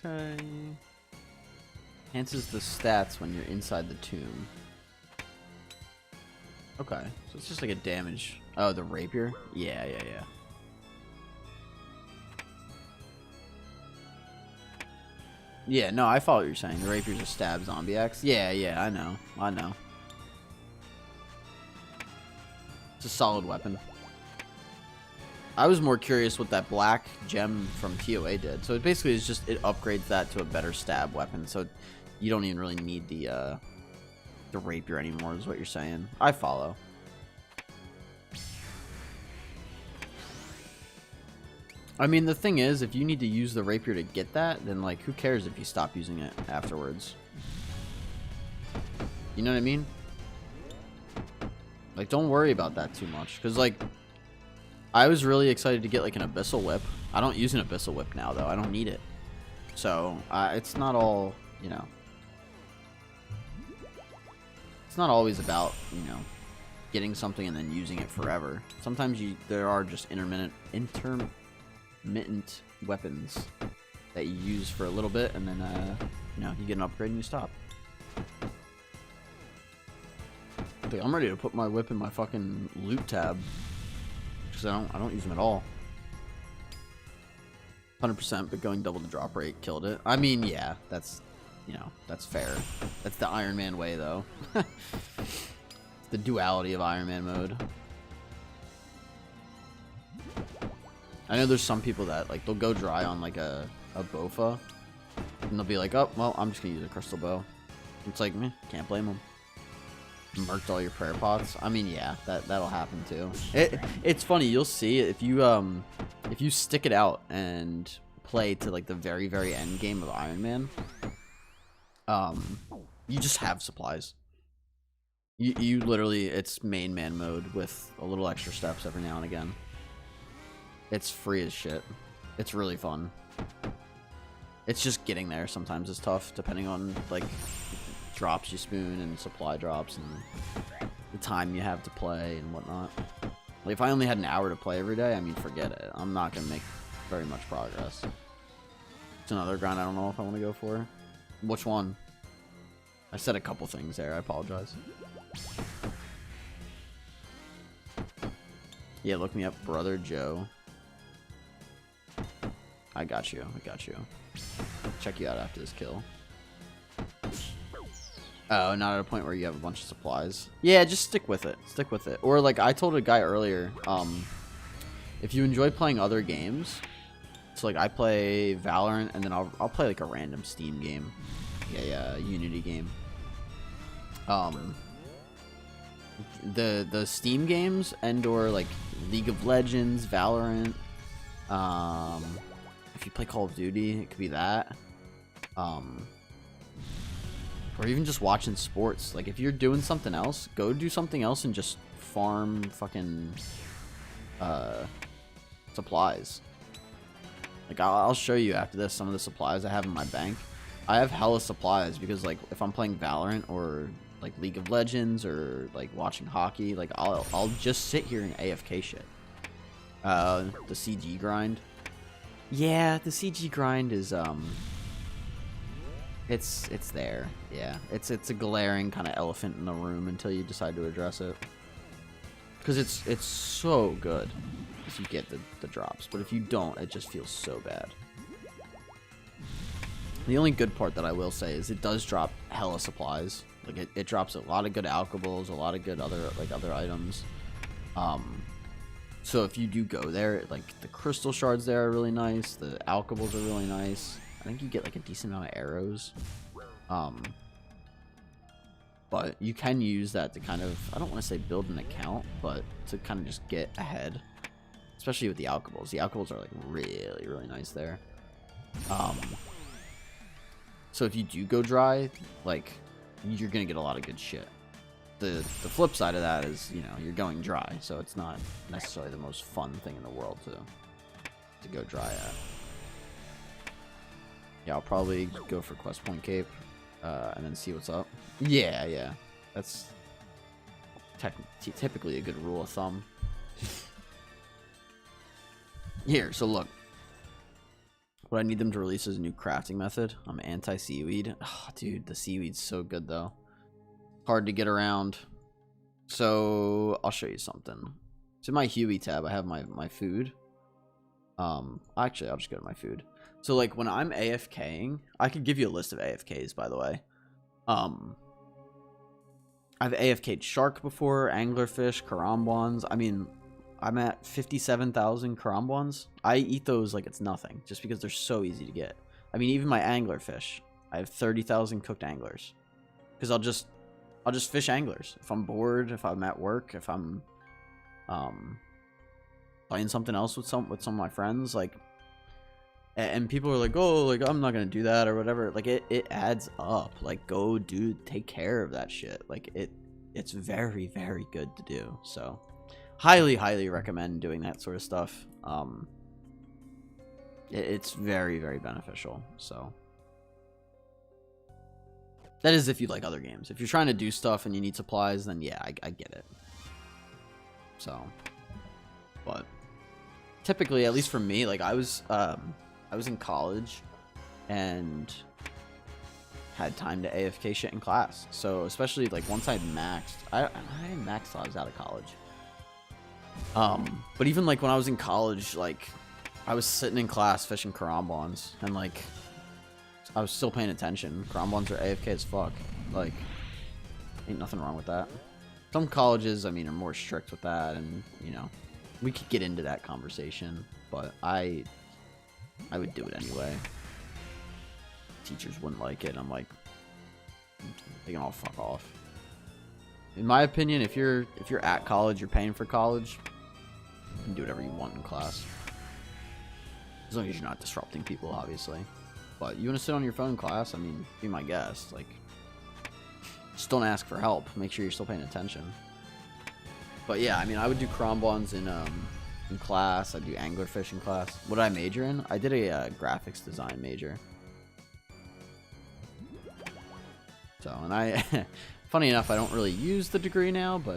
Okay. Enhances the stats when you're inside the tomb. Okay, so it's just like a damage. Oh, the rapier? Yeah. Yeah, no, I follow what you're saying. The rapier's a stab zombie axe. Yeah, I know. It's a solid weapon. I was more curious what that black gem from TOA did. So it basically is just, it upgrades that to a better stab weapon. So you don't even really need the rapier anymore is what you're saying. I follow. I mean, the thing is, if you need to use the rapier to get that, then like, who cares if you stop using it afterwards? You know what I mean? Like, don't worry about that too much. Because like, I was really excited to get like an abyssal whip. I don't use an abyssal whip now though. I don't need it. So it's not all, you know. It's not always about, you know, getting something and then using it forever. Sometimes there are just intermittent weapons that you use for a little bit and then you know, you get an upgrade and you stop. Dude, I'm ready to put my whip in my fucking loot tab. Because I don't use them at all. 100%, but going double the drop rate killed it. I mean, yeah, that's, you know, that's fair. That's the Ironman way, though. The duality of Ironman mode. I know there's some people that, like, they'll go dry on, like, a Bofa. And they'll be like, oh, well, I'm just going to use a crystal bow. It's like, meh, can't blame them. Murked all your prayer pots. I mean, yeah, that'll happen too. It's funny, you'll see if you stick it out and play to like the very end game of Iron Man. You just have supplies. You literally, it's main man mode with a little extra steps every now and again. It's free as shit. It's really fun. It's just getting there sometimes is tough, depending on, like, drops you spoon and supply drops and the time you have to play and whatnot. Like, if I only had an hour to play every day, I mean, forget it. I'm not going to make very much progress. It's another grind I don't know if I want to go for. Which one? I said a couple things there. I apologize. Yeah, look me up, Brother Joe. I got you. I got you. Check you out after this kill. Oh, not at a point where you have a bunch of supplies. Yeah, just stick with it. Stick with it. Or like I told a guy earlier, if you enjoy playing other games, so like I play Valorant and then I'll play like a random Steam game. Yeah, Unity game. The Steam games and or like League of Legends, Valorant, if you play Call of Duty, it could be that. Or even just watching sports. Like, if you're doing something else, go do something else and just farm fucking supplies. Like, I'll show you after this some of the supplies I have in my bank. I have hella supplies because, like, if I'm playing Valorant or, like, League of Legends or, like, watching hockey, like, I'll just sit here and AFK shit. The CG grind. Yeah, the CG grind is, it's there. Yeah, it's a glaring kind of elephant in the room until you decide to address it. Because it's so good if you get the drops, but if you don't, it just feels so bad. The only good part that I will say is it does drop hella supplies. Like it drops a lot of good alcohols, a lot of good other items. So if you do go there, like the crystal shards there are really nice. The alcohols are really nice. I think you get like a decent amount of arrows. But you can use that to kind of, I don't want to say build an account, but to kind of just get ahead. Especially with the alcohols. The alcohols are like really, really nice there. So if you do go dry, like you're gonna get a lot of good shit. The flip side of that is, you know, you're going dry, so it's not necessarily the most fun thing in the world to go dry at. Yeah, I'll probably go for Quest Point Cape, and then see what's up. Yeah. That's typically a good rule of thumb. Here, so look. What I need them to release is a new crafting method. I'm anti-seaweed. Oh, dude, the seaweed's so good, though. Hard to get around. So, I'll show you something. So in my Huey tab, I have my food. Actually, I'll just go to my food. So, like, when I'm AFKing, I could give you a list of AFKs, by the way. I've AFK'd shark before, anglerfish, karambwans. I mean, I'm at 57,000 karambwans. I eat those like it's nothing, just because they're so easy to get. I mean, even my anglerfish, I have 30,000 cooked anglers. Because I'll just fish anglers. If I'm bored, if I'm at work, if I'm playing something else with some of my friends, like, and people are like, oh, like, I'm not gonna do that or whatever. Like, it adds up. Like, go take care of that shit. Like, it's very, very good to do. So highly recommend doing that sort of stuff. It's very, very beneficial. So that is if you like other games. If you're trying to do stuff and you need supplies, then yeah, I get it. So, but typically, at least for me, like I was in college and had time to AFK shit in class. So especially like once I'd maxed, I didn't max till I was out of college. But even like when I was in college, like I was sitting in class fishing karambwans and like I was still paying attention. Karambwans are AFK as fuck. Like, ain't nothing wrong with that. Some colleges, I mean, are more strict with that, and you know, we could get into that conversation. But I would do it anyway. Teachers wouldn't like it. I'm like, they can all fuck off. In my opinion, if you're at college, you're paying for college, you can do whatever you want in class. As long as you're not disrupting people, obviously. But you want to sit on your phone in class? I mean, be my guest. Like, Just don't ask for help. Make sure you're still paying attention. But yeah, I mean, I would do cronbons in class. I do anglerfish in class. What did I major in? I did a graphics design major. So, and I, funny enough, I don't really use the degree now, but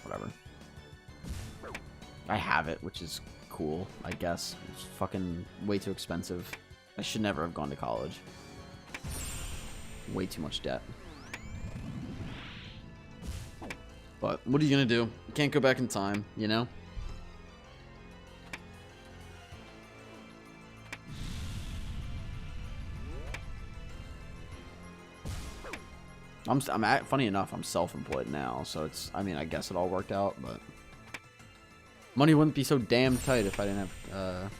whatever. I have it, which is cool, I guess. It's fucking way too expensive. I should never have gone to college. Way too much debt. But what are you gonna do? You can't go back in time, you know? Funny enough, I'm self-employed now, so it's, I mean, I guess it all worked out, but money wouldn't be so damn tight if I didn't have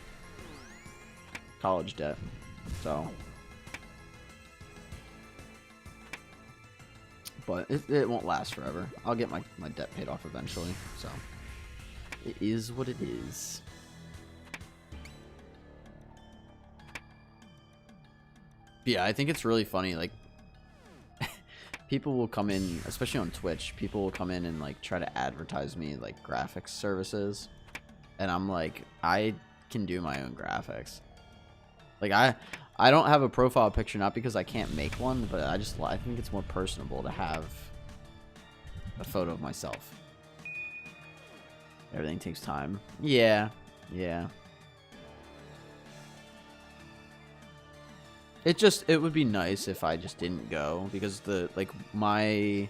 college debt. So, but it won't last forever. I'll get my debt paid off eventually, so it is what it is. But yeah, I think it's really funny, like, people will come in, especially on Twitch, people will come in and like try to advertise me like graphics services, and I'm like, I can do my own graphics. Like I don't have a profile picture, not because I can't make one, but I think it's more personable to have a photo of myself. Everything takes time. Yeah. It would be nice if I just didn't go, because I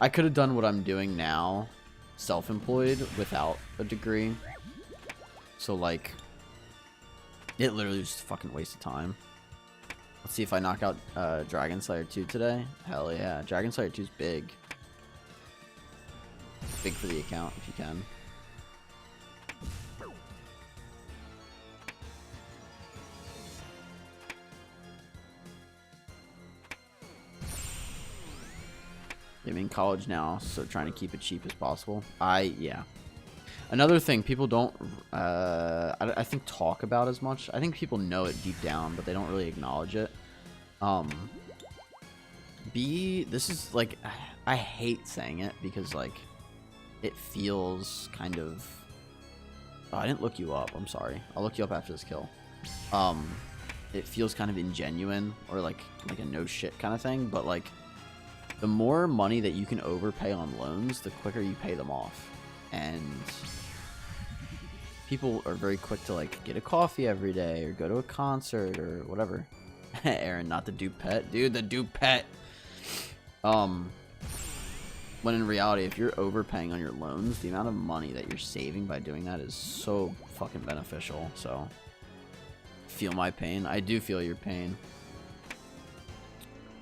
could have done what I'm doing now, self-employed, without a degree. So like, it literally was just a fucking waste of time. Let's see if I knock out Dragon Slayer 2 today. Hell yeah, Dragon Slayer 2 is big. Big for the account if you can. I'm in college now, so trying to keep it cheap as possible. Yeah. Another thing people don't, I think, talk about as much. I think people know it deep down, but they don't really acknowledge it. This is like, I hate saying it because like, it feels kind of. Oh, I didn't look you up. I'm sorry. I'll look you up after this kill. It feels kind of ingenuine or like a no shit kind of thing, but like, the more money that you can overpay on loans, the quicker you pay them off. And people are very quick to like get a coffee every day or go to a concert or whatever. Aaron, not the dupe pet. Dude, the dupe pet. When in reality, if you're overpaying on your loans, the amount of money that you're saving by doing that is so fucking beneficial. So, feel my pain. I do feel your pain.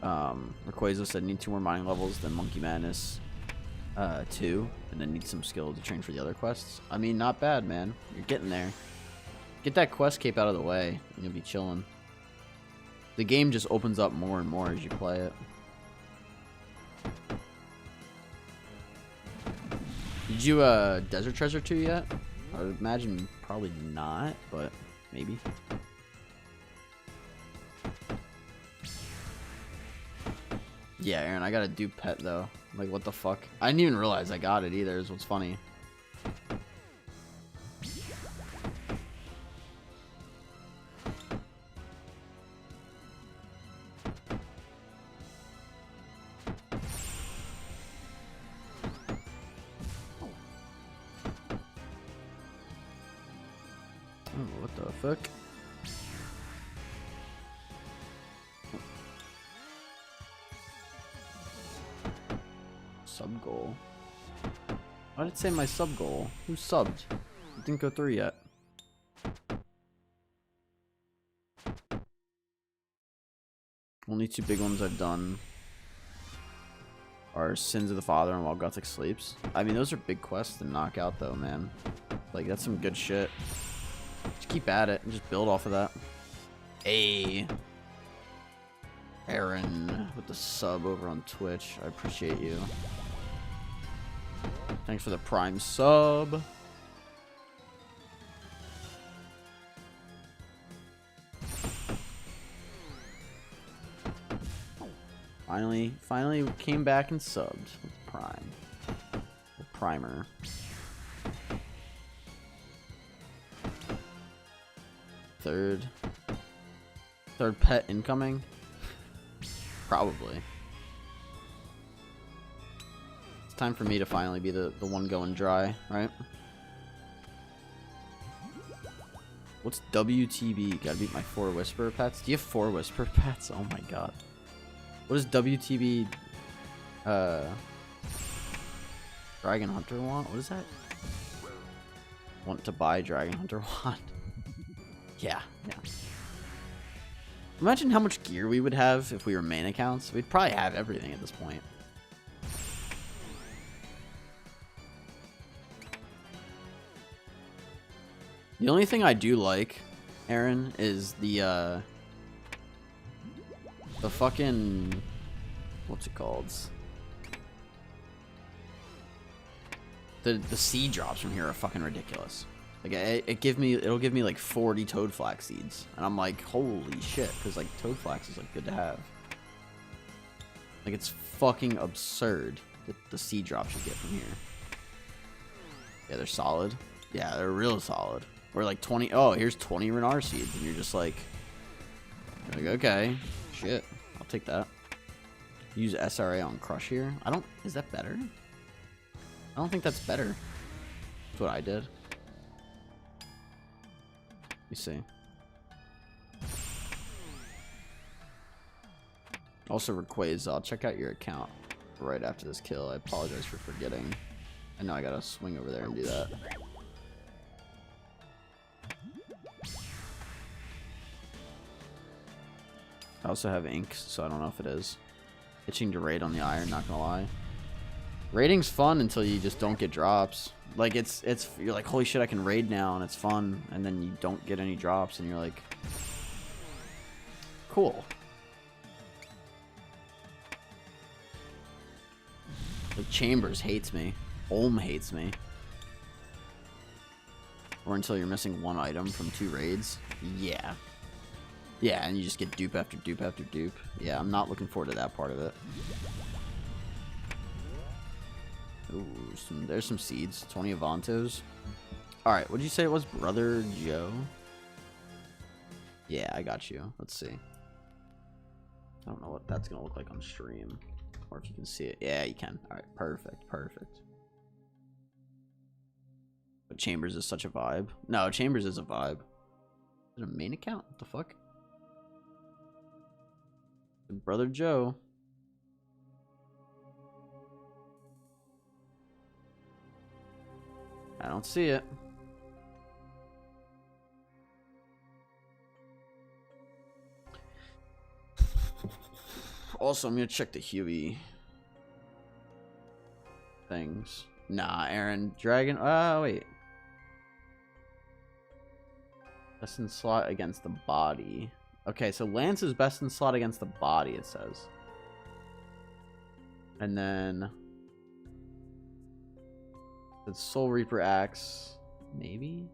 Rayquaza said need 2 more mining levels than Monkey Madness 2, and then need some skill to train for the other quests. I mean, not bad, man. You're getting there. Get that quest cape out of the way, and you'll be chilling. The game just opens up more and more as you play it. Did you Desert Treasure 2 yet? I would imagine probably not, but maybe. Yeah, Aaron, I got a dupe pet though. Like, what the fuck? I didn't even realize I got it either, is what's funny. Oh, what the fuck? Sub goal. Why did it say my sub goal? Who subbed? It didn't go through yet. Only 2 big ones I've done are Sins of the Father and While Gothic Sleeps. I mean, those are big quests to knock out though, man. Like, that's some good shit. Just keep at it and just build off of that. Hey, Aaron with the sub over on Twitch. I appreciate you. Thanks for the Prime sub. Finally came back and subbed with Prime. The Primer. Third pet incoming? Probably. It's time for me to finally be the one going dry, right? What's WTB? Gotta beat my 4 Whisperer pets? Do you have 4 Whisperer pets? Oh my god. What does WTB Dragon Hunter want? What is that? Want to buy Dragon Hunter want? Yeah. Imagine how much gear we would have if we were main accounts. We'd probably have everything at this point. The only thing I do like, Aaron, is the fucking, what's it called? The seed drops from here are fucking ridiculous. Like it'll give me like 40 toad flax seeds, and I'm like, holy shit, because like toad flax is like good to have. Like it's fucking absurd the seed drops you get from here. Yeah, they're solid. Yeah, they're real solid. Or like 20. Oh, here's 20 Renar seeds, and you're just like okay, shit, I'll take that. Use SRA on Crush here. Is that better? I don't think that's better. That's what I did. Let me see. Also, Requays, I'll check out your account right after this kill. I apologize for forgetting. I know I gotta swing over there and do that. I also have ink, so I don't know if it is. Itching to raid on the iron, not gonna lie. Raiding's fun until you just don't get drops. Like you're like, holy shit, I can raid now, and it's fun, and then you don't get any drops, and you're like, cool. Like Chambers hates me. Olm hates me. Or until you're missing 1 item from 2 raids. Yeah. Yeah, and you just get dupe after dupe after dupe. Yeah, I'm not looking forward to that part of it. Ooh, there's some seeds. 20 Avantos. Alright, what'd you say it was? Brother Joe? Yeah, I got you. Let's see. I don't know what that's gonna look like on stream. Or if you can see it. Yeah, you can. Alright, perfect. But Chambers is such a vibe. No, Chambers is a vibe. Is it a main account? What the fuck? Brother Joe. I don't see it. Also, I'm gonna check the Huey things. Nah, Aaron. Dragon. Oh, wait. Best in slot against the body. Okay, so Lance is best in slot against the body, it says. And then the Soul Reaper axe, maybe?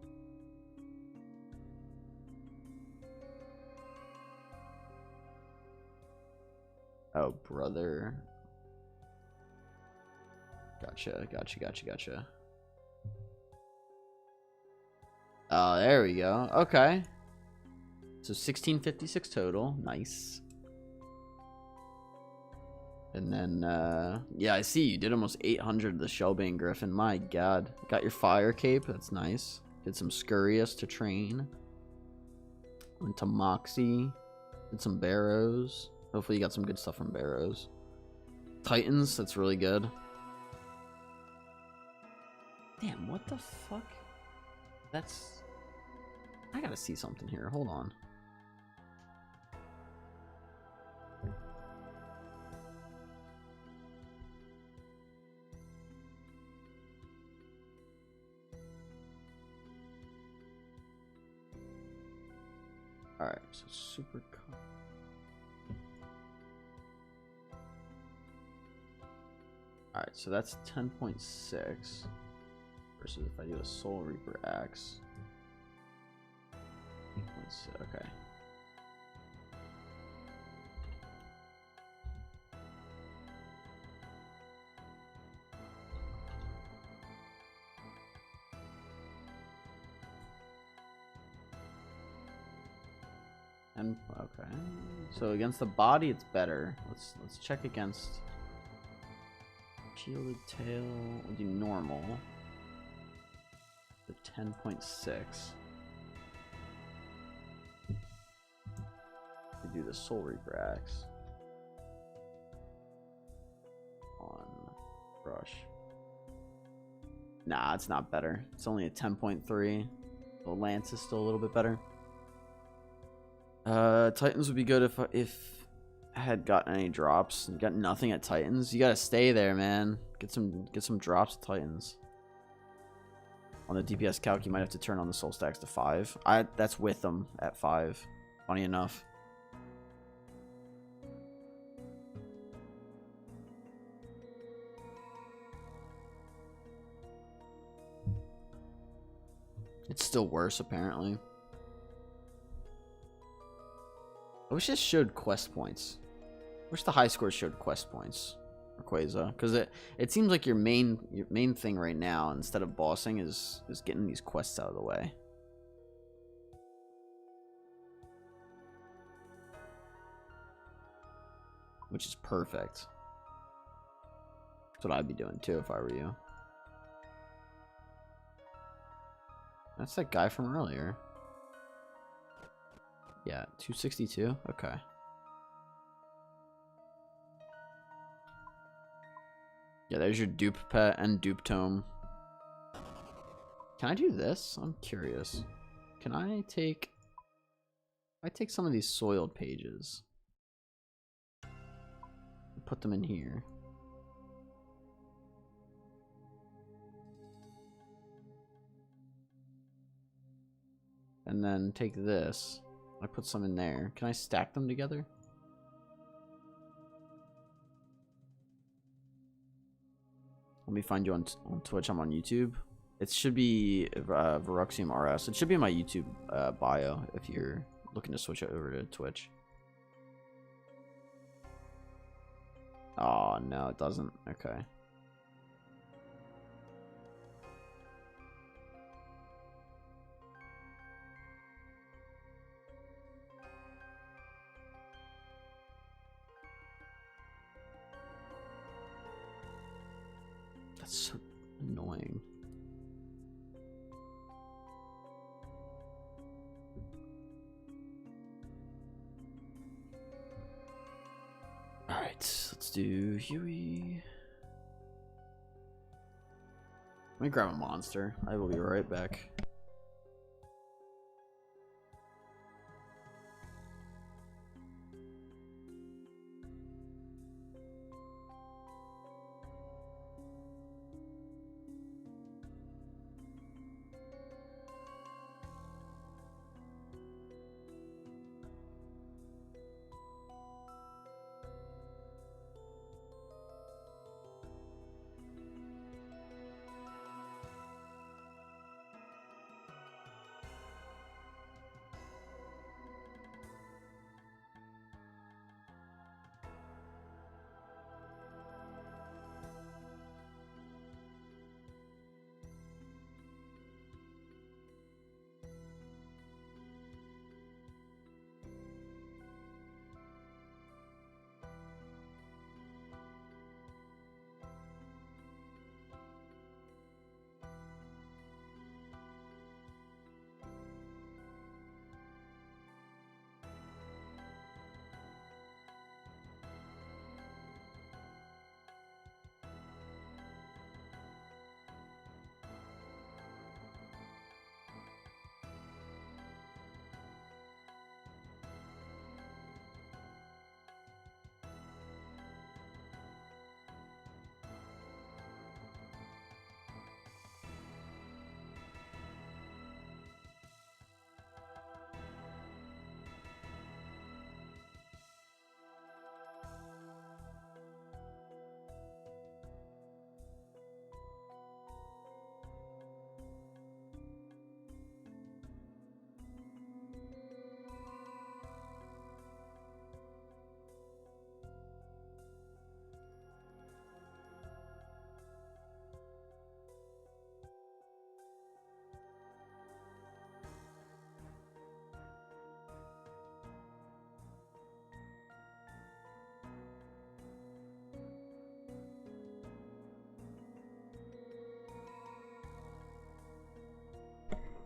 Oh, brother. Gotcha. Oh, there we go. Okay. So 1656 total. Nice. And then, yeah, I see you did almost 800 the Shellbane Griffin. My god. Got your fire cape. That's nice. Did some Scurrius to train. Went to Moxie. Did some Barrows. Hopefully you got some good stuff from Barrows. Titans. That's really good. Damn, what the fuck? That's... I gotta see something here. Hold on. Alright, so super... Alright, so that's 10.6 versus if I do a Soul Reaper axe. 8.6, okay. And okay, so against the body, it's better. Let's check against shielded tail. We'll do normal. The 10.6. We do the Soul Reaper axe on brush. Nah, it's not better. It's only a 10.3. The lance is still a little bit better. Titans would be good if I had gotten any drops. You got nothing at Titans. You gotta stay there, man. Get some drops at Titans. On the DPS calc, you might have to turn on the soul stacks to 5. That's with them at 5. Funny enough. It's still worse, apparently. I wish it showed quest points. I wish the high scores showed quest points. Rayquaza, because it seems like your main thing right now, instead of bossing, is getting these quests out of the way. Which is perfect. That's what I'd be doing too if I were you. That's that guy from earlier. Yeah, 262. Okay. Yeah, there's your dupe pet and dupe tome. Can I do this? I'm curious. Can I take... I take some of these soiled pages. Put them in here. And then take this. I put some in there. Can I stack them together? Let me find you on Twitch. I'm on YouTube. It should be Veruxium RS. It should be in my YouTube bio if you're looking to switch over to Twitch. Oh, no, it doesn't. Okay. That's so annoying. Alright, let's do Huey. Let me grab a monster. I will be right back.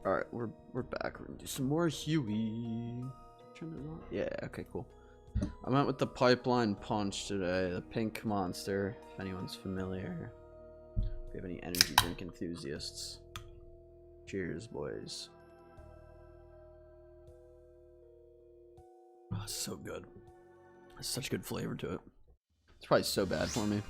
All right, we're back. We're gonna do some more Huey. Turn it on. Yeah. Okay. Cool. I went with the pipeline punch today. The pink monster. If anyone's familiar. If you have any energy drink enthusiasts. Cheers, boys. Oh, it's so good. It's such good flavor to it. It's probably so bad for me.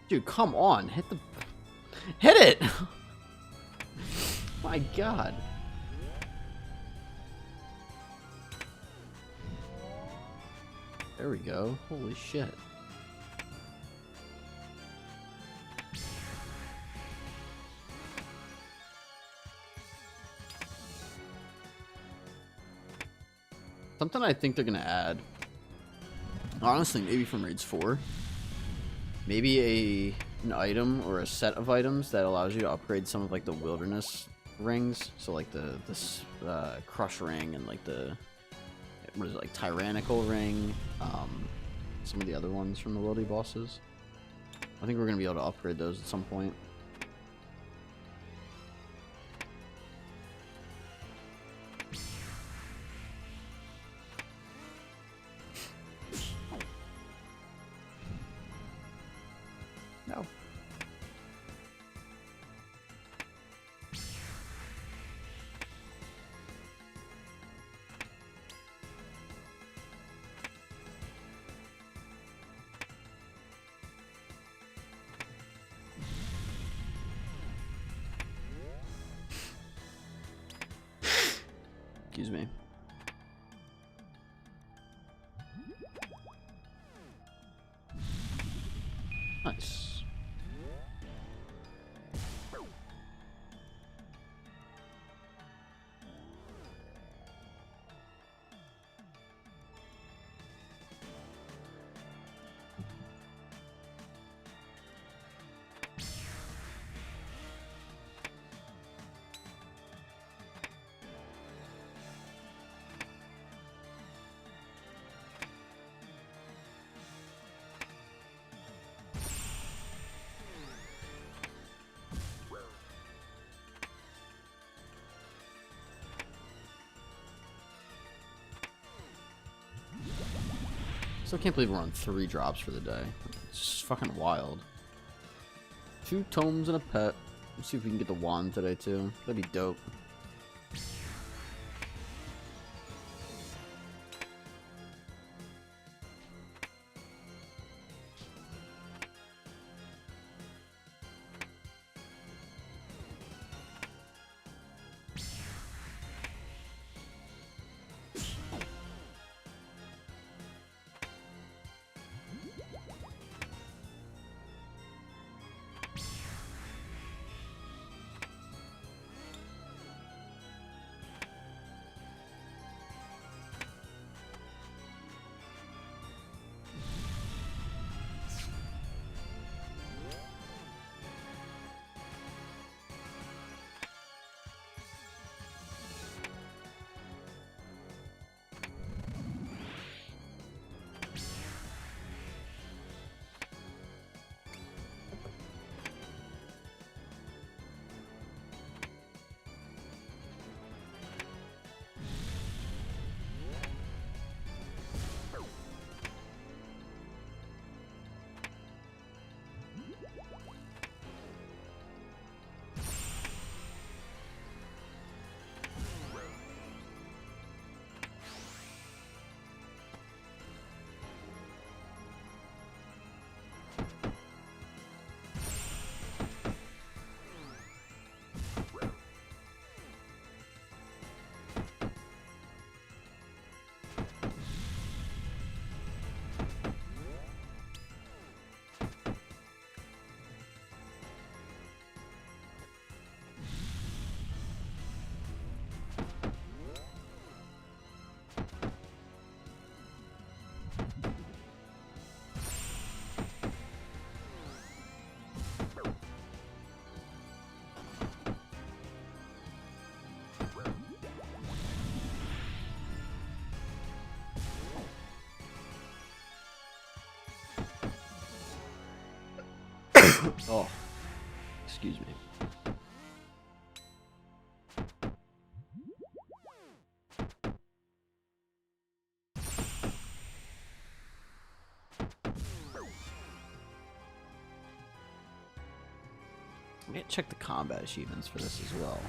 Dude, come on. Hit it! My god. There we go. Holy shit. Something I think they're gonna add. Honestly, maybe from Raids 4. Maybe an item or a set of items that allows you to upgrade some of like the wilderness rings. So like the crush ring and like the what is it, like tyrannical ring. Some of the other ones from the worldy bosses. I think we're gonna be able to upgrade those at some point. No. Excuse me. Nice. Still can't believe we're on 3 drops for the day. It's just fucking wild. 2 tomes and a pet. Let's see if we can get the wand today too. That'd be dope. Oh, excuse me. I'm gonna check the combat achievements for this as well.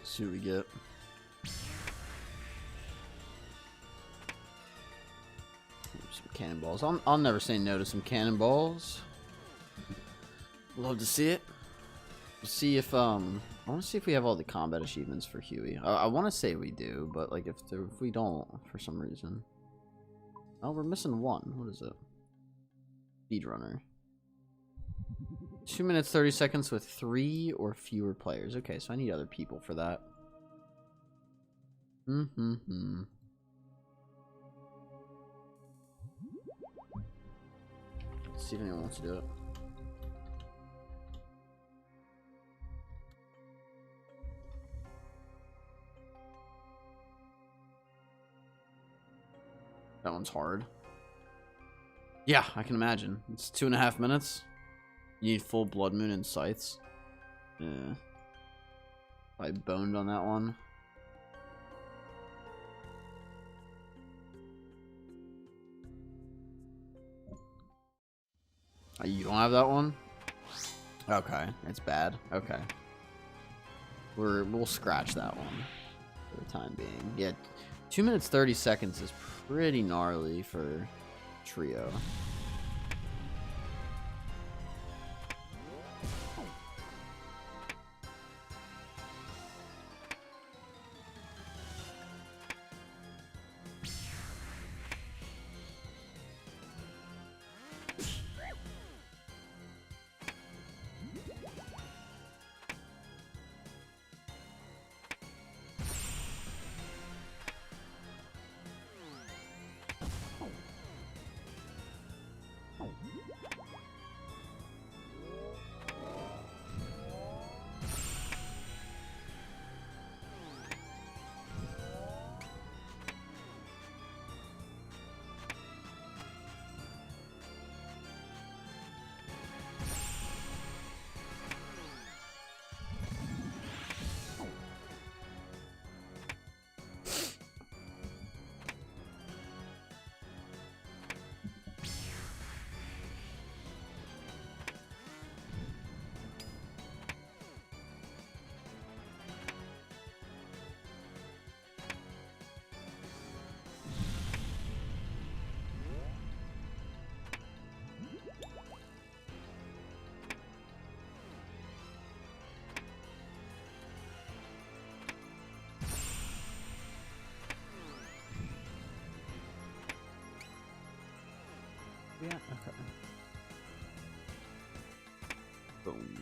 See what we get. Some cannonballs. I'll never say no to some cannonballs. Love to see it. We'll see if I want to see if we have all the combat achievements for Huey. I want to say we do, but like if we don't for some reason. Oh, we're missing one. What is it? Speedrunner. 2 minutes 30 seconds with 3 or fewer players. Okay, so I need other people for that. Let's see if anyone wants to do it. That one's hard. Yeah, I can imagine. It's 2.5 minutes. You need full blood moon and scythes. Yeah. I boned on that one. You don't have that one? Okay, it's bad. Okay. We'll scratch that one for the time being. Yeah, 2 minutes 30 seconds is pretty gnarly for trio. Yeah, okay. Boom.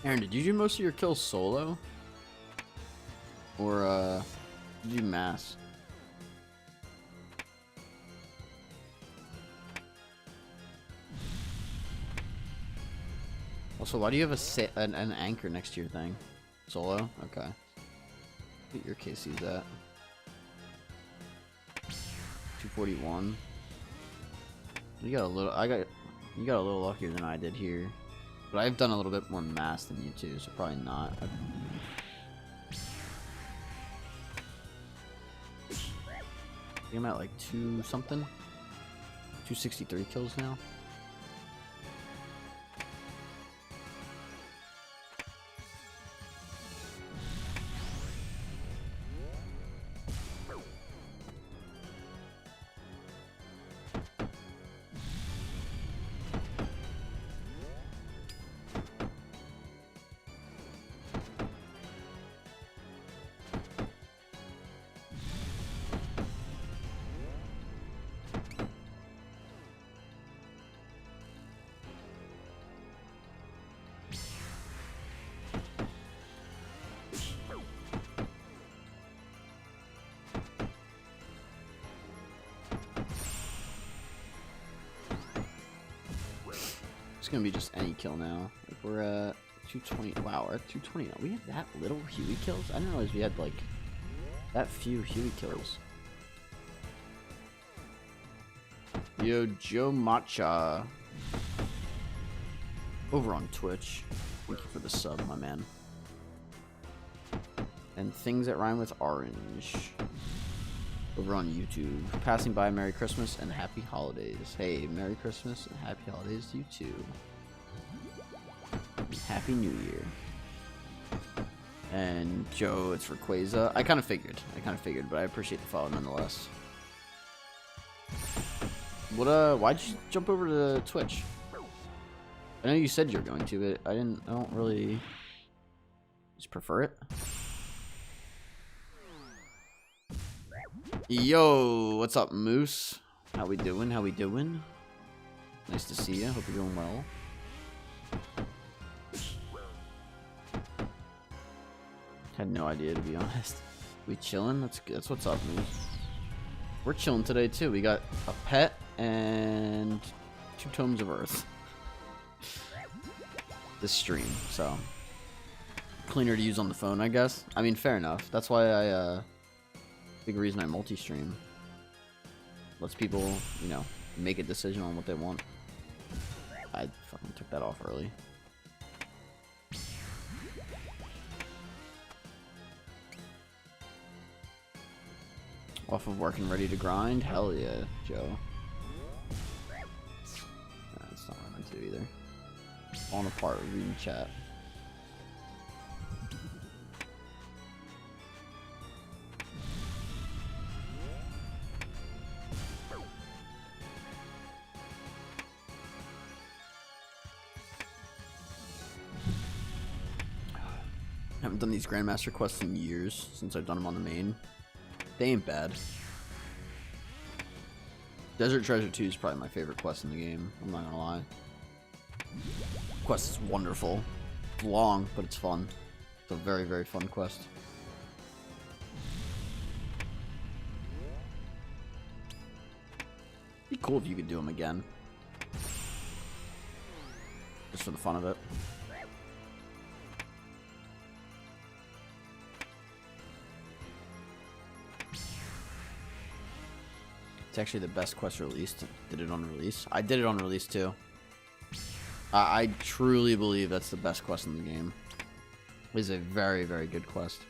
Aaron, did you do most of your kills solo? Or, did you mass? Also, why do you have an anchor next to your thing? Solo? Okay. Get your KC's at 241. You got a little. You got a little luckier than I did here, but I've done a little bit more mass than you too, so probably not. I think I'm at like 2 something, 263 kills now. It's gonna be just any kill now. Like we're at 220. Wow, we're at 220 now. We have that little Huey kills? I didn't realize we had like that few Huey kills. Yo, Joe Matcha. Over on Twitch. Thank you for the sub, my man. And things that rhyme with orange. Over on YouTube. Passing by, Merry Christmas and Happy Holidays. Hey, Merry Christmas and Happy Holidays to you too. And Happy New Year. And Joe, it's for Quaza. I kind of figured, but I appreciate the follow nonetheless. What, why'd you jump over to Twitch? I know you said you were going to, but I don't really just prefer it. Yo, what's up, Moose? How we doing? How we doing? Nice to see you. Hope you're doing well. Had no idea, to be honest. We chilling? That's what's up, Moose. We're chilling today too. We got a pet and 2 tomes of Earth. This stream, so cleaner to use on the phone, I guess. I mean, fair enough. That's why I big reason I multi-stream. Lets people, you know, make a decision on what they want. I fucking took that off early. Off of work and ready to grind? Hell yeah, Joe. Nah, that's not what I meant to either. Falling apart reading chat. I haven't done these Grandmaster quests in years since I've done them on the main. They ain't bad. Desert Treasure 2 is probably my favorite quest in the game. I'm not gonna lie. Quest is wonderful. It's long, but it's fun. It's a very, very fun quest. Be cool if you could do them again. Just for the fun of it. It's actually the best quest released. Did it on release? I did it on release too. I truly believe that's the best quest in the game. It is a very, very good quest.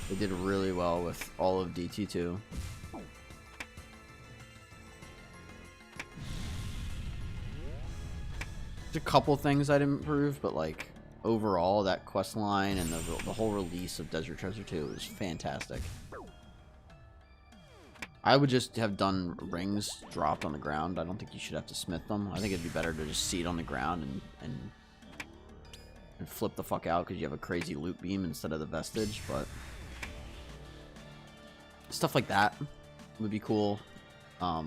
They did really well with all of DT2. There's a couple things I'd improve, but like overall, that quest line and the whole release of Desert Treasure 2 is fantastic. I would just have done rings dropped on the ground. I don't think you should have to smith them. I think it'd be better to just see it on the ground and flip the fuck out because you have a crazy loot beam instead of the vestige. But stuff like that would be cool. But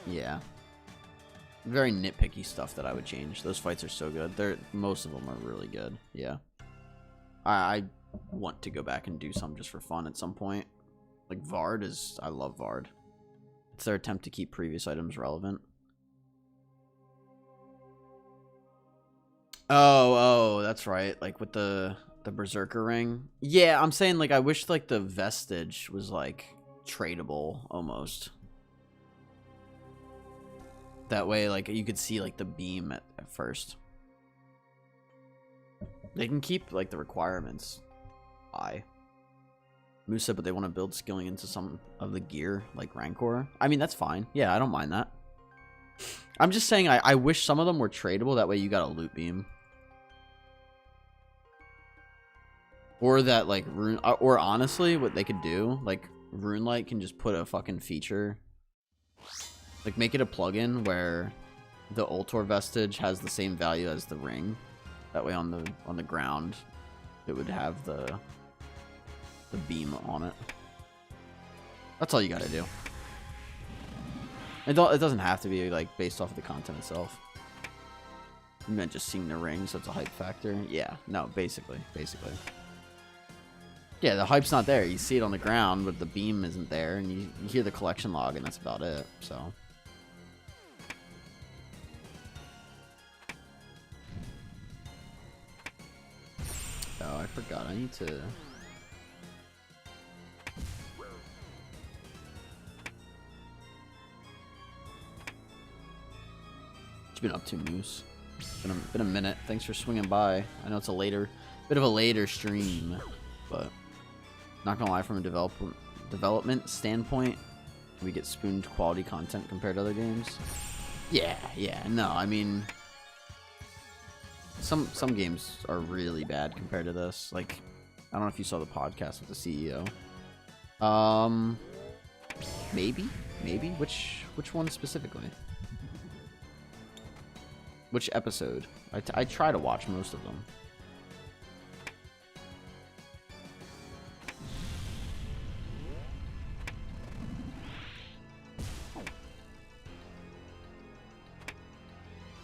yeah, very nitpicky stuff that I would change. Those fights are so good. Most of them are really good. Yeah, I want to go back and do some just for fun at some point. Like Vard is, I love Vard. It's their attempt to keep previous items relevant. Oh, that's right. Like with the Berserker ring. Yeah, I'm saying like I wish like the vestige was like tradable almost. That way like you could see like the beam at first. They can keep like the requirements. Moose said, but they want to build skilling into some of the gear, like Rancor. I mean, that's fine. Yeah, I don't mind that. I'm just saying, I wish some of them were tradable. That way you got a loot beam. Or that, like, Rune... Or honestly, what they could do, like, RuneLite can just put a fucking feature. Like, make it a plugin where the Ultor vestige has the same value as the ring. That way on the ground, it would have the beam on it. That's all you gotta do. It doesn't have to be like based off of the content itself. You meant just seeing the ring, so it's a hype factor. Yeah, no, basically. Yeah, the hype's not there. You see it on the ground, but the beam isn't there, and you hear the collection log, and that's about it. So. Oh, I forgot. I need to. What you been up to, Moose? Been a minute. Thanks for swinging by. I know it's a bit of a later stream, but not gonna lie, from a development standpoint, we get spooned quality content compared to other games. Yeah. No, I mean, some games are really bad compared to this. Like, I don't know if you saw the podcast with the CEO. Maybe. Which one specifically? Which episode? I try to watch most of them.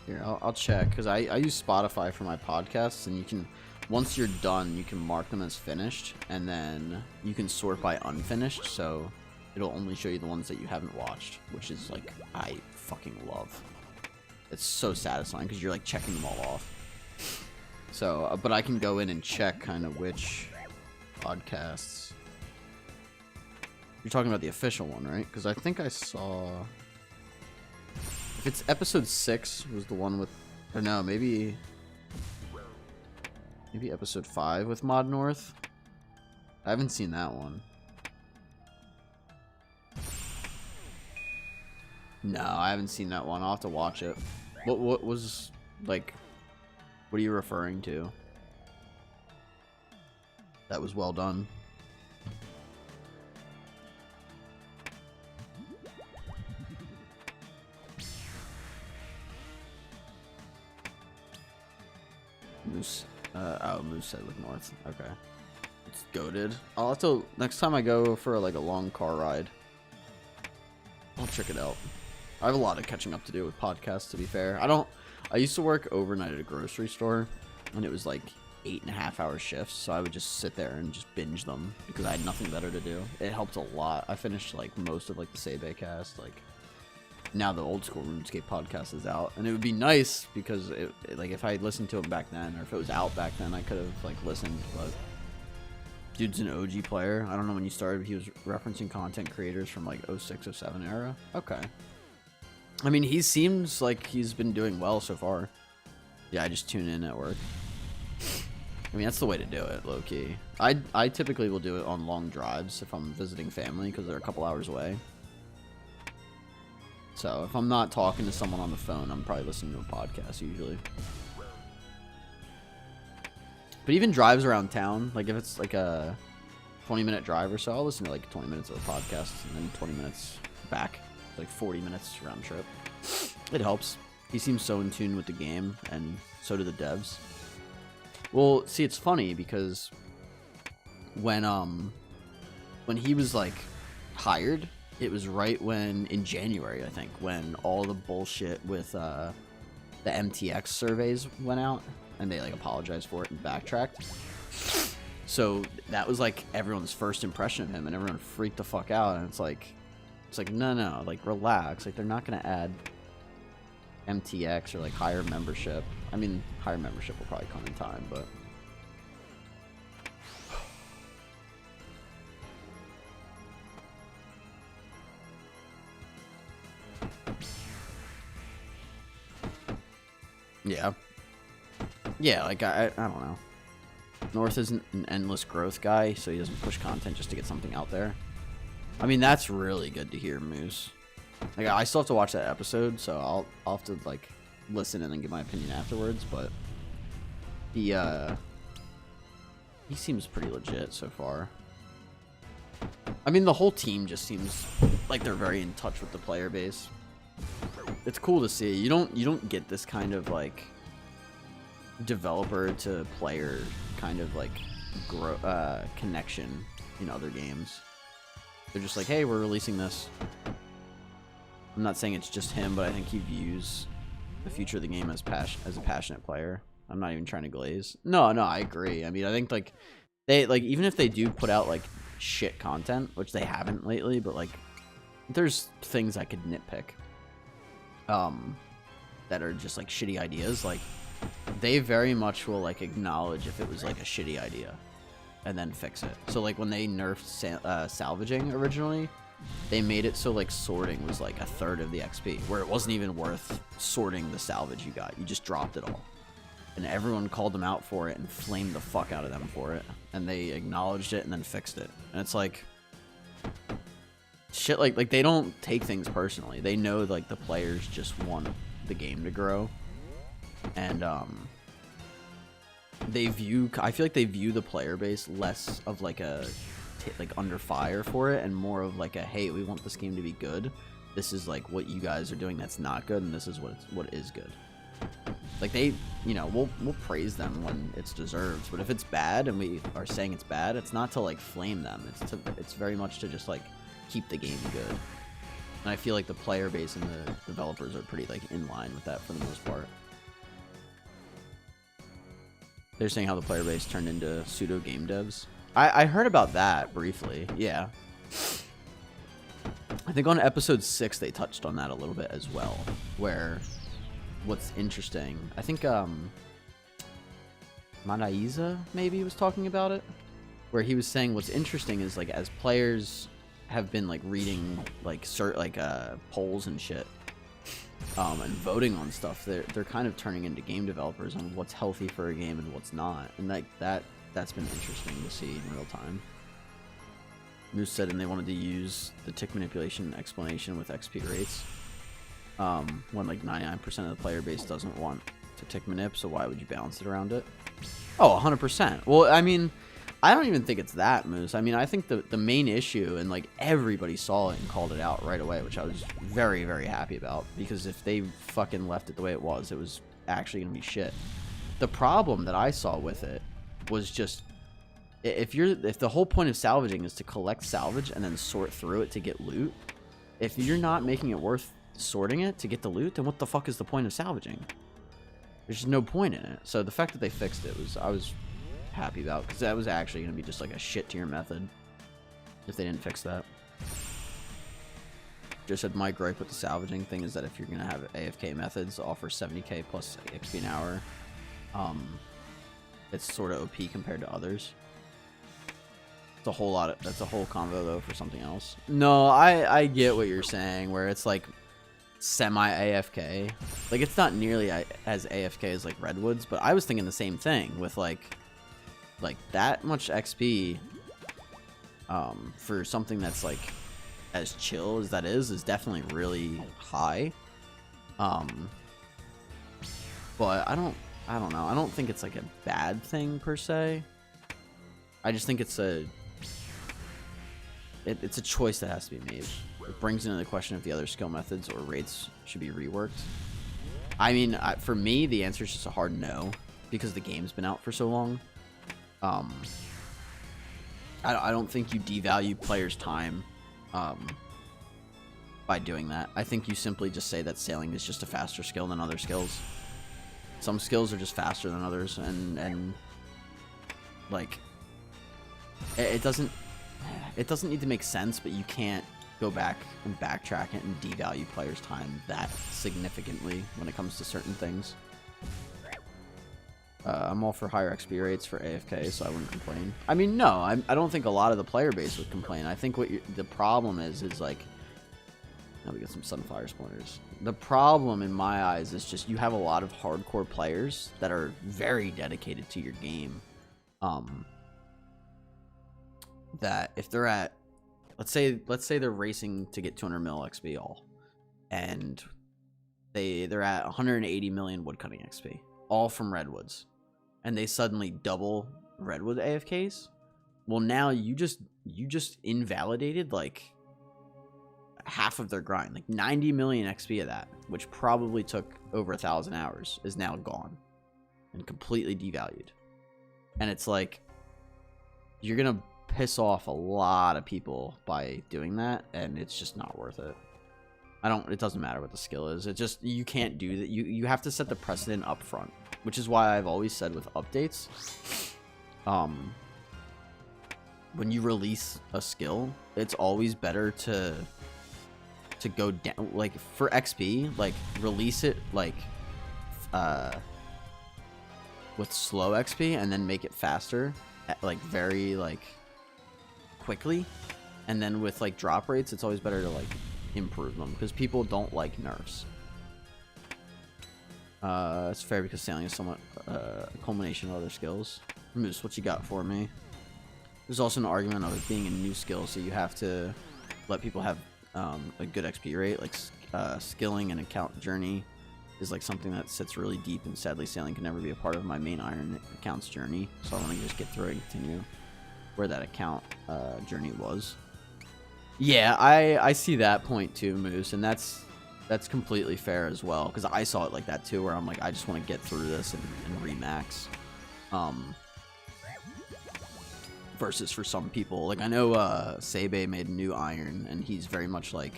Here, I'll check, because I use Spotify for my podcasts, and you can, once you're done, you can mark them as finished, and then you can sort by unfinished, so it'll only show you the ones that you haven't watched, which is, like, I fucking love. It's so satisfying because you're like checking them all off. So, but I can go in and check kind of which podcasts. You're talking about the official one, right? Because I think I saw. If it's episode 6 was the one with, or no, maybe episode 5 with Mod North. I haven't seen that one. No, I haven't seen that one. I'll have to watch it. What was, like, what are you referring to? That was well done. Moose. Moose said with North. Okay. It's goated. I'll have to, next time I go for like a long car ride, I'll check it out. I have a lot of catching up to do with podcasts, to be fair. I used to work overnight at a grocery store, and it was like 8.5-hour shifts, so I would just sit there and just binge them because I had nothing better to do. It helped a lot. I finished like most of like the Sebe cast. Like now the old school RuneScape podcast is out, and it would be nice because like if I had listened to it back then, or if it was out back then, I could have like listened. But dude's an OG player. I don't know when you started, but he was referencing content creators from like 06, 07 era. Okay. I mean, he seems like he's been doing well so far. Yeah, I just tune in at work. I mean, that's the way to do it, low-key. I typically will do it on long drives if I'm visiting family, because they're a couple hours away. So, if I'm not talking to someone on the phone, I'm probably listening to a podcast, usually. But even drives around town, like if it's like a 20-minute drive or so, I'll listen to like 20 minutes of a podcast, and then 20 minutes back. Like 40 minutes round trip. It helps. He seems so in tune with the game, and so do the devs. Well, see, it's funny because when he was like hired, it was right when in January, I think, when all the bullshit with the MTX surveys went out, and they like apologized for it and backtracked. So that was like everyone's first impression of him, and everyone freaked the fuck out. And it's like no, like relax. Like they're not gonna add MTX or like higher membership. I mean, higher membership will probably come in time, but yeah, like I don't know. North isn't an endless growth guy, so he doesn't push content just to get something out there. I mean, that's really good to hear, Moose. Like, I still have to watch that episode, so I'll have to like listen and then give my opinion afterwards. But he seems pretty legit so far. I mean, the whole team just seems like they're very in touch with the player base. It's cool to see. You don't get this kind of like developer to player kind of like connection in other games. They're just like, hey, we're releasing this. I'm not saying it's just him, but I think he views the future of the game as a passionate player. I'm not even trying to glaze. No, I agree. I mean, I think like they like even if they do put out like shit content, which they haven't lately, but like there's things I could nitpick that are just like shitty ideas. Like they very much will like acknowledge if it was like a shitty idea and then fix it. So like when they nerfed salvaging originally, they made it so like sorting was like 1/3 of the XP, where it wasn't even worth sorting the salvage you got. You just dropped it all. And everyone called them out for it and flamed the fuck out of them for it. And they acknowledged it and then fixed it. And it's like shit, like they don't take things personally. They know like the players just want the game to grow. And I feel like they view the player base less of like like under fire for it, and more of like a, hey, we want this game to be good. This is like what you guys are doing that's not good, and this is what is good. Like they, we'll praise them when it's deserved, but if it's bad and we are saying it's bad, it's not to like flame them. It's very much to just like keep the game good. And I feel like the player base and the developers are pretty like in line with that for the most part. They're saying how the player base turned into pseudo game devs. I heard about that briefly. Yeah. I think on episode 6 they touched on that a little bit as well. Where what's interesting, I think Manaiza maybe was talking about it. Where he was saying what's interesting is like as players have been like reading like polls and shit. And voting on stuff, they're kind of turning into game developers on what's healthy for a game and what's not, and like that's been interesting to see in real time. Moose said, and they wanted to use the tick manipulation explanation with XP rates, when like 99% of the player base doesn't want to tick manip, so why would you balance it around it? Oh, 100%. Well, I mean, I don't even think it's that, Moose. I mean, I think the main issue, and like everybody saw it and called it out right away, which I was very, very happy about, because if they fucking left it the way it was actually gonna be shit. The problem that I saw with it was just If the whole point of salvaging is to collect salvage and then sort through it to get loot, if you're not making it worth sorting it to get the loot, then what the fuck is the point of salvaging? There's just no point in it. So the fact that they fixed it I was happy about, because that was actually going to be just like a shit tier method if they didn't fix that. Just said my gripe with the salvaging thing is that if you're going to have AFK methods offer 70k plus XP an hour, it's sort of OP compared to others. It's a whole lot of, that's a whole combo though for something else. No, I get what you're saying, where it's like semi AFK. Like it's not nearly as AFK as like Redwoods, but I was thinking the same thing with like that much XP for something that's like as chill as that is definitely really high. But I don't know. I don't think it's like a bad thing per se. I just think it's a choice that has to be made. It brings into the question if the other skill methods or rates should be reworked. I mean, for me, the answer is just a hard no, because the game's been out for so long. I don't think you devalue players' time by doing that. I think you simply just say that sailing is just a faster skill than other skills. Some skills are just faster than others, and like it doesn't need to make sense, but you can't go back and backtrack it and devalue players' time that significantly when it comes to certain things. I'm all for higher XP rates for AFK, so I wouldn't complain. I mean, no, I don't think a lot of the player base would complain. I think the problem is like, now we get some sunfire spawners. The problem in my eyes is just you have a lot of hardcore players that are very dedicated to your game. That if they're at, let's say they're racing to get 200 mil XP all, and they're at 180 million woodcutting XP, all from Redwoods, and they suddenly double Redwood AFKs. Well, now you just invalidated like half of their grind. Like 90 million XP of that, which probably took over 1,000 hours, is now gone and completely devalued. And it's like, you're gonna piss off a lot of people by doing that, and it's just not worth it. It doesn't matter what the skill is. It just, you can't do that. You have to set the precedent up front, which is why I've always said with updates, when you release a skill, it's always better to go down, like for XP, like release it like with slow XP and then make it faster, like very like quickly, and then with like drop rates, it's always better to like improve them, because people don't like nerfs. It's fair because sailing is somewhat a culmination of other skills. Moose, what you got for me? There's also an argument of it being a new skill, so you have to let people have a good XP rate. Like skilling and account journey is like something that sits really deep, and sadly sailing can never be a part of my main Iron account's journey, so I want to just get through it and continue where that account journey was. Yeah, I see that point too, Moose, and that's completely fair as well, because I saw it like that too, where I'm like, I just want to get through this and remax. Versus for some people, like I know Sebe made a new Iron, and he's very much like,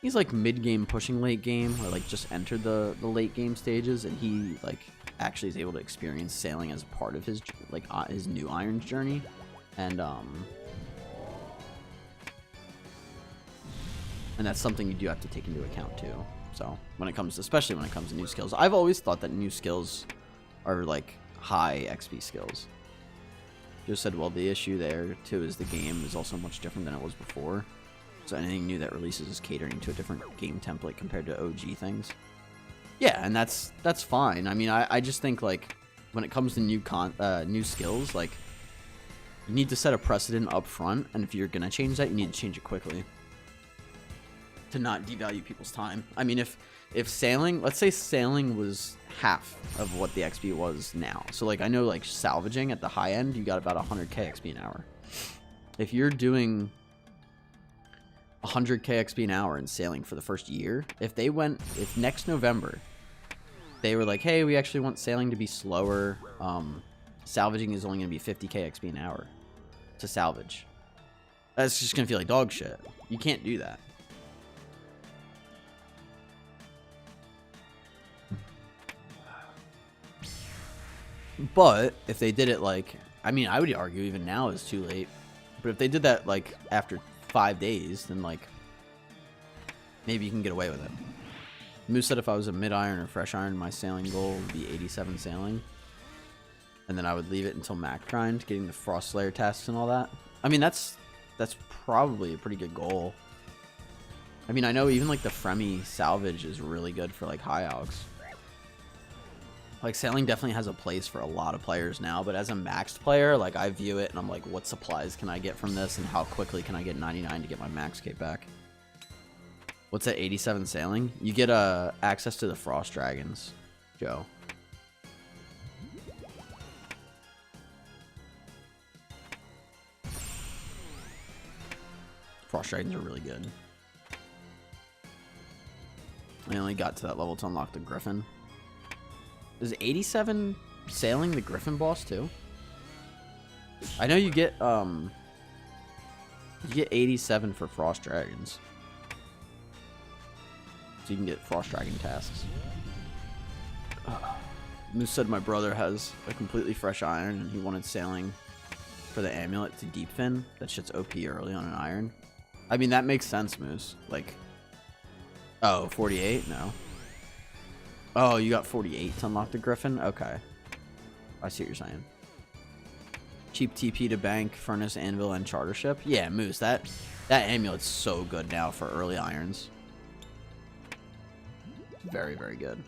he's like mid-game pushing late game, or like just entered the late game stages, and he like actually is able to experience sailing as a part of his like his new Iron's journey. And that's something you do have to take into account too. So especially when it comes to new skills, I've always thought that new skills are like high XP skills. Just said, well, the issue there too is the game is also much different than it was before. So anything new that releases is catering to a different game template compared to OG things. Yeah, and that's fine. I mean, I just think like when it comes to new skills, like you need to set a precedent up front, and if you're gonna change that, you need to change it quickly to not devalue people's time. I mean, if sailing, let's say sailing was half of what the XP was now. So like I know like salvaging at the high end, you got about 100k XP an hour. If you're doing 100k XP an hour in sailing for the first year, if next November they were like, hey, we actually want sailing to be slower, salvaging is only going to be 50k XP an hour to salvage. That's just going to feel like dog shit. You can't do that. But if they did it like, I mean, I would argue even now is too late. But if they did that like after 5 days, then like maybe you can get away with it. Moose said if I was a mid-iron or fresh iron, my sailing goal would be 87 sailing. And then I would leave it until Mac grind, getting the Frost Slayer tasks and all that. I mean, that's probably a pretty good goal. I mean, I know even like the Fremi salvage is really good for like high algs. Like sailing definitely has a place for a lot of players now, but as a maxed player, like I view it and I'm like, what supplies can I get from this and how quickly can I get 99 to get my max cape back? What's that 87 sailing? You get access to the Frost Dragons, Joe. Frost Dragons are really good. I only got to that level to unlock the Griffin. Is 87 sailing the Griffin boss too? I know you get 87 for Frost Dragons. So you can get Frost Dragon tasks. Moose said my brother has a completely fresh iron and he wanted sailing for the amulet to deep fin. That shit's OP early on an iron. I mean, that makes sense, Moose. Like, oh, 48? No. Oh, you got 48 to unlock the Griffin? Okay. I see what you're saying. Cheap TP to bank, furnace, anvil, and charter ship. Yeah, Moose, that amulet's so good now for early irons. Very, very good.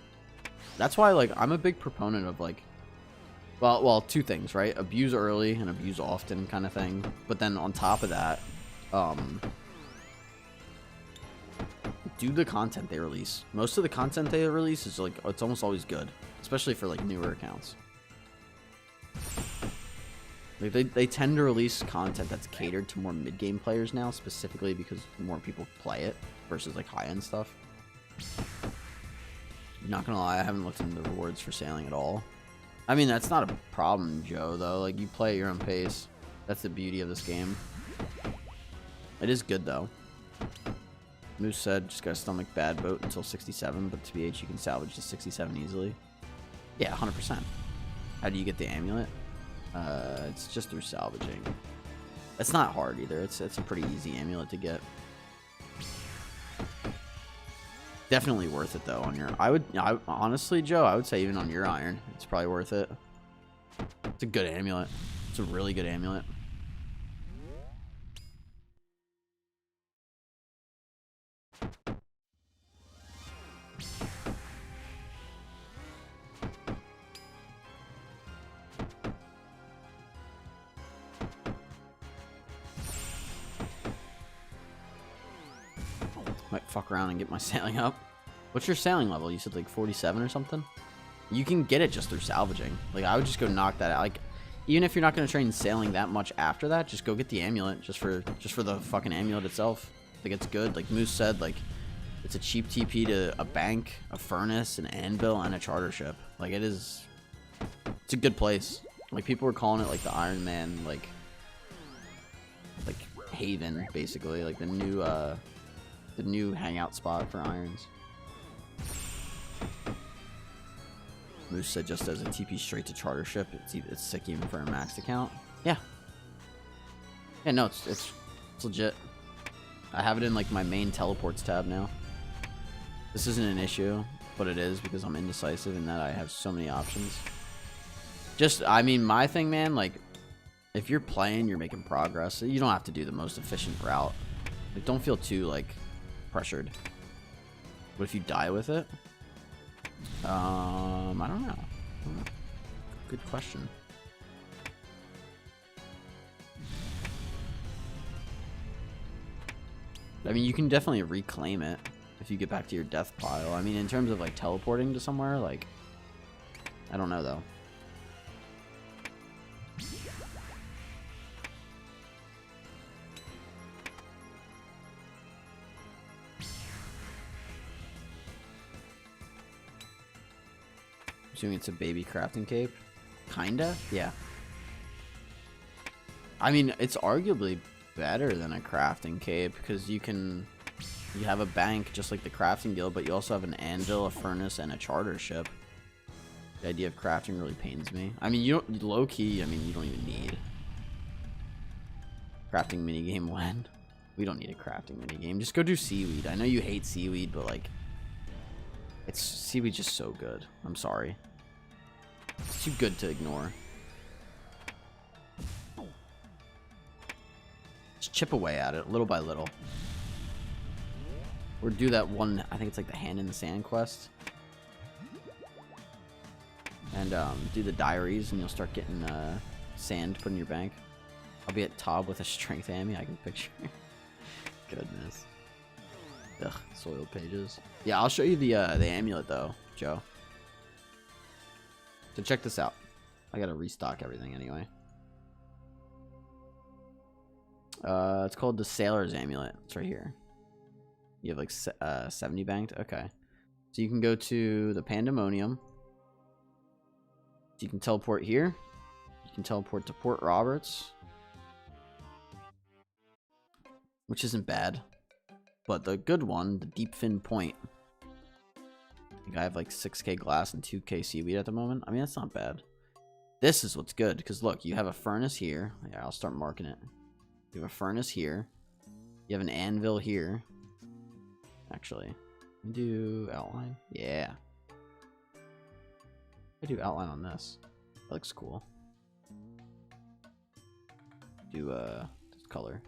That's why, like, I'm a big proponent of, like, well, two things, right? Abuse early and abuse often kind of thing. But then on top of that, do the content they release. Most of the content they release is, like, it's almost always good. Especially for, like, newer accounts. Like, they tend to release content that's catered to more mid-game players now, specifically because more people play it versus, like, high-end stuff. Not gonna lie, I haven't looked into the rewards for sailing at all. I mean, that's not a problem, Joe, though. Like, you play at your own pace. That's the beauty of this game. It is good, though. Moose said, just gotta stomach bad boat until 67, but to BH, you can salvage to 67 easily. Yeah, 100%. How do you get the amulet? It's just through salvaging. It's not hard, either. It's a pretty easy amulet to get. Definitely worth it, though, on your... honestly, Joe, I would say even on your iron, it's probably worth it. It's a good amulet. It's a really good amulet. Might fuck around and get my sailing up. What's your sailing level? You said like 47 or something? You can get it just through salvaging. Like, I would just go knock that out. Like, even if you're not going to train sailing that much after that, just go get the amulet just for the fucking amulet itself. Like, it's good. Like Moose said, like, it's a cheap TP to a bank, a furnace, an anvil, and a charter ship. Like, it's a good place. Like, people were calling it like the Ironman, like haven, basically, like the new hangout spot for irons. Moose said just as a TP straight to charter ship, it's sick even for a maxed account. Yeah. Yeah, no, it's legit. I have it in like my main teleports tab now. This isn't an issue, but it is because I'm indecisive in that I have so many options. Just, I mean, my thing, man, like, if you're playing, you're making progress. You don't have to do the most efficient route. Like, don't feel too, like, pressured. But if you die with it, I don't know. Good question. I mean, you can definitely reclaim it if you get back to your death pile. I mean, in terms of like teleporting to somewhere, like, I don't know though. Assuming it's a baby crafting cape. Kinda? Yeah. I mean, it's arguably better than a crafting cape because you have a bank just like the crafting guild, but you also have an anvil, a furnace, and a charter ship. The idea of crafting really pains me. I mean, you don't low key. I mean, you don't even need crafting minigame when we don't need a crafting minigame. Just go do seaweed. I know you hate seaweed, but like, seaweed's just so good. I'm sorry, it's too good to ignore. Just chip away at it little by little. Or do that one, I think it's like the hand in the sand quest. And do the diaries and you'll start getting sand put in your bank. I'll be at Tob with a strength hammy, I can picture. Goodness. Ugh, soiled pages. Yeah, I'll show you the amulet though, Joe. So check this out. I gotta restock everything anyway. It's called the Sailor's Amulet. It's right here. You have like 70 banked? Okay. So you can go to the Pandemonium. You can teleport here. You can teleport to Port Roberts. Which isn't bad. But the good one, the Deep Fin Point. I think I have like 6k glass and 2k seaweed at the moment. I mean, that's not bad. This is what's good. Because look, you have a furnace here. Yeah, I'll start marking it. You have a furnace here. You have an anvil here. Actually, do outline. Yeah. I do outline on this. That looks cool. Do this color.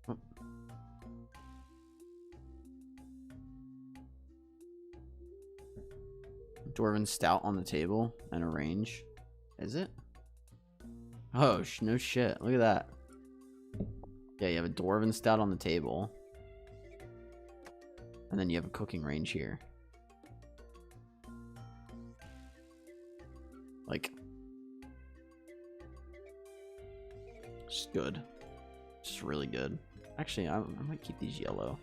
Oh. Dwarven stout on the table and a range. Is it? Oh, no shit. Look at that. Yeah, you have a Dwarven stout on the table. And then you have a cooking range here. Like, just good. Just really good. Actually, I might keep these yellow.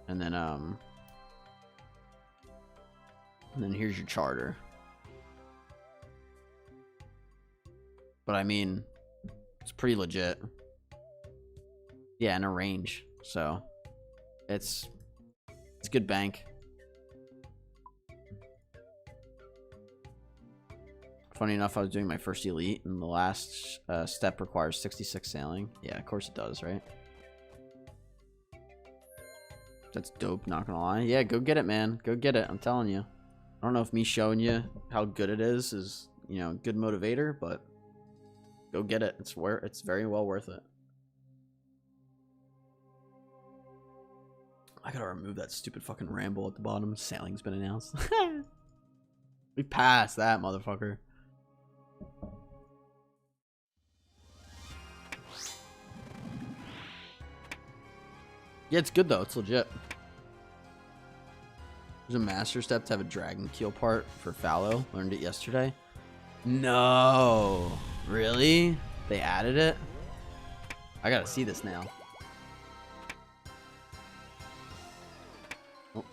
And then here's your charter. But I mean, it's pretty legit. Yeah, and a range. So it's good bank. Funny enough, I was doing my first elite and the last step requires 66 sailing. Yeah, of course it does, right? That's dope, not gonna lie. Yeah, go get it, man. Go get it. I'm telling you. I don't know if me showing you how good it is, you know, a good motivator, but go get it. It's very well worth it. I gotta remove that stupid fucking ramble at the bottom. Sailing's been announced. We passed that, motherfucker. Yeah, it's good though. It's legit. There's a master step to have a dragon keel part for fallow. Learned it yesterday. No, really? They added it? I gotta see this now. Oh.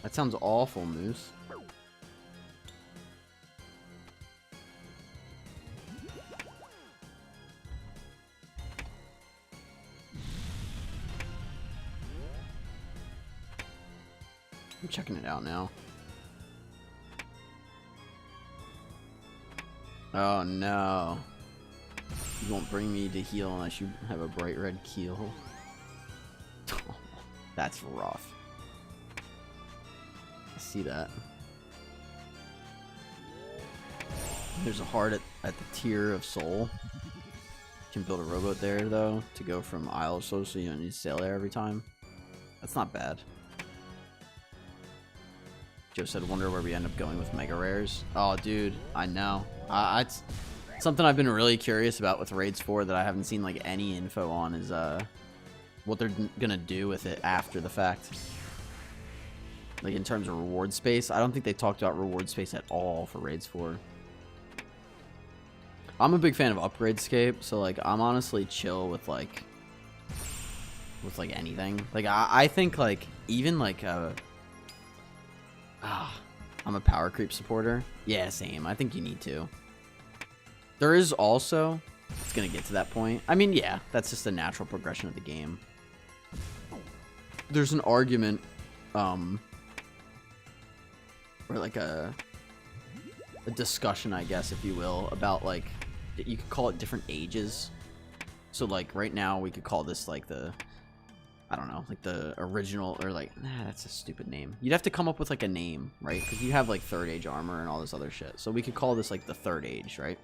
That sounds awful, Moose. I'm checking it out now. Oh no. You won't bring me to heal unless you have a bright red keel. That's rough. I see that. There's a heart at the tier of soul. You can build a rowboat there though to go from Isle of Soul, so you don't need to sail there every time. That's not bad. Joe said, wonder where we end up going with mega rares. Oh, dude, I know. It's something I've been really curious about with Raids 4 that I haven't seen like any info on is what they're gonna do with it after the fact. Like in terms of reward space, I don't think they talked about reward space at all for Raids 4. I'm a big fan of Upgradescape, so like I'm honestly chill with like anything. Like I think like even like I'm a power creep supporter. Yeah, same. I think you need to. There is also, it's gonna get to that point. I mean, yeah, that's just a natural progression of the game. There's an argument, or like a discussion, I guess, if you will, about like, you could call it different ages. So like right now we could call this like the, I don't know, like the original, or like, nah, that's a stupid name. You'd have to come up with like a name, right? Because you have like third age armor and all this other shit. So we could call this like the third age, right?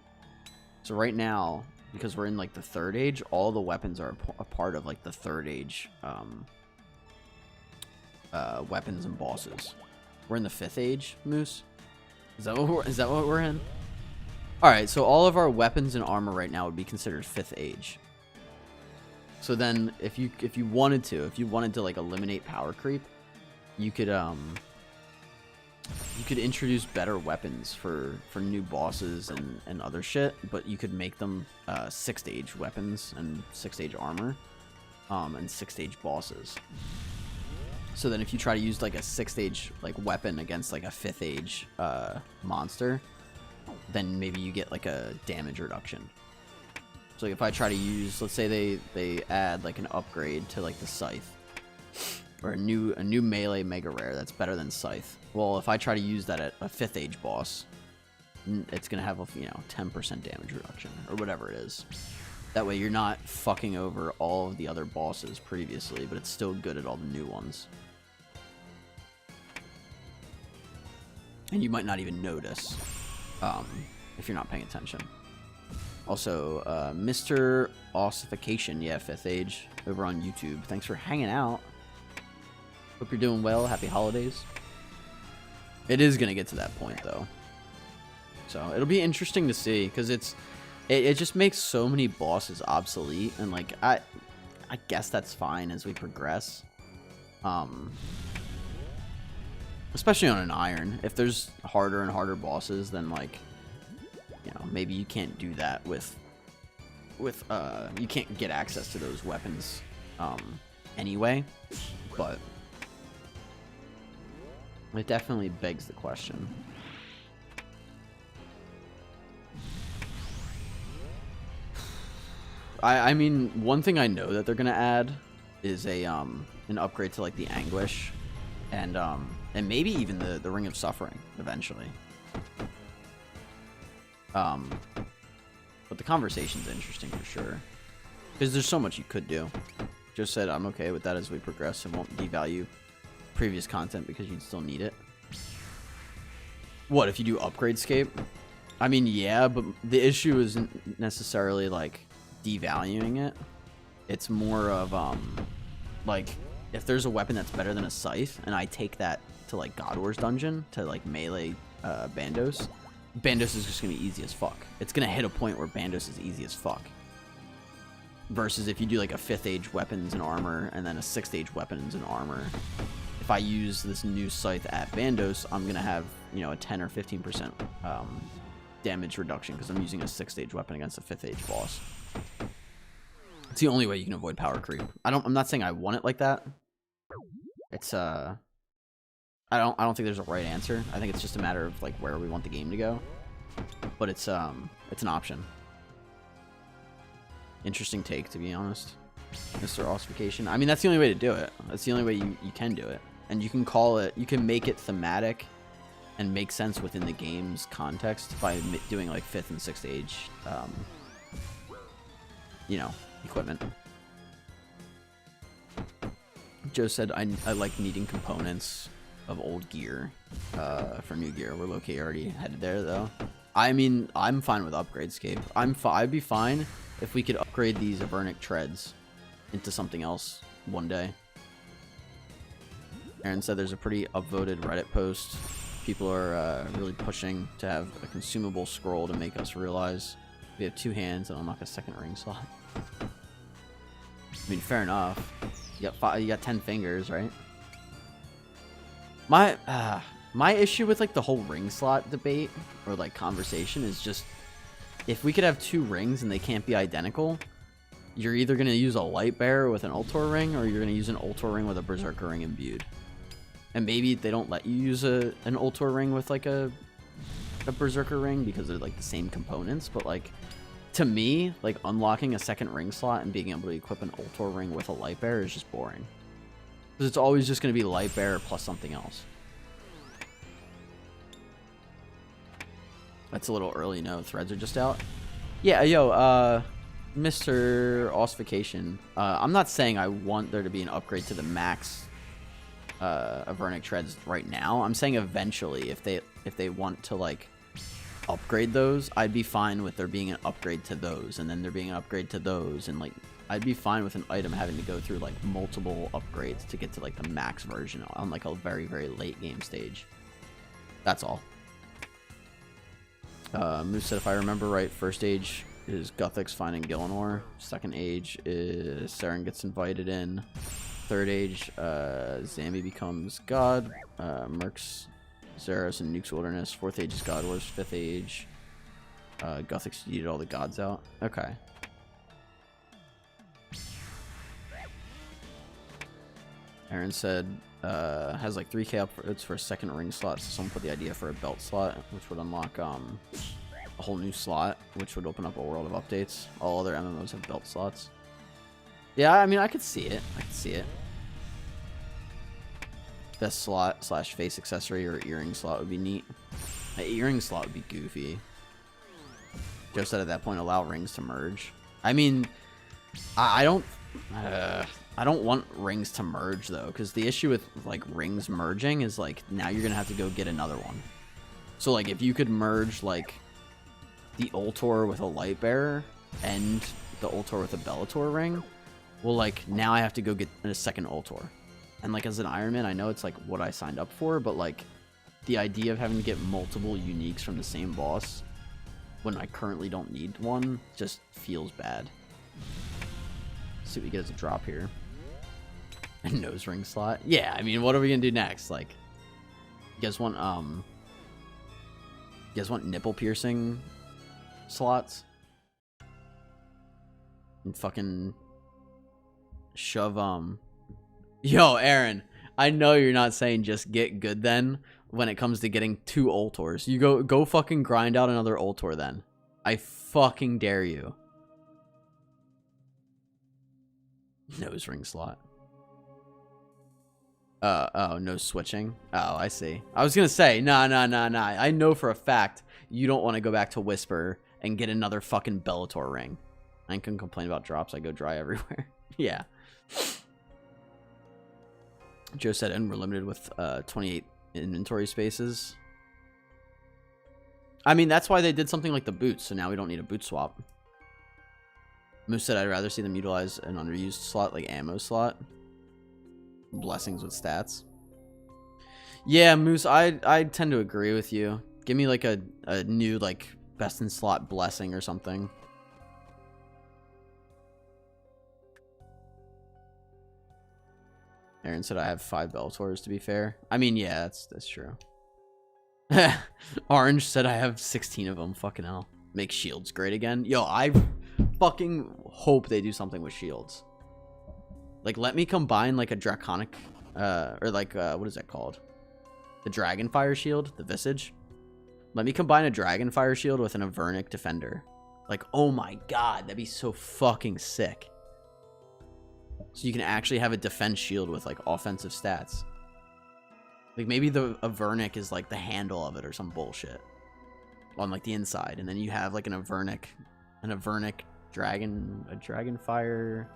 So right now, because we're in like the third age, all the weapons are a part of like the third age weapons and bosses. We're in the fifth age, Moose. Is that what we're in? All right, so all of our weapons and armor right now would be considered fifth age. So then, if you wanted to like eliminate power creep, you could introduce better weapons for new bosses and other shit, but you could make them 6th age weapons and 6th age armor, and 6th age bosses. So then, if you try to use like a 6th age like weapon against like a 5th age monster, then maybe you get like a damage reduction. So like if I try to use, let's say they add like an upgrade to like the scythe, or a new melee mega rare that's better than scythe. Well, if I try to use that at a 5th age boss, it's gonna have a 10% damage reduction or whatever it is. That way you're not fucking over all of the other bosses previously, but it's still good at all the new ones. And you might not even notice if you're not paying attention. Also, Mr. Ossification, yeah, 5th age, over on YouTube. Thanks for hanging out. Hope you're doing well. Happy holidays. It is going to get to that point, though. So, it'll be interesting to see, because it just makes so many bosses obsolete, and, like, I guess that's fine as we progress. Especially on an iron. If there's harder and harder bosses, then, like, maybe you can't do that with you can't get access to those weapons anyway, but it definitely begs the question. I mean, one thing I know that they're gonna add is an upgrade to like the Anguish, and maybe even the Ring of Suffering eventually. But the conversation's interesting for sure, because there's so much you could do. Just said I'm okay with that as we progress and won't devalue previous content because you'd still need it. What if you do Upgradescape? I mean, yeah, but the issue isn't necessarily like devaluing it. It's more of like if there's a weapon that's better than a scythe and I take that to like God Wars dungeon to like melee Bandos. Bandos is just going to be easy as fuck. It's going to hit a point where Bandos is easy as fuck. Versus if you do like a 5th age weapons and armor and then a 6th age weapons and armor. If I use this new scythe at Bandos, I'm going to have, a 10 or 15% damage reduction because I'm using a 6th age weapon against a 5th age boss. It's the only way you can avoid power creep. I'm not saying I want it like that. It's I don't think there's a right answer. I think it's just a matter of like where we want the game to go. But it's an option. Interesting take, to be honest. Mr. Ossification. I mean, that's the only way to do it. That's the only way you can do it. And you can call it, you can make it thematic and make sense within the game's context by doing like 5th and 6th age equipment. Joe said I like needing components of old gear for new gear. We're low-key already headed there though. I mean, I'm fine with Upgradescape. I'd be fine if we could upgrade these Avernic treads into something else one day. Aaron said there's a pretty upvoted Reddit post. People are really pushing to have a consumable scroll to make us realize we have 2 hands and unlock a 2nd ring slot. I mean, fair enough. You got 10 fingers, right? My issue with like the whole ring slot debate or like conversation is just if we could have 2 rings and they can't be identical, you're either going to use a light bearer with an Ultor ring, or you're going to use an Ultor ring with a Berserker ring imbued. And maybe they don't let you use an Ultor ring with like a Berserker ring because they're like the same components, but like to me, like unlocking a second ring slot and being able to equip an Ultor ring with a light bearer is just boring. Because it's always just going to be light bearer plus something else. That's a little early. No, threads are just out. Yeah, yo, Mr. Ossification. I'm not saying I want there to be an upgrade to the max Avernic treads right now. I'm saying eventually, if they want to like upgrade those, I'd be fine with there being an upgrade to those, and then there being an upgrade to those, and like I'd be fine with an item having to go through like multiple upgrades to get to like the max version on like a very, very late game stage. That's all. Moose said, if I remember right, first age is Guthix finding Gillinor. Second age is Saren gets invited in. Third age, Zambi becomes God. Mercs, Zeros, and Nukes Wilderness. Fourth age is God Wars. Fifth age, Guthix yeeted all the gods out. Okay. Aaron said, has like 3k upvotes for a second ring slot, so someone put the idea for a belt slot, which would unlock a whole new slot, which would open up a world of updates. All other MMOs have belt slots. Yeah, I mean, I could see it. I could see it. Best slot / face accessory or earring slot would be neat. An earring slot would be goofy. Joe said at that point, allow rings to merge. I mean, I don't want rings to merge though, because the issue with like rings merging is like now you're gonna have to go get another one. So like if you could merge like the Ultor with a light bearer and the Ultor with a Bellator ring, well, like now I have to go get a second Ultor. And like as an Ironman, I know it's like what I signed up for, but like the idea of having to get multiple uniques from the same boss when I currently don't need one just feels bad. Let's see what we get as a drop here. A nose ring slot. Yeah, I mean, what are we gonna do next? Like, you guys want nipple piercing slots? And fucking shove Yo, Aaron, I know you're not saying just get good then when it comes to getting 2 Ultors. You go fucking grind out another Ultor then. I fucking dare you. Nose ring slot. Oh, no switching. Oh, I see. I was gonna say, nah. I know for a fact you don't want to go back to Whisper and get another fucking Bellator ring. I can complain about drops. I go dry everywhere. Yeah. Joe said, and we're limited with 28 inventory spaces. I mean, that's why they did something like the boots, so now we don't need a boot swap. Moose said, I'd rather see them utilize an underused slot like ammo slot. Blessings with stats. Yeah, Moose, I tend to agree with you. Give me like a new like best in slot blessing or something. Aaron said I have 5 Bellators, to be fair. I mean, yeah, that's true. Orange said I have 16 of them. Fucking hell. Make shields great again. Yo, I fucking hope they do something with shields. Like, let me combine like a draconic, or like, what is that called? The Dragonfire shield, the Visage. Let me combine a Dragonfire shield with an Avernic Defender. Like, oh my god, that'd be so fucking sick. So you can actually have a defense shield with like offensive stats. Like maybe the Avernic is like the handle of it or some bullshit on like the inside, and then you have like a Dragonfire.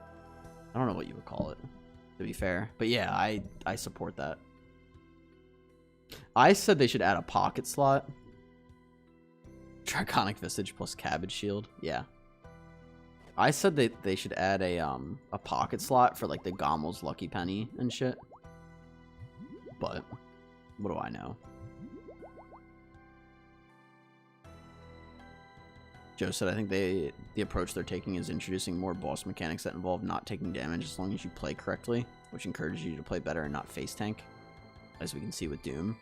I don't know what you would call it, to be fair, but yeah, I support that. I said they should add a pocket slot. Draconic Visage plus Cabbage Shield. Yeah. I said they should add a pocket slot for like the Gommel's Lucky Penny and shit. But what do I know? Joe said I think the approach they're taking is introducing more boss mechanics that involve not taking damage as long as you play correctly, which encourages you to play better and not face tank, as we can see with Doom.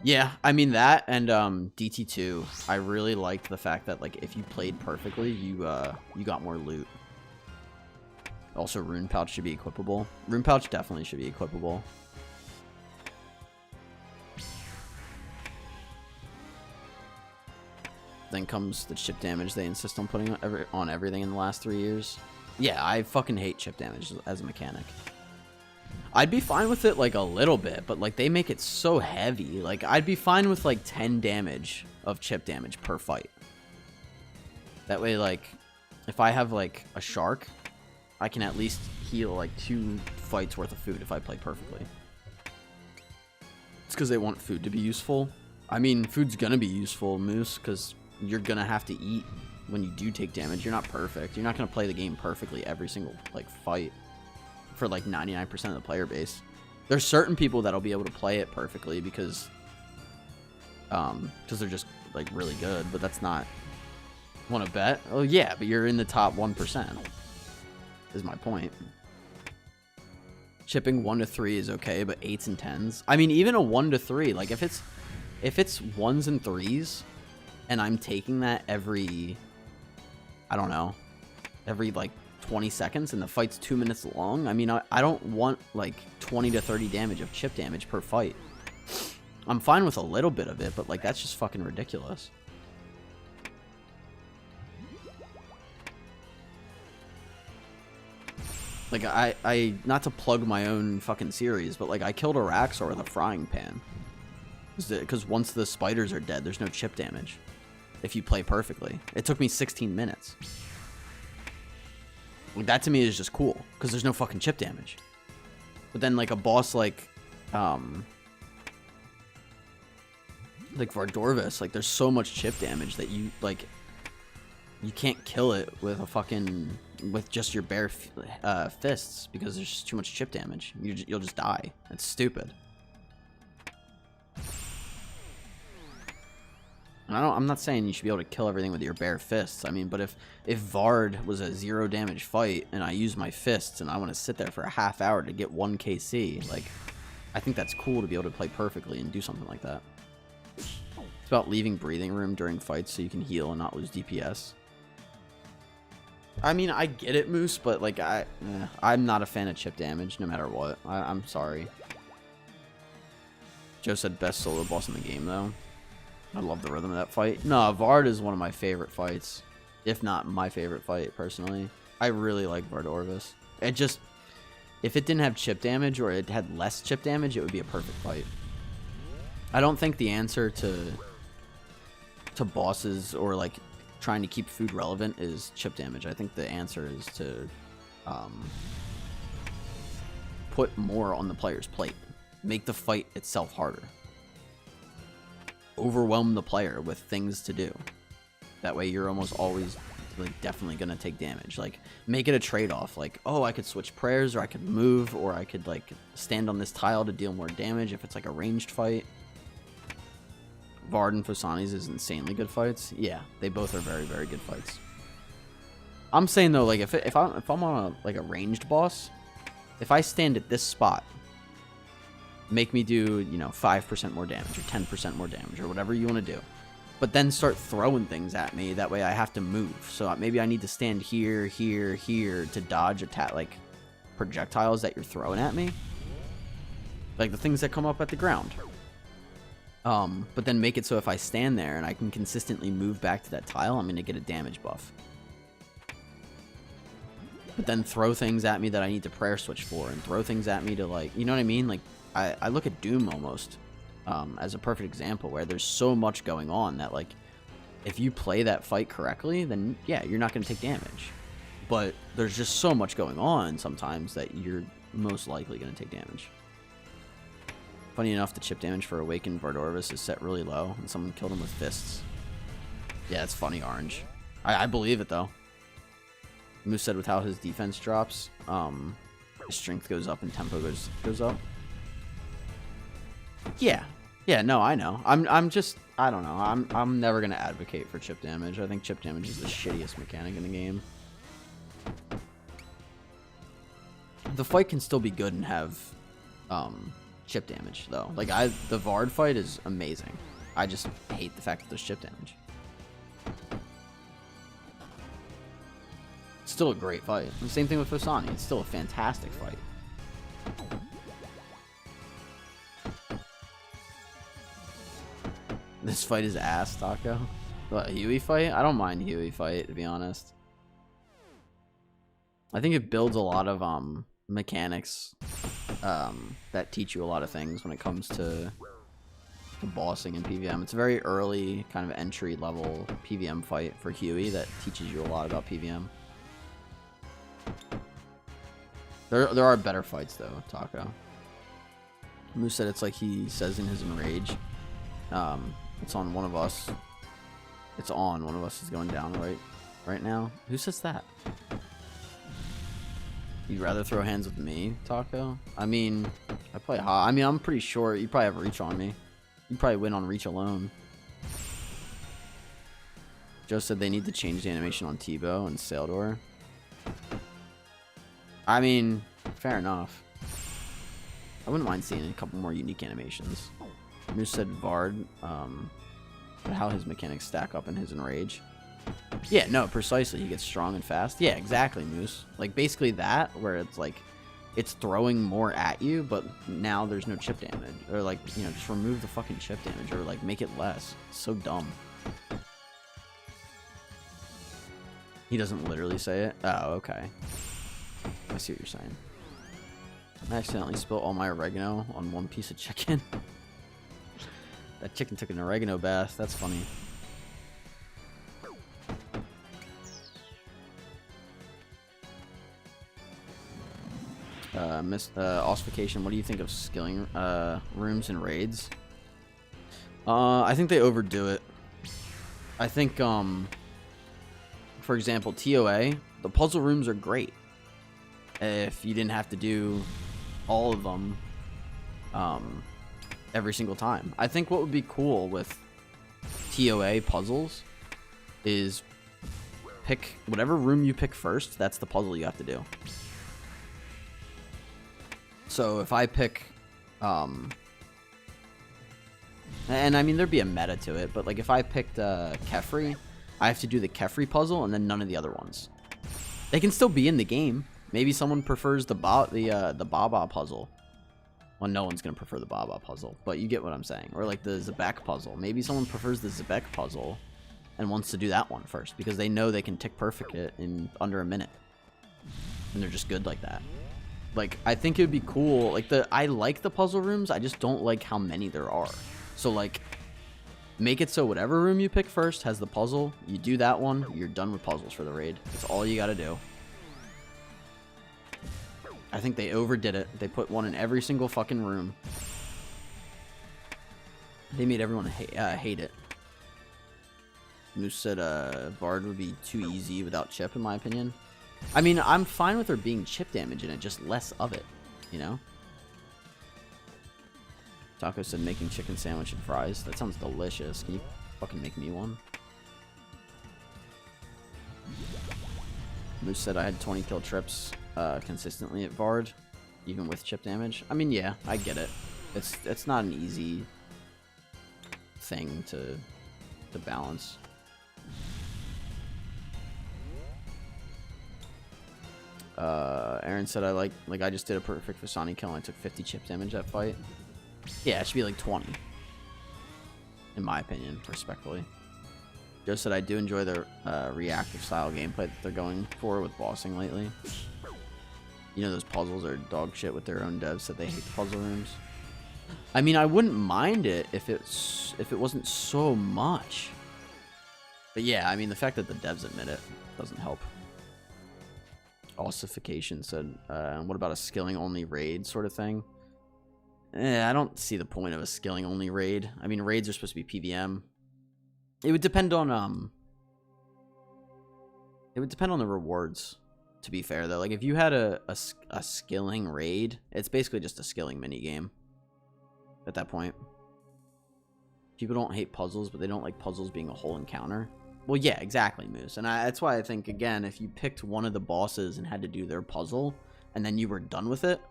Yeah, I mean that and DT2. I really liked the fact that like if you played perfectly, you got more loot. Also, Rune Pouch should be equipable. Rune Pouch definitely should be equipable. Then comes the chip damage they insist on putting on everything in the last 3 years. Yeah, I fucking hate chip damage as a mechanic. I'd be fine with it like a little bit, but like they make it so heavy. Like I'd be fine with like 10 damage of chip damage per fight. That way, like if I have like a shark, I can at least heal like 2 fights worth of food if I play perfectly. It's because they want food to be useful. I mean, food's gonna be useful, Moose, because you're gonna have to eat when you do take damage. You're not perfect. You're not gonna play the game perfectly every single like fight for like 99% of the player base. There's certain people that'll be able to play it perfectly because they're just like really good, but that's not. Want to bet? Oh yeah, but you're in the top 1%. Is my point. Chipping 1 to 3 is okay, but 8s and 10s. I mean, even a 1 to 3, like if it's 1s and 3s, and I'm taking that every, I don't know, every like 20 seconds, and the fight's 2 minutes long. I mean, I don't want like 20 to 30 damage of chip damage per fight. I'm fine with a little bit of it, but like that's just fucking ridiculous. Like, I not to plug my own fucking series, but, like, I killed a Raxor with a frying pan. Because once the spiders are dead, there's no chip damage. If you play perfectly. It took me 16 minutes. Like, that to me is just cool, because there's no fucking chip damage. But then, like, a boss like Vardorvis, like, there's so much chip damage that you, like, you can't kill it with a fucking... with just your bare fists, because there's just too much chip damage. You'll just die. It's stupid. And I'm not saying you should be able to kill everything with your bare fists. I mean, but if Vard was a 0 damage fight and I use my fists and I want to sit there for a half hour to get 1 KC, like, I think that's cool to be able to play perfectly and do something like that. It's about leaving breathing room during fights so you can heal and not lose DPS. I mean, I get it, Moose, but like I'm not a fan of chip damage no matter what. I'm sorry. Joe said best solo boss in the game, though. I love the rhythm of that fight. No, Vard is one of my favorite fights, if not my favorite fight, personally. I really like Vardorvis. It just, if it didn't have chip damage or it had less chip damage, it would be a perfect fight. I don't think the answer to bosses or like trying to keep food relevant is chip damage. I think the answer is to put more on the player's plate. Make the fight itself harder. Overwhelm the player with things to do. That way you're almost always like definitely gonna take damage. Like make it a trade-off. Like, oh, I could switch prayers, or I could move, or I could like stand on this tile to deal more damage if it's like a ranged fight. Vard and Phosani's is insanely good fights. Yeah, they both are very, very good fights. I'm saying though, like if I'm on a ranged boss, if I stand at this spot, make me do, you know, 5% more damage or 10% more damage or whatever you want to do, but then start throwing things at me. That way I have to move. So maybe I need to stand here, here, here to dodge attack like projectiles that you're throwing at me, like the things that come up at the ground. But then make it so if I stand there and I can consistently move back to that tile, I'm going to get a damage buff. But then throw things at me that I need to prayer switch for, and throw things at me to, like, you know what I mean? Like, I look at Doom almost as a perfect example where there's so much going on that, like, if you play that fight correctly, then, yeah, you're not going to take damage. But there's just so much going on sometimes that you're most likely going to take damage. Funny enough, the chip damage for Awakened Vardorvis is set really low, and someone killed him with fists. Yeah, it's funny, Orange. I believe it, though. Moose said with how his defense drops, his strength goes up and tempo goes up. Yeah. Yeah, no, I know. I'm just, I don't know. I'm never going to advocate for chip damage. I think chip damage is the shittiest mechanic in the game. The fight can still be good and have chip damage, though. Like, the Vard fight is amazing. I just hate the fact that there's chip damage. It's still a great fight. The same thing with Fosani. It's still a fantastic fight. This fight is ass, Taco. What, Huey fight? I don't mind Huey fight, to be honest. I think it builds a lot of mechanics that teach you a lot of things when it comes to bossing in PVM. It's a very early kind of entry level PVM fight for Huey that teaches you a lot about PVM. There are better fights though, Taco. Moose said it's like he says in his Enrage. It's on one of us. It's on one of us is going down right now. Who says that? You'd rather throw hands with me, Taco? I mean, I play hot. I mean, I'm pretty sure you probably have reach on me. You probably win on reach alone. Joe said they need to change the animation on Tebow and Saildor. I mean, fair enough. I wouldn't mind seeing a couple more unique animations. Moose said Vard, but how his mechanics stack up in his Enrage. Yeah, no, precisely. He gets strong and fast. Yeah, exactly, Moose. Like, basically that, where it's like, it's throwing more at you, but now there's no chip damage. Or, like, you know, just remove the fucking chip damage, or, like, make it less. It's so dumb. He doesn't literally say it? Oh, okay. I see what you're saying. I accidentally spilled all my oregano on one piece of chicken. That chicken took an oregano bath. That's funny. Ossification, what do you think of skilling rooms and raids? I think they overdo it. I think, for example, TOA, the puzzle rooms are great. If you didn't have to do all of them every single time. I think what would be cool with TOA puzzles is pick whatever room you pick first, that's the puzzle you have to do. So if I pick, and I mean there'd be a meta to it, but like if I picked Kefri, I have to do the Kefri puzzle and then none of the other ones. They can still be in the game. Maybe someone prefers the Baba puzzle. Well, no one's gonna prefer the Baba puzzle, but you get what I'm saying. Or like the Zebek puzzle. Maybe someone prefers the Zebek puzzle and wants to do that one first because they know they can tick perfect it in under a minute, and they're just good like that. Like, I think it would be cool. Like, I like the puzzle rooms. I just don't like how many there are. So, like, make it so whatever room you pick first has the puzzle. You do that one, you're done with puzzles for the raid. That's all you gotta do. I think they overdid it. They put one in every single fucking room. They made everyone hate it. Moose said Vard would be too easy without chip, in my opinion. I mean, I'm fine with there being chip damage in it, just less of it, you know? Taco said making chicken sandwich and fries. That sounds delicious. Can you fucking make me one? Moose said I had 20 kill trips consistently at Vard, even with chip damage. I mean, yeah, I get it. It's not an easy thing to balance. Aaron said I just did a perfect Fasani kill and I took 50 chip damage that fight. Yeah, it should be like 20. In my opinion, respectfully. Joe said I do enjoy the reactive style gameplay that they're going for with bossing lately. You know, those puzzles are dog shit with their own devs that they hate the puzzle rooms. I mean, I wouldn't mind it if it wasn't so much. But yeah, I mean, the fact that the devs admit it doesn't help. Ossification said, what about a skilling only raid sort of thing? I don't see the point of a skilling only raid. I mean, raids are supposed to be PVM. It would depend on the rewards, to be fair though. Like if you had a skilling raid, it's basically just a skilling mini game at that point. People don't hate puzzles, but they don't like puzzles being a whole encounter. Well, yeah, exactly, Moose. And that's why I think, again, if you picked one of the bosses and had to do their puzzle, and then you were done with it,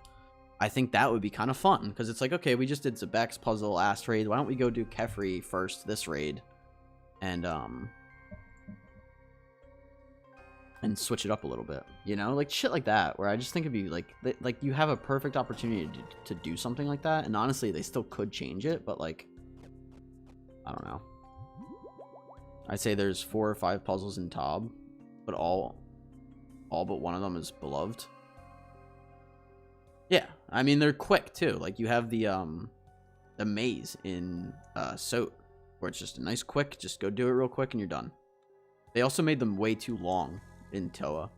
I think that would be kind of fun, because it's like, okay, we just did Zebek's puzzle last raid. Why don't we go do Kefri first this raid, and switch it up a little bit, you know, like shit like that, where I just think it'd be like you have a perfect opportunity to do something like that, and honestly, they still could change it, but like, I don't know. I'd say there's 4 or 5 puzzles in Tob, but all but one of them is beloved. Yeah, I mean, they're quick too. Like, you have the maze in Soat, where it's just a nice quick, just go do it real quick and you're done. They also made them way too long in Toa.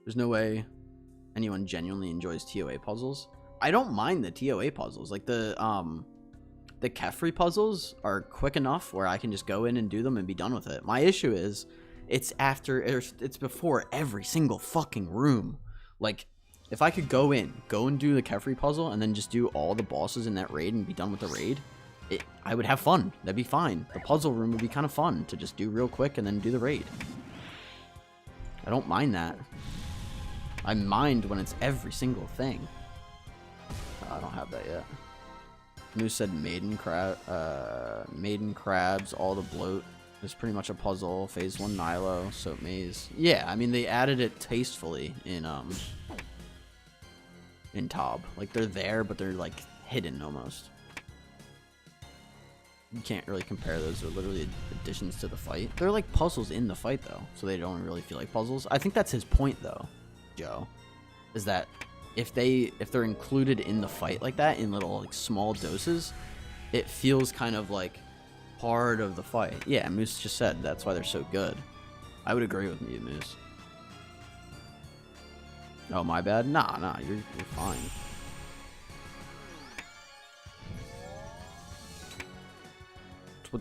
There's no way anyone genuinely enjoys TOA puzzles. I don't mind the TOA puzzles. Like, the Kefri puzzles are quick enough where I can just go in and do them and be done with it. My issue is it's before every single fucking room. Like, if I could go and do the Kefri puzzle and then just do all the bosses in that raid and be done with the raid, I would have fun. That'd be fine. The puzzle room would be kind of fun to just do real quick and then do the raid. I don't mind that. I mind when it's every single thing. I don't have that yet. Moose said maiden crabs, all the bloat. It's pretty much a puzzle. Phase 1 Nilo, Soap Maze. Yeah, I mean, they added it tastefully in Tob. Like, they're there, but they're like hidden almost. You can't really compare those. They're literally additions to the fight. They're like puzzles in the fight, though, so they don't really feel like puzzles. I think that's his point, though, Joe, is that if they're included in the fight like that in little like small doses, it feels kind of like part of the fight. Yeah, Moose just said that's why they're so good. I would agree with you, Moose. Oh, my bad. Nah, you're fine.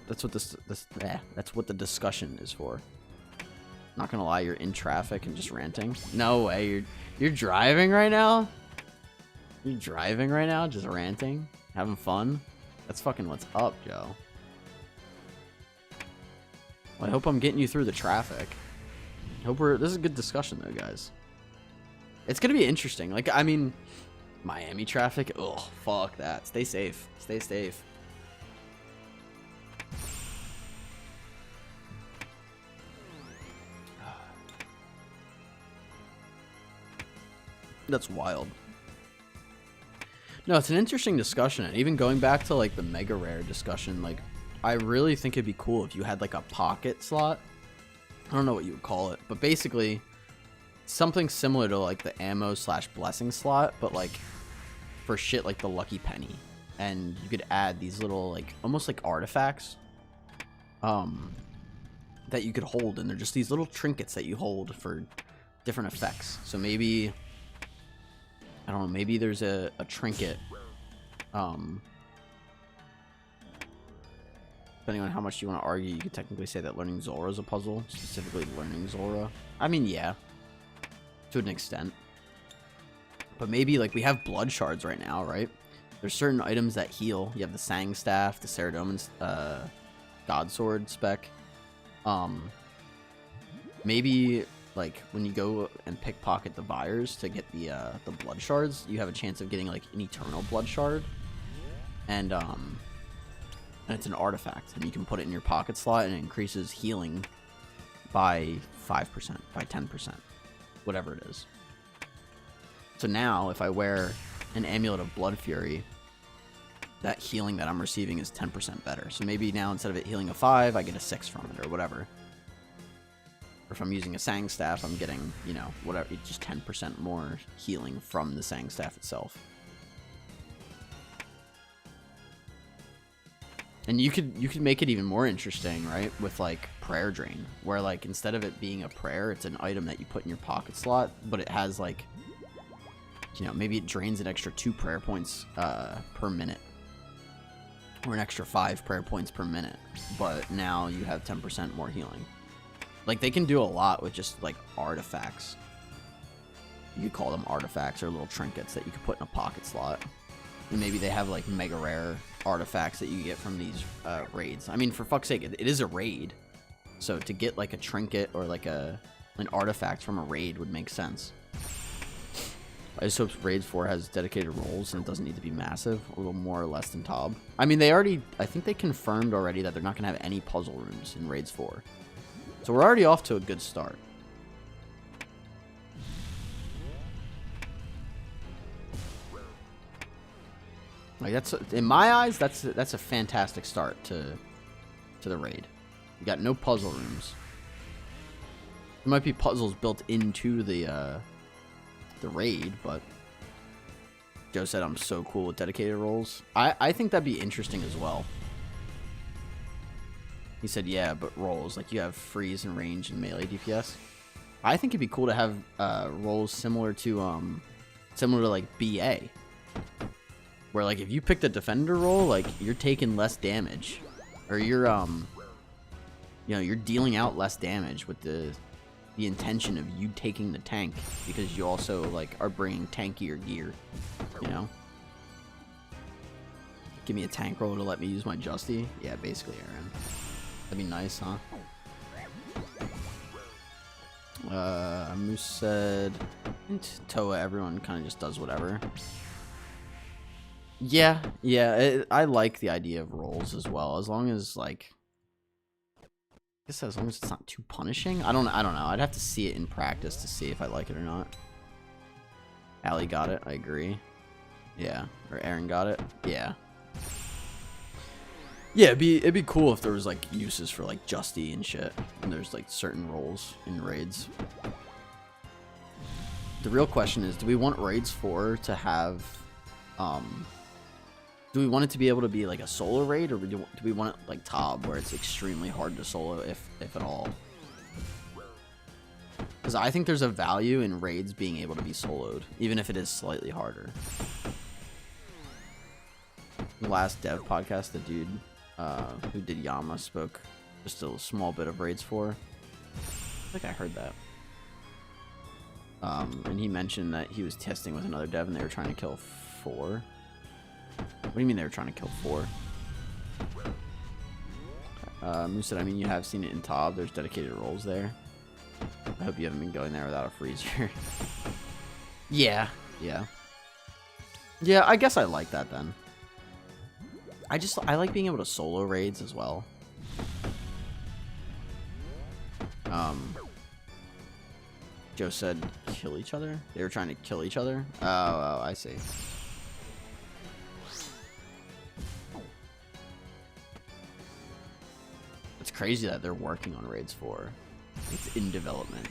That's what the discussion is for. Not gonna lie, you're in traffic and just ranting. No way, you're driving right now? You're driving right now, just ranting? Having fun? That's fucking what's up, Joe. Well, I hope I'm getting you through the traffic. This is a good discussion though, guys. It's gonna be interesting. Like, I mean, Miami traffic, ugh, fuck that. Stay safe. Stay safe. That's wild. No, it's an interesting discussion, and even going back to like the mega rare discussion, like, I really think it'd be cool if you had like a pocket slot. I don't know what you would call it, but basically something similar to like the ammo / blessing slot, but like for shit like the lucky penny, and you could add these little like almost like artifacts that you could hold, and they're just these little trinkets that you hold for different effects. So maybe, I don't know, maybe there's a trinket, depending on how much you want to argue, you could technically say that learning Zora is a puzzle, specifically learning Zora. I mean, yeah, to an extent. But maybe, like, we have blood shards right now, right? There's certain items that heal. You have the Sang Staff, the Saradomin God Sword spec. Maybe, like, when you go and pickpocket the buyers to get the blood shards, you have a chance of getting like an eternal blood shard, and it's an artifact, and you can put it in your pocket slot, and it increases healing by 5%, by 10%, whatever it is. So now, if I wear an Amulet of Blood Fury, that healing that I'm receiving is 10% better. So maybe now, instead of it healing a 5, I get a 6 from it, or whatever. Or if I'm using a Sang Staff, I'm getting, you know, whatever, just 10% more healing from the Sang Staff itself. And you could make it even more interesting, right? With like Prayer Drain, where like instead of it being a prayer, it's an item that you put in your pocket slot, but it has like, you know, maybe it drains an extra 2 prayer points per minute, or an extra 5 prayer points per minute, but now you have 10% more healing. Like, they can do a lot with just like artifacts. You could call them artifacts, or little trinkets that you could put in a pocket slot. And maybe they have like mega rare artifacts that you get from these raids. I mean, for fuck's sake, it is a raid, so to get like a trinket or like an artifact from a raid would make sense. I just hope Raids 4 has dedicated roles and it doesn't need to be massive, a little more or less than TOB. I mean, I think they confirmed already that they're not going to have any puzzle rooms in Raids 4. So we're already off to a good start. Like that's, in my eyes, that's a fantastic start to the raid. You got no puzzle rooms. There might be puzzles built into the raid, but Joe said I'm so cool with dedicated roles. I think that'd be interesting as well. He said, yeah, but roles, like you have freeze and range and melee DPS. I think it'd be cool to have roles similar to like BA. Where like if you pick the defender role, like you're taking less damage. Or you're you know, you're dealing out less damage with the intention of you taking the tank, because you also like are bringing tankier gear, you know. Give me a tank roll to let me use my Justy. Yeah, basically, Aaron. That'd be nice, huh? Moose said, Toa, everyone kind of just does whatever. Yeah, I like the idea of roles as well, as long as like, I guess as long as it's not too punishing. I don't know. I'd have to see it in practice to see if I like it or not. Allie got it. I agree. Yeah, or Aaron got it. Yeah. Yeah, it'd be cool if there was like uses for like Justy and shit, and there's like certain roles in raids. The real question is, do we want Raids 4 to have, do we want it to be able to be like a solo raid, or do we want it like TOB, where it's extremely hard to solo, if at all? Because I think there's a value in raids being able to be soloed, even if it is slightly harder. The last dev podcast, the dude who did Yama spoke just a small bit of Raids 4. I think I heard that. And he mentioned that he was testing with another dev and they were trying to kill 4. What do you mean they were trying to kill 4? Moose said, I mean, you have seen it in TOB. There's dedicated roles there. I hope you haven't been going there without a freezer. Yeah, I guess I like that then. I like being able to solo raids as well. Joe said kill each other? They were trying to kill each other? Oh, I see. It's crazy that they're working on Raids 4. It's in development.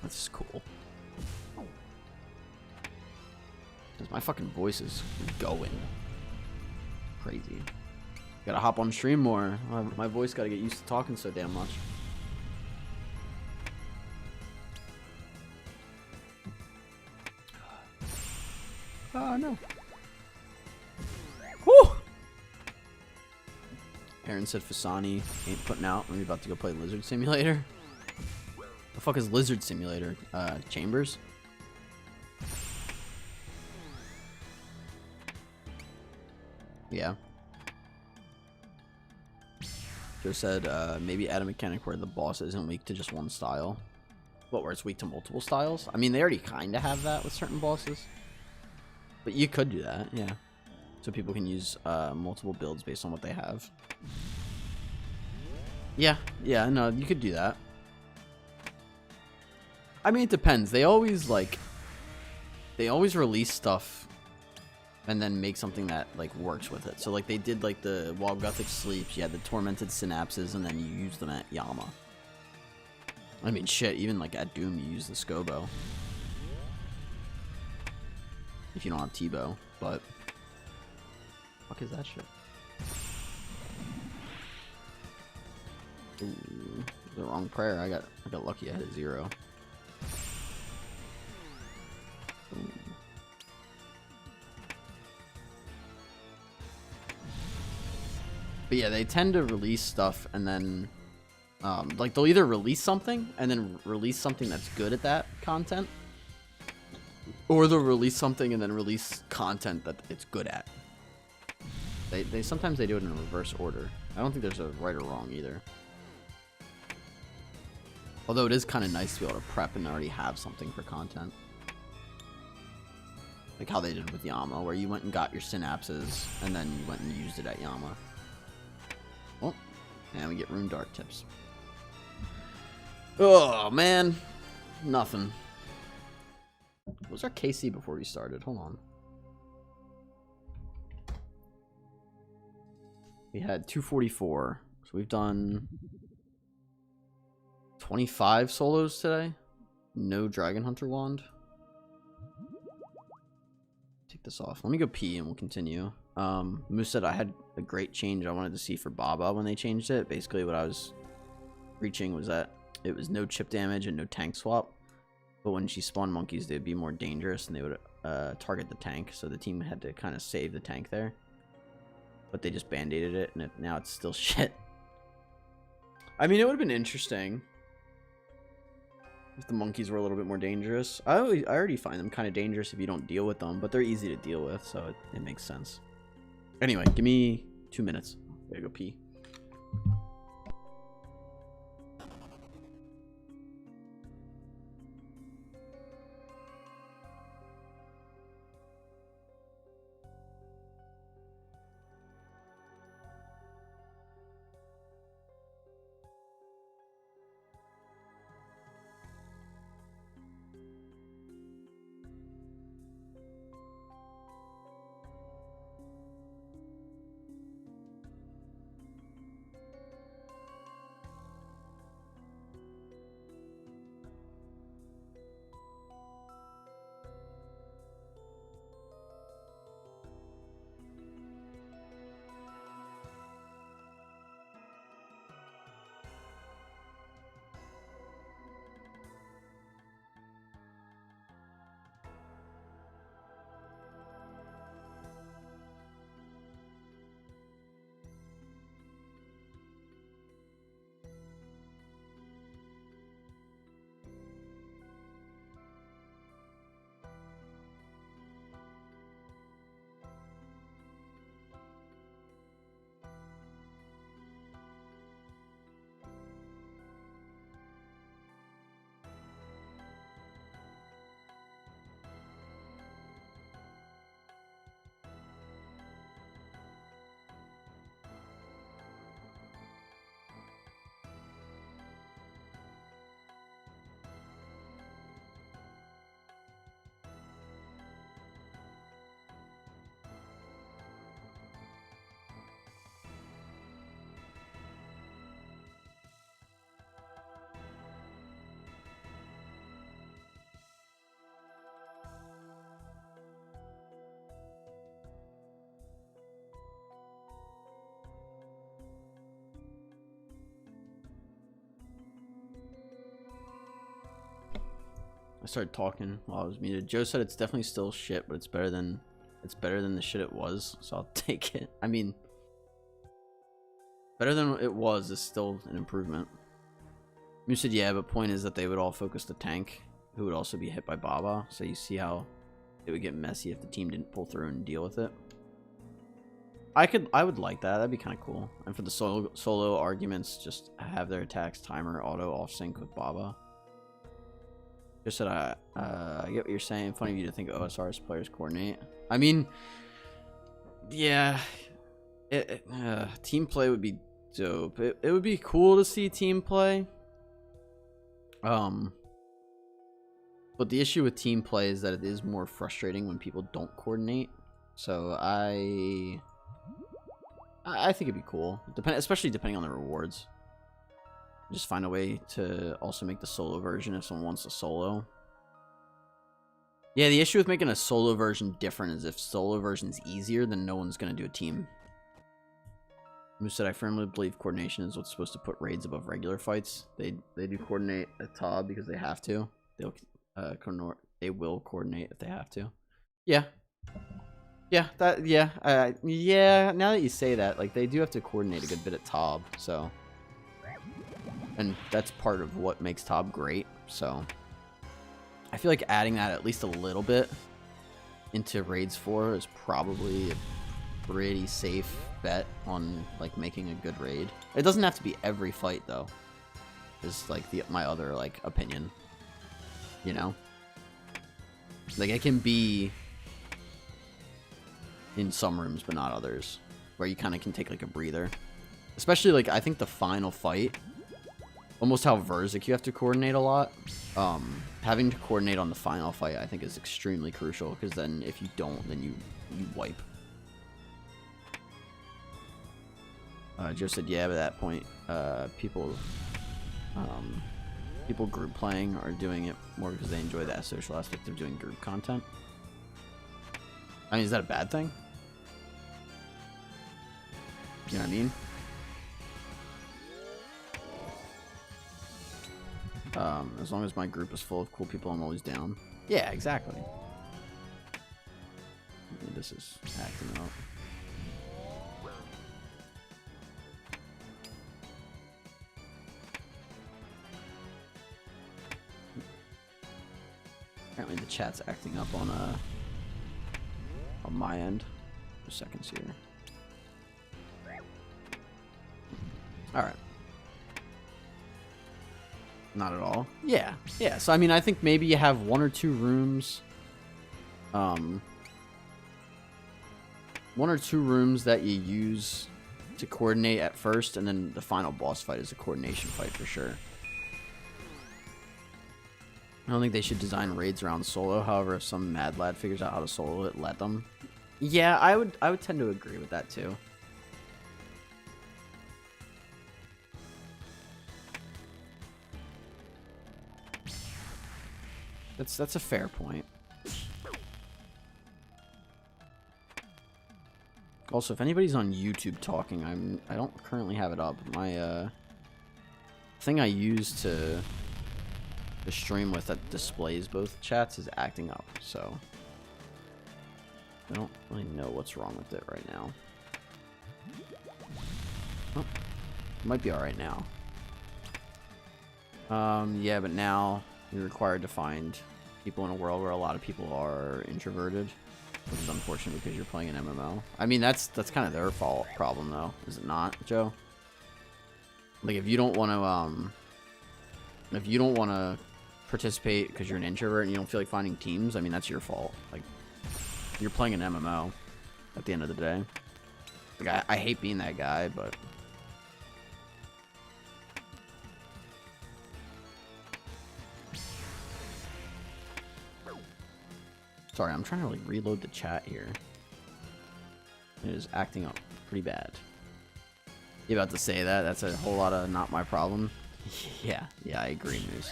That's cool. Because my fucking voice is going. Crazy. Gotta hop on stream more. My voice gotta get used to talking so damn much. Oh no. Whew! Aaron said Fasani ain't putting out when we about to go play Lizard Simulator. The fuck is Lizard Simulator? Chambers? Yeah. Joe said, maybe add a mechanic where the boss isn't weak to just one style. What, where it's weak to multiple styles? I mean, they already kind of have that with certain bosses. But you could do that, yeah. So people can use multiple builds based on what they have. Yeah, no, you could do that. I mean, it depends. They always release stuff and then make something that like works with it. So like they did like the while Gothic sleeps, you had the tormented synapses, and then you use them at Yama. I mean, shit, even like at Doom you use the Scobo. If you don't have T-Bow, but fuck is that shit? Ooh, the wrong prayer. I got lucky. I hit a 0. Ooh. But yeah, they tend to release stuff and then like they'll either release something and then release something that's good at that content, or they'll release something and then release content that it's good at. They sometimes they do it in a reverse order. I don't think there's a right or wrong either. Although it is kind of nice to be able to prep and already have something for content. Like how they did with Yama, where you went and got your synapses, and then you went and used it at Yama. Oh, and we get Rune Dark tips. Oh, man. Nothing. What was our KC before we started? Hold on. We had 244. So we've done 25 solos today. No Dragon Hunter wand. Take this off. Let me go pee and we'll continue. Moose said I had a great change I wanted to see for Baba when they changed it. Basically what I was reaching was that it was no chip damage and no tank swap. But when she spawned monkeys, they'd be more dangerous and they would target the tank. So the team had to kind of save the tank there. But they just band-aided it, and now it's still shit. I mean, it would have been interesting if the monkeys were a little bit more dangerous. I already find them kind of dangerous if you don't deal with them, but they're easy to deal with, so it makes sense. Anyway, give me 2 minutes. Gotta go pee. I started talking while I was muted. Joe said it's definitely still shit, but it's better than the shit it was, so I'll take it. I mean, better than it was is still an improvement. You said yeah, but point is that they would all focus the tank, who would also be hit by Baba, so you see how it would get messy if the team didn't pull through and deal with it. I would like that. That'd be kind of cool. And for the solo arguments, just have their attacks timer auto off sync with Baba. Just said I get what you're saying. Funny of you to think OSRS players coordinate. I mean, yeah, team play would be dope. It would be cool to see team play. But the issue with team play is that it is more frustrating when people don't coordinate. So I think it'd be cool, especially depending on the rewards. Just find a way to also make the solo version if someone wants a solo. Yeah, the issue with making a solo version different is if solo version's easier, then no one's going to do a team. Moose said, I firmly believe coordination is what's supposed to put raids above regular fights. They do coordinate at TOB because they have to. They will coordinate if they have to. Yeah. Yeah, yeah, now that you say that, like, they do have to coordinate a good bit at TOB, so... And that's part of what makes TOB great, so... I feel like adding that at least a little bit into Raids 4 is probably a pretty safe bet on, like, making a good raid. It doesn't have to be every fight, though. Is, like, my other, like, opinion. You know? Like, it can be in some rooms, but not others, where you kind of can take like a breather. Especially like I think the final fight, almost how Verzik you have to coordinate a lot. Having to coordinate on the final fight I think is extremely crucial, because then if you don't, then you wipe. Joe said, yeah, but at that point, people group playing are doing it more because they enjoy that social aspect of doing group content. I mean, is that a bad thing? You know what I mean? As long as my group is full of cool people, I'm always down. Yeah, exactly. This is acting up. Apparently the chat's acting up on my end. Just seconds here. Alright. Not at all. Yeah. Yeah. So I mean I think maybe you have 1 or 2 rooms. 1 or 2 rooms that you use to coordinate at first, and then the final boss fight is a coordination fight for sure. I don't think they should design raids around solo. However, if some mad lad figures out how to solo it, let them. Yeah, I would tend to agree with that too. That's a fair point. Also, if anybody's on YouTube talking, I don't currently have it up. My thing I use to stream with that displays both chats is acting up, so I don't really know what's wrong with it right now. Oh, it might be alright now. Yeah, but now you're required to find people in a world where a lot of people are introverted, which is unfortunate because you're playing an MMO. I mean, that's kind of their problem though, is it not, Joe? Like, if you don't want to participate because you're an introvert and you don't feel like finding teams, I mean, that's your fault. Like, you're playing an MMO at the end of the day. Like, I hate being that guy, but sorry, I'm trying to like reload the chat here. It is acting up pretty bad. You about to say that? That's a whole lot of not my problem. Yeah, I agree, Moose.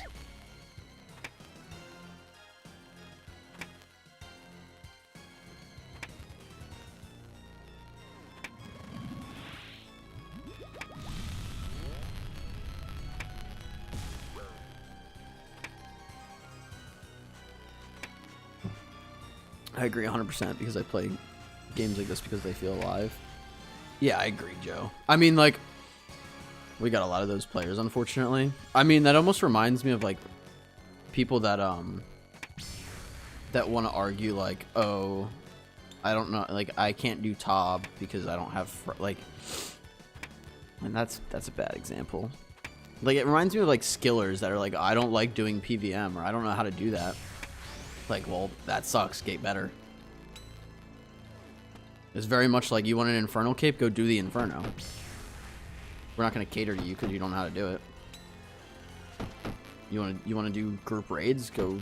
I agree 100% because I play games like this because they feel alive. Yeah, I agree, Joe. I mean, like, we got a lot of those players, unfortunately. I mean, that almost reminds me of, like, people that want to argue, like, oh, I don't know, like, I can't do TOB because I don't have, like, and that's a bad example. Like, it reminds me of, like, skillers that are like, I don't like doing PVM, or I don't know how to do that. Like, well, that sucks. Get better. It's very much like, you want an Inferno cape? Go do the Inferno. We're not going to cater to you because you don't know how to do it. You want to do group raids? Go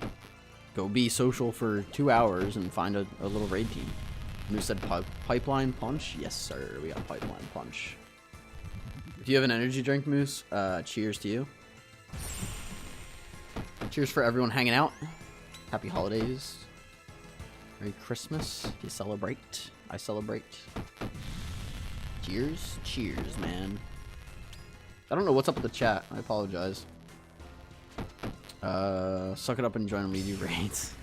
be social for 2 hours and find a little raid team. Who said pipeline punch? Yes, sir. We got pipeline punch. If you have an energy drink, Moose, cheers to you. Cheers for everyone hanging out. Happy holidays. Merry Christmas. If you celebrate, I celebrate. Cheers. Cheers, man. I don't know what's up with the chat. I apologize. Suck it up and join me, do raids.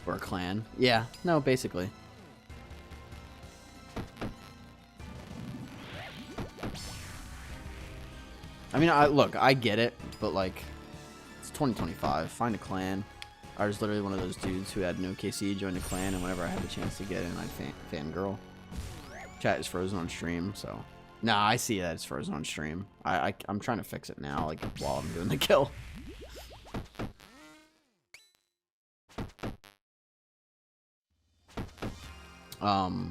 Or a clan. Yeah, no, basically. I mean, look, I get it, but like, it's 2025. Find a clan. I was literally one of those dudes who had no KC, joined a clan, and whenever I had the chance to get in, I'd fangirl. Chat is frozen on stream, so. Nah, I see that it's frozen on stream. I'm trying to fix it now, like, while I'm doing the kill. Now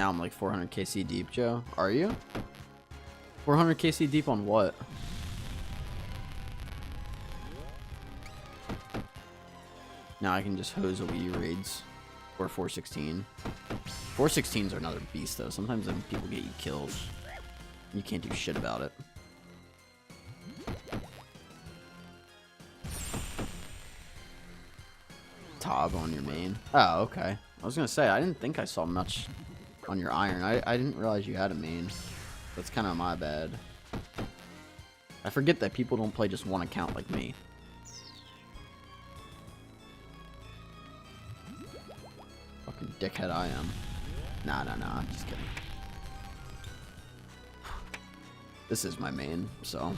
I'm like 400 KC deep, Joe. Are you? 400 KC deep on what? Now I can just hose away raids. Or 416. 416s are another beast though. Sometimes them people get you killed. You can't do shit about it. Tob on your main. Oh, okay. I was gonna say, I didn't think I saw much on your iron. I didn't realize you had a main. That's kind of my bad. I forget that people don't play just one account like me. Fucking dickhead I am. Nah, I'm just kidding. This is my main, so...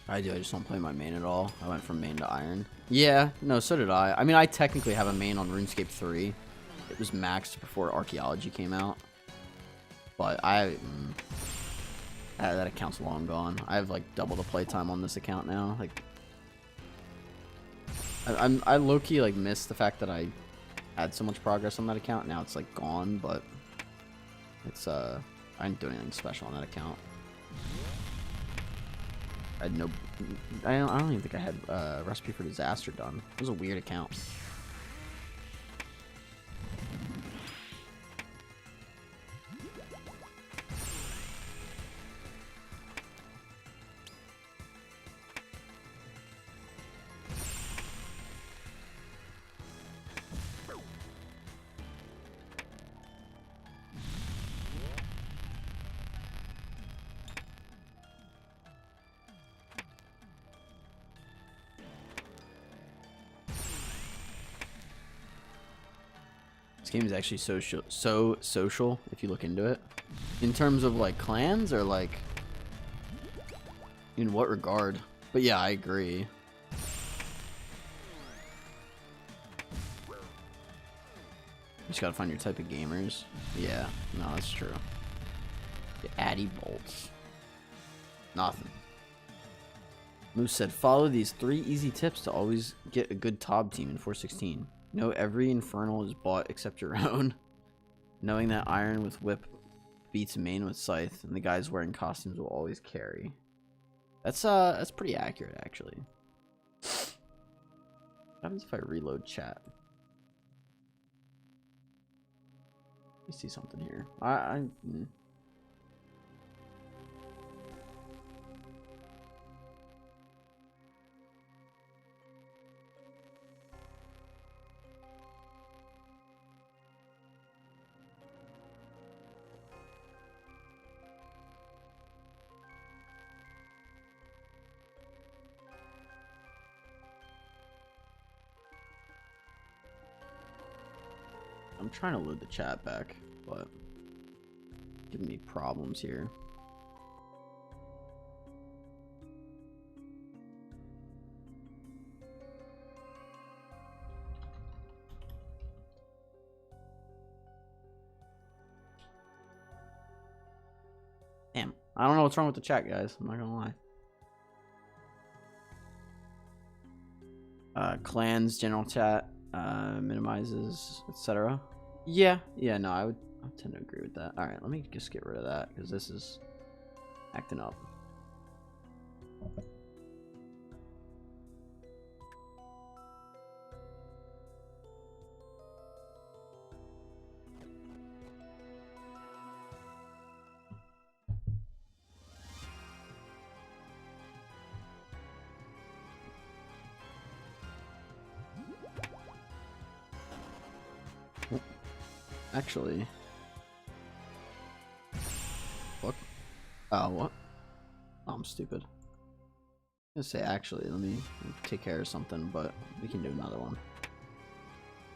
I just don't play my main at all. I went from main to iron. Yeah, no, so did I. I mean, I technically have a main on RuneScape 3. It was maxed before Archaeology came out. But that account's long gone. I have like double the playtime on this account now. Like, I low-key like miss the fact that I had so much progress on that account. Now it's like gone, but it's I didn't do anything special on that account. I had no... I don't even think I had Recipe for Disaster done. It was a weird account. This game is actually so social if you look into it. In terms of like clans or like in what regard? But yeah, I agree. You just gotta find your type of gamers. Yeah, no, that's true. The Addy bolts. Nothing. Moose said, follow these 3 easy tips to always get a good Tob team in 416. Know every infernal is bought except your own. Knowing that iron with whip beats main with scythe, and the guys wearing costumes will always carry. That's pretty accurate actually. What happens if I reload chat? Let me see something here. I'm trying to load the chat back, but giving me problems here. Damn, I don't know what's wrong with the chat, guys. I'm not gonna lie. Clans, general chat, minimizes, etc. Yeah, no, I would tend to agree with that. All right, let me just get rid of that because this is acting up. Actually, fuck. Oh, what? Oh, I'm stupid. I'm gonna say actually, let me take care of something, but we can do another one.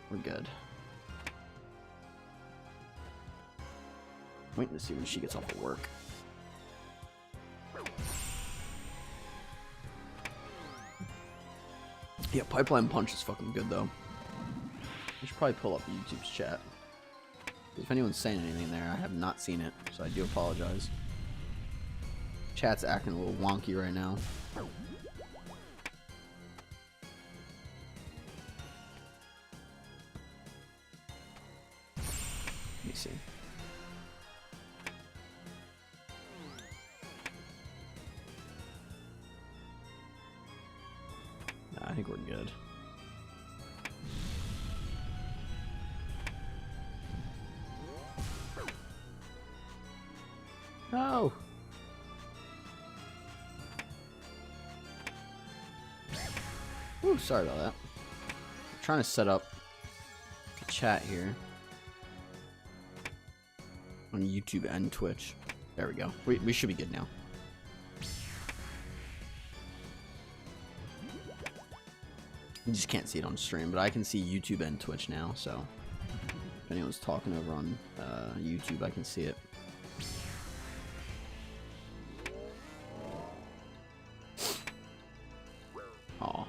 We're good. Waiting to see when she gets off of work. Yeah, Pipeline Punch is fucking good though. I should probably pull up YouTube's chat. If anyone's saying anything there, I have not seen it, so I do apologize. Chat's acting a little wonky right now. Let me see. Nah, I think we're good. No. Ooh, sorry about that. I'm trying to set up the chat here on YouTube and Twitch. There we go. We should be good now. You just can't see it on stream, but I can see YouTube and Twitch now, so if anyone's talking over on YouTube, I can see it. Aw.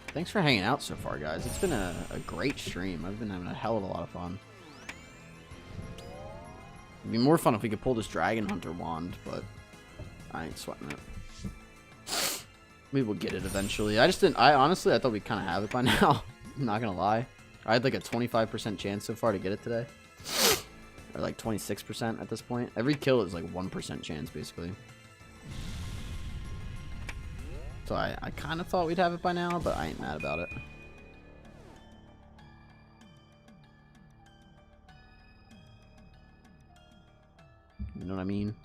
Thanks for hanging out so far, guys. It's been a great stream. I've been having a hell of a lot of fun. It'd be more fun if we could pull this Dragon Hunter wand, but I ain't sweating it. Maybe we'll get it eventually. I honestly, I thought we'd kind of have it by now. I'm not gonna lie. I had like a 25% chance so far to get it today. Or like 26% at this point. Every kill is like 1% chance, basically. So I kind of thought we'd have it by now, but I ain't mad about it. You know what I mean?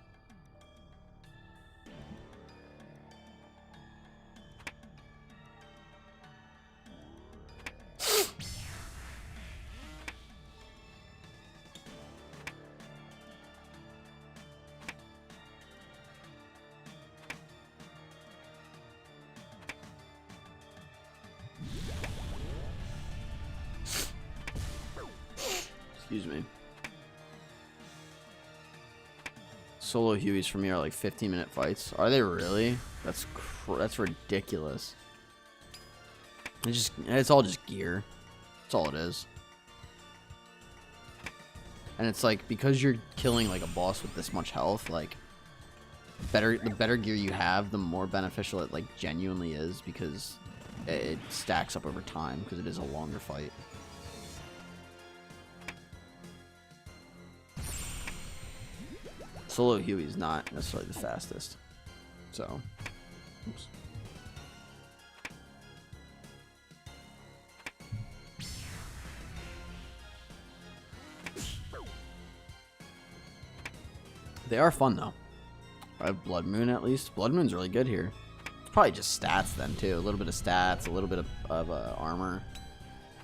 Excuse me. Solo Hueys for me are like 15-minute fights. Are they really? That's ridiculous. It's all just gear. That's all it is. And it's like, because you're killing like a boss with this much health, like the better gear you have, the more beneficial it like genuinely is, because it stacks up over time because it is a longer fight. Solo Huey is not necessarily the fastest, so oops. They are fun though. I have Blood Moon at least. Blood Moon's really good here. It's probably just stats then too. A little bit of stats, a little bit of armor,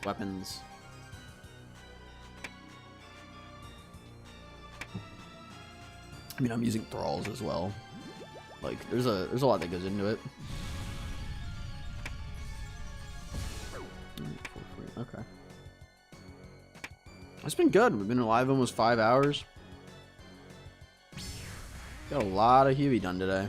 weapons. I mean, I'm using thralls as well. Like, there's a lot that goes into it. Okay. It's been good. We've been live almost 5 hours. Got a lot of Huey done today.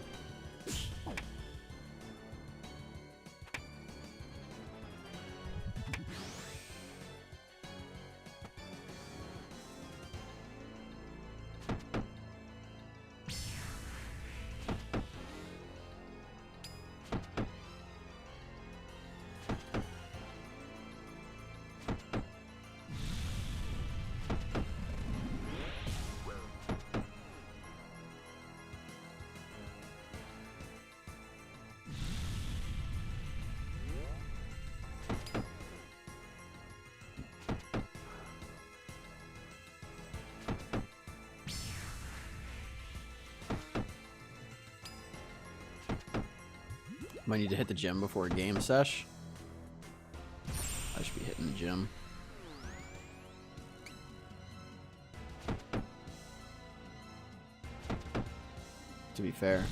Might need to hit the gym before a game sesh. I should be hitting the gym. To be fair.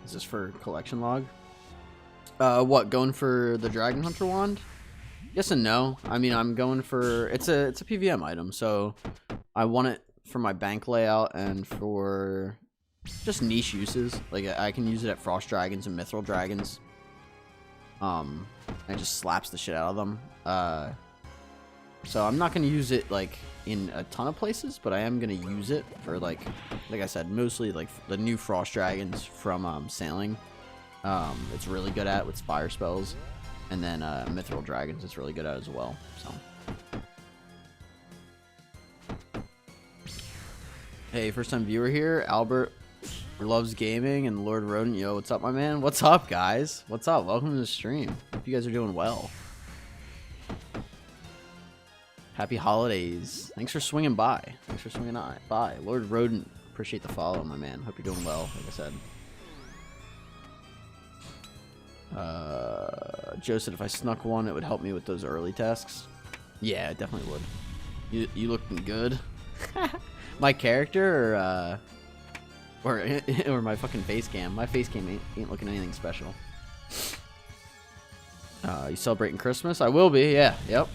Is this for collection log? What, going for the Dragon Hunter wand? Yes and no. I mean, I'm going for it's a PVM item, so I want it for my bank layout and for just niche uses. Like I can use it at Frost Dragons and Mithril Dragons. It just slaps the shit out of them. So I'm not gonna use it like in a ton of places, but I am gonna use it for like I said, mostly like the new Frost Dragons from Sailing. It's really good at with Spire spells, and then Mithril Dragons it's really good at as well. So. Hey, first time viewer here, Albert loves gaming and Lord Rodent. Yo, what's up, my man? What's up, guys? What's up? Welcome to the stream. Hope you guys are doing well. Happy holidays. Thanks for swinging by. Thanks for swinging by. Lord Rodent, appreciate the follow, my man. Hope you're doing well, like I said. Joe said if I snuck one, it would help me with those early tasks. Yeah, it definitely would. You looking good? My character or my fucking face cam. My face cam ain't looking anything special. You celebrating Christmas? I will be, yeah. Yep.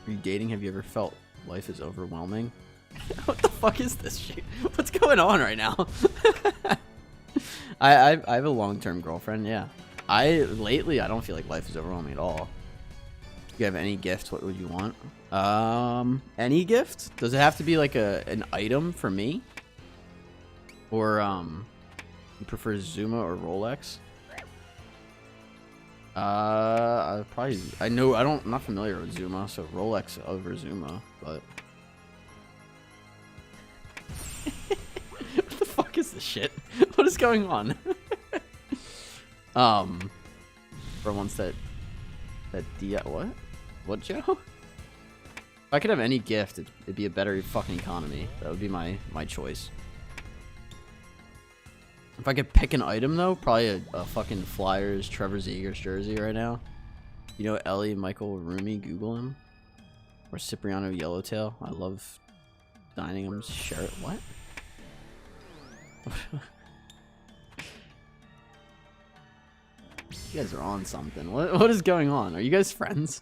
Are you dating? Have you ever felt life is overwhelming? What the fuck is this shit? What's going on right now? I have a long-term girlfriend, yeah. Lately I don't feel like life is overwhelming at all. If you have any gift, what would you want? Any gift? Does it have to be like an item for me? Or you prefer Zuma or Rolex? I'm not familiar with Zuma, so Rolex over Zuma, but what the fuck is this shit? What is going on? For once that what, Joe? If I could have any gift, it'd be a better fucking economy. That would be my choice. If I could pick an item, though, probably a fucking Flyers Trevor Zegers jersey right now. You know Ellie Michael Rumi? Google him. Or Cipriano Yellowtail. I love dining him. Share it. What? You guys are on something. What is going on? Are you guys friends?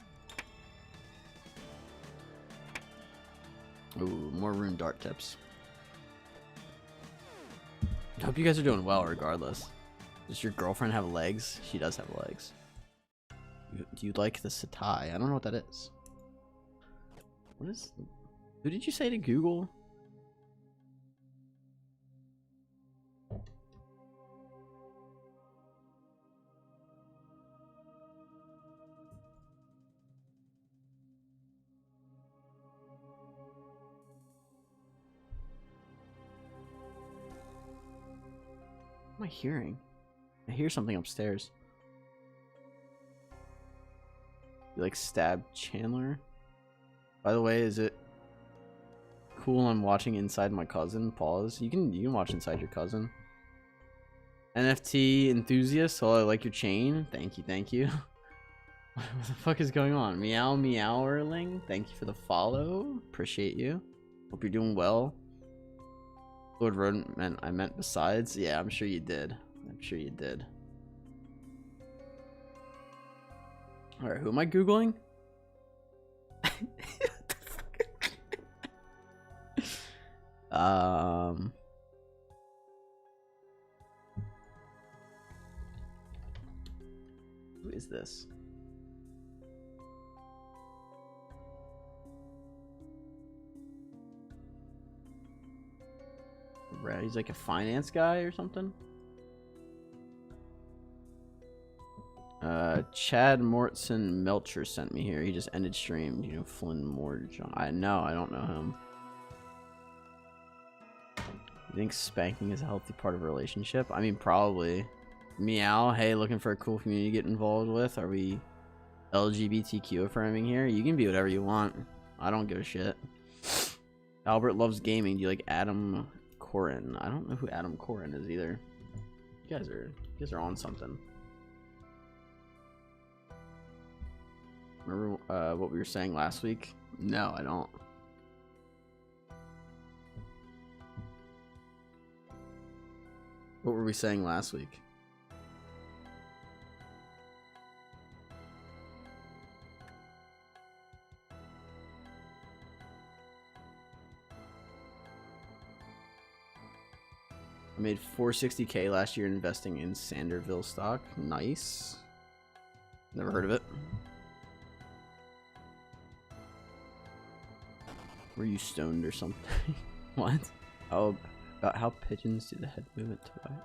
Ooh, more Rune Dart tips. I hope you guys are doing well regardless. Does your girlfriend have legs? She does have legs. Do you like the Satai? I don't know what that is. What is... Who did you say to Google? What am I hearing? I hear something upstairs. You like stabbed Chandler? By the way, is it cool I'm watching inside my cousin? Pause. You can watch inside your cousin. NFT enthusiast, oh, I like your chain. Thank you, thank you. What the fuck is going on? Meow Meowerling, thank you for the follow. Appreciate you. Hope you're doing well. Lord Rodent I meant besides. Yeah, I'm sure you did. I'm sure you did. Alright, who am I Googling? Who is this? Right, he's like a finance guy or something. Chad Mortson Melcher sent me here. He just ended stream. You know Flynn Morge. I don't know him. You think spanking is a healthy part of a relationship? I mean, probably. Meow, hey, looking for a cool community to get involved with? Are we LGBTQ affirming here? You can be whatever you want. I don't give a shit. Albert loves gaming. Do you like Adam Corin? I don't know who Adam Corin is either. You guys are on something. Remember what we were saying last week? No, I don't. What were we saying last week? I made 460K last year investing in Sanderville stock. Nice. Never heard of it. Were you stoned or something? What? Oh, about how pigeons do the head movement to right?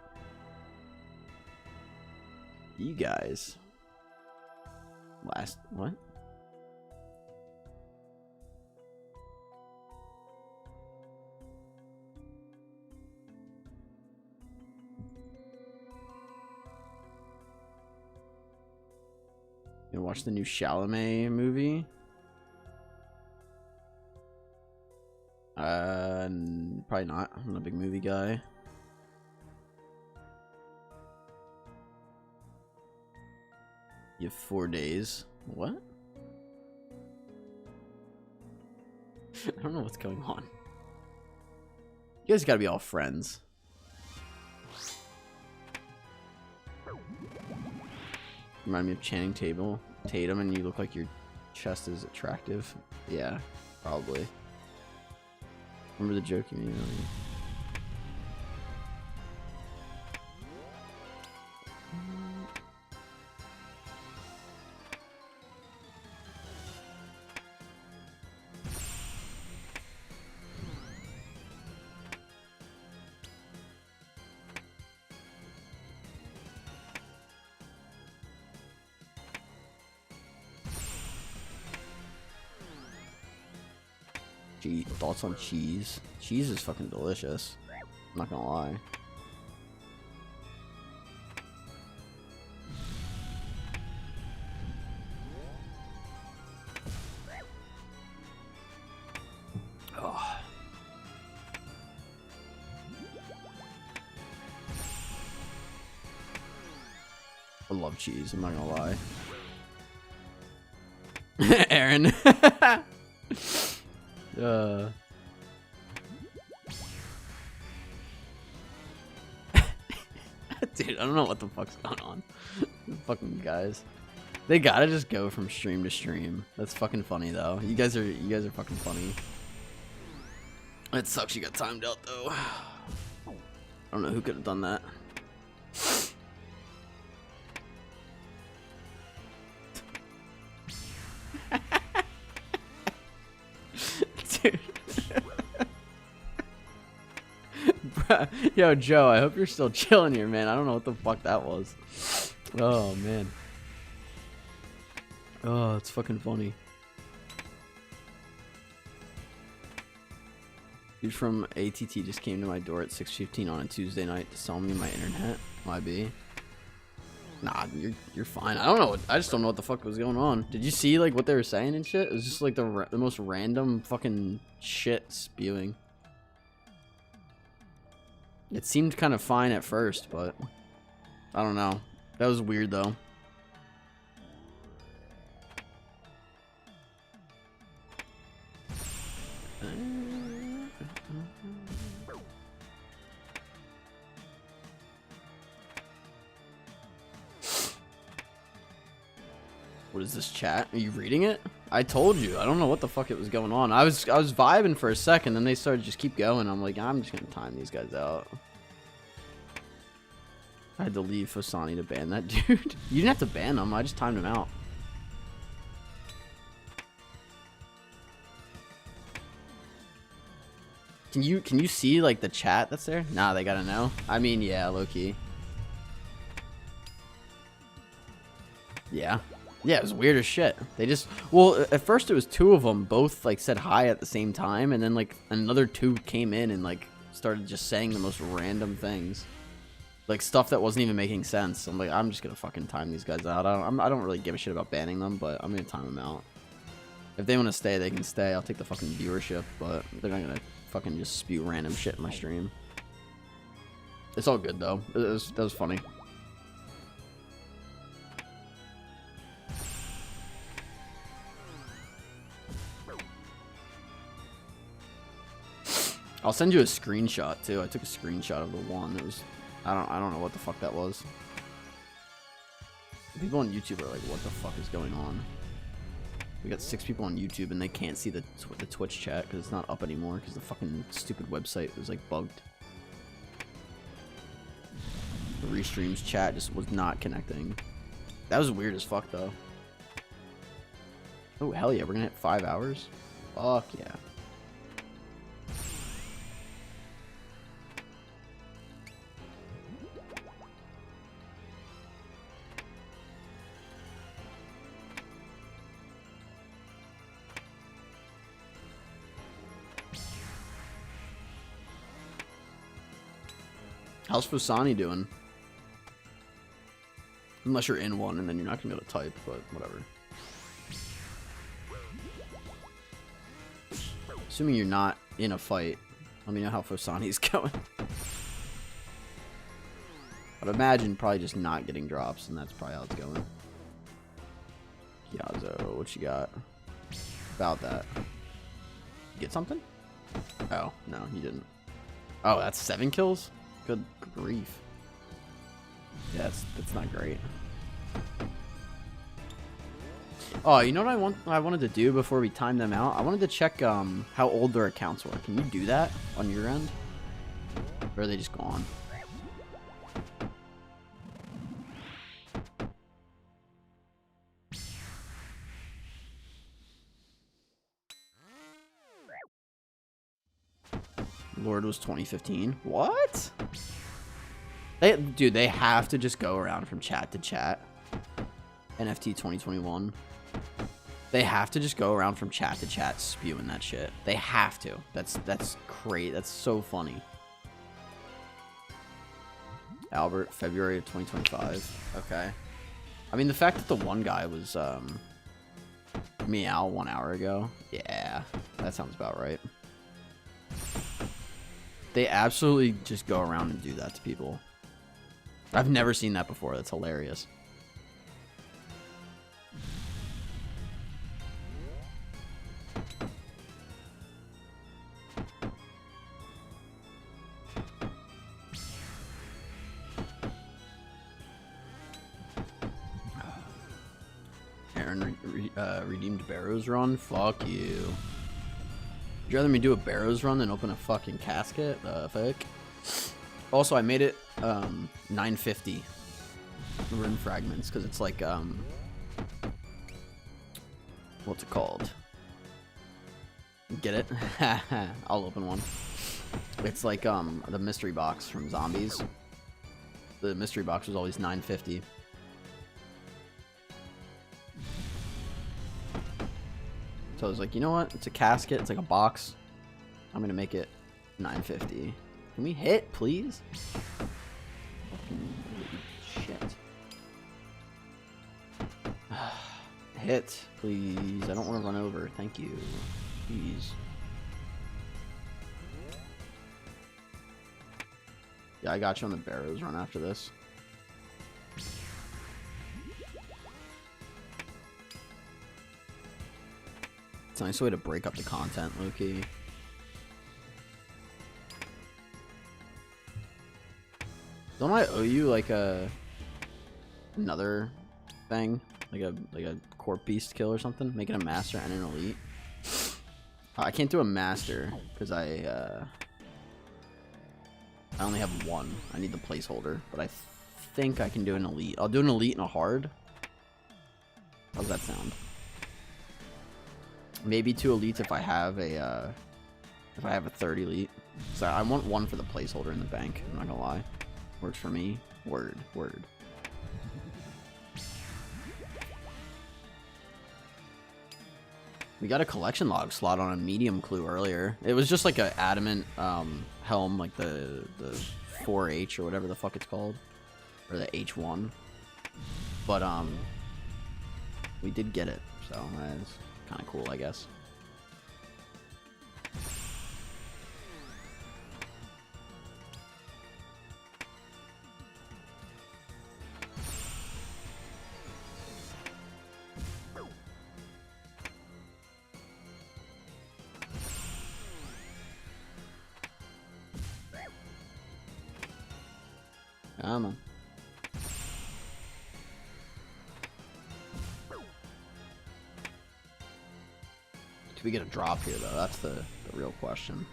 You guys. Last what? You watch the new Chalamet movie? Probably not. I'm not a big movie guy. You have 4 days. What? I don't know what's going on. You guys gotta be all friends. Remind me of Channing Tatum, and you look like your chest is attractive. Yeah, probably. Remember the joke you made earlier? Thoughts on cheese? Cheese is fucking delicious. I'm not gonna lie. Oh. I love cheese, I'm not gonna lie. Aaron. Dude, I don't know what the fuck's going on. Fucking guys. They gotta just go from stream to stream. That's fucking funny though. You guys are fucking funny. It sucks you got timed out though. I don't know who could have done that. Dude. Yo, Joe, I hope you're still chilling here, man. I don't know what the fuck that was. Oh, man. Oh, it's fucking funny. Dude from ATT just came to my door at 6:15 on a Tuesday night to sell me my internet. YB. Nah, you're fine. I don't know. I just don't know what the fuck was going on. Did you see like what they were saying and shit? It was just like the most random fucking shit spewing. It seemed kind of fine at first, but I don't know. That was weird though. What is this chat? Are you reading it? I told you. I don't know what the fuck it was going on. I was vibing for a second, then they started to just keep going. I'm like, I'm just gonna time these guys out. I had to leave Fosani to ban that dude. You didn't have to ban him. I just timed him out. Can you see like the chat that's there? Nah, they gotta know. I mean, yeah, low key. Yeah. Yeah, it was weird as shit. They just, well, at first it was two of them both like said hi at the same time, and then like another two came in and like started just saying the most random things, like stuff that wasn't even making sense. I'm like, I'm just gonna fucking time these guys out. I don't really give a shit about banning them, but I'm gonna time them out. If they want to stay, they can stay. I'll take the fucking viewership, but they're not gonna fucking just spew random shit in my stream. It's all good though. That was funny. I'll send you a screenshot too. I took a screenshot of the one that was, I don't know what the fuck that was. People on YouTube are like, what the fuck is going on? We got 6 people on YouTube and they can't see the Twitch chat because it's not up anymore because the fucking stupid website was like bugged. The restreams chat just was not connecting. That was weird as fuck, though. Oh, hell yeah. We're gonna hit 5 hours? Fuck yeah. How's Fusani doing? Unless you're in one and then you're not gonna be able to type, but whatever. Assuming you're not in a fight, let me know how Fusani's going. I'd imagine probably just not getting drops, and that's probably how it's going. Yazo, what you got? About that. Get something? Oh, no, you didn't. Oh, that's 7 kills? Good grief. Yeah, that's not great. Oh, you know what I wanted to do before we time them out? I wanted to check how old their accounts were. Can you do that on your end? Or are they just gone? Lord was 2015. What? Dude, they have to just go around from chat to chat. NFT 2021. They have to just go around from chat to chat spewing that shit. They have to. That's great. That's so funny. Albert, February of 2025. Okay. I mean, the fact that the one guy was Meow 1 hour ago. Yeah, that sounds about right. They absolutely just go around and do that to people. I've never seen that before. That's hilarious. Aaron redeemed Barrows run? Fuck you. Would you rather me do a Barrows run than open a fucking casket? Fuck. Also, I made it 950 rune fragments because it's like what's it called? Get it? I'll open one. It's like the mystery box from Zombies. The mystery box was always 950. So I was like, you know what? It's a casket. It's like a box. I'm gonna make it 950. Can we hit, please? Fucking shit. Hit, please. I don't want to run over. Thank you. Please. Yeah, I got you on the Barrows run after this. It's a nice way to break up the content, low-key. Don't I owe you like another thing, like a corp beast kill or something? Make it a master and an elite. I can't do a master because I only have one. I need the placeholder, but I think I can do an elite. I'll do an elite and a hard. How's that sound? Maybe 2 elites if I have a third elite. So I want one for the placeholder in the bank. I'm not gonna lie. Works for me. Word. We got a collection log slot on a medium clue earlier. It was just like a adamant helm, like the 4H or whatever the fuck it's called, or the H1. But we did get it, so that's kind of cool, I guess. Come on. Do we get a drop here, though? That's the real question.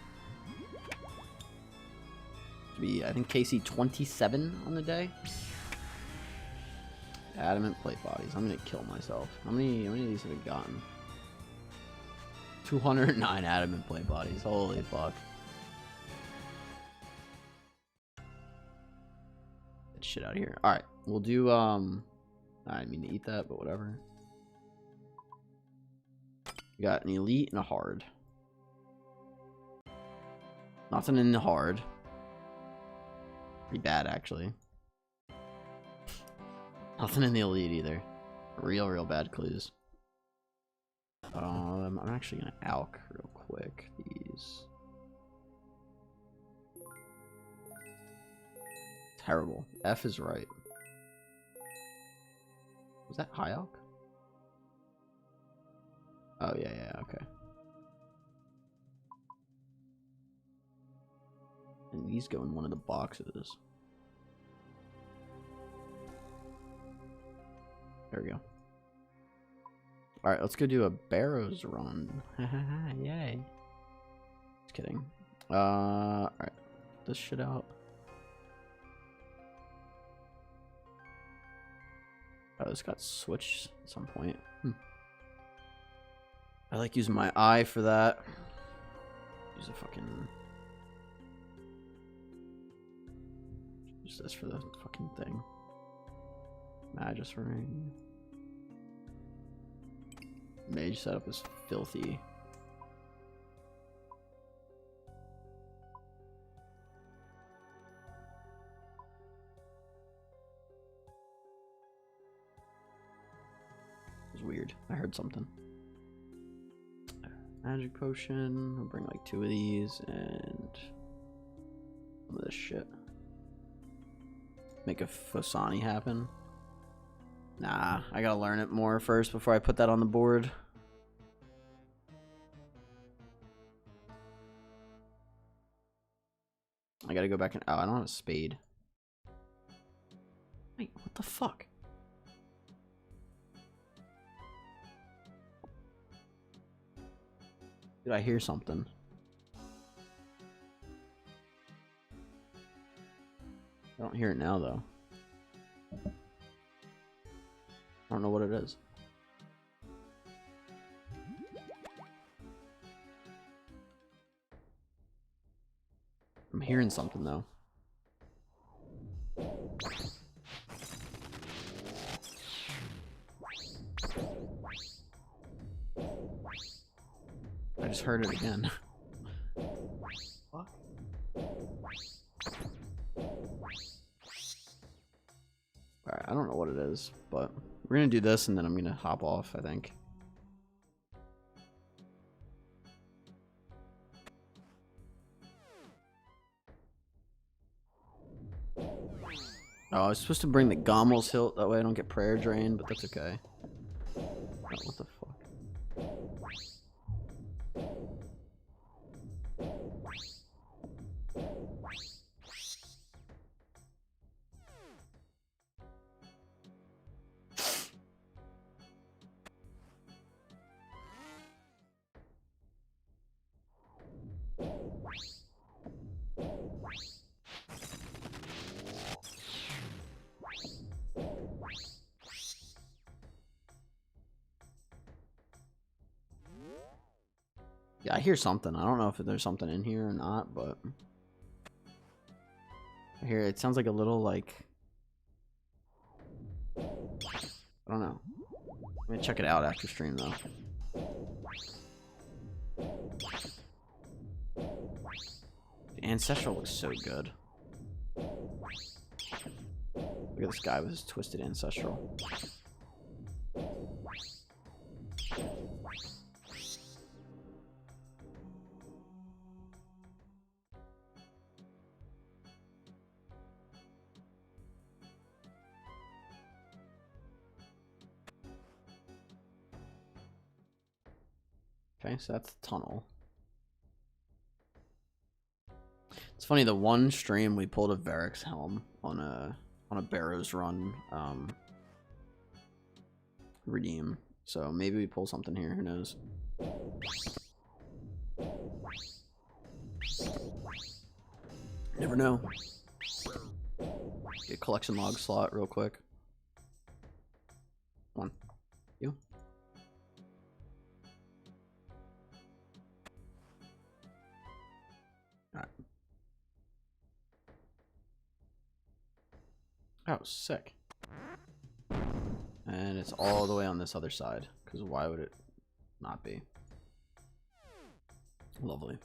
be, I think, KC 27 on the day. Adamant plate bodies. I'm gonna kill myself. How many of these have we gotten? 209 adamant plate bodies. Holy fuck. Get shit out of here. Alright, we'll do I didn't mean to eat that, but whatever. We got an elite and a hard. Nothing in the hard. Pretty bad, actually. Nothing in the elite either. Real bad clues. I'm actually gonna alk real quick these. Terrible. F is right. Was that high alk? Oh yeah, okay. And these go in one of the boxes. There we go. Alright, let's go do a Barrows run. Yay. Just kidding. Alright. Put this shit out. Oh, this got switched at some point. I like using my eye for that. Use a fucking... Use this for the fucking thing. Magus ring. Mage setup is filthy. It was weird. I heard something. Magic potion. I'll bring like 2 of these and some of this shit. Make a Fosani happen. Nah, I gotta learn it more first before I put that on the board. I gotta go back and... Oh, I don't have a spade. Wait, what the fuck? Did I hear something? I don't hear it now, though. I don't know what it is. I'm hearing something, though. I just heard it again. Fuck. Alright, I don't know what it is, but we're gonna do this and then I'm gonna hop off, I think. Oh, I was supposed to bring the Gommel's hilt, that way I don't get prayer drain, but that's okay. Oh, what the fuck? Yeah, I hear something. I don't know if there's something in here or not, but I hear it sounds like a little like, I don't know. I'm gonna check it out after stream though. The Ancestral looks so good. Look at this guy with his twisted Ancestral. Okay, so that's the tunnel. It's funny, the one stream we pulled a Varric's helm on a Barrows run redeem. So maybe we pull something here, who knows. Never know. Get a collection log slot real quick. One. You. Alright. Oh, sick. And it's all the way on this other side, because why would it not be? Lovely.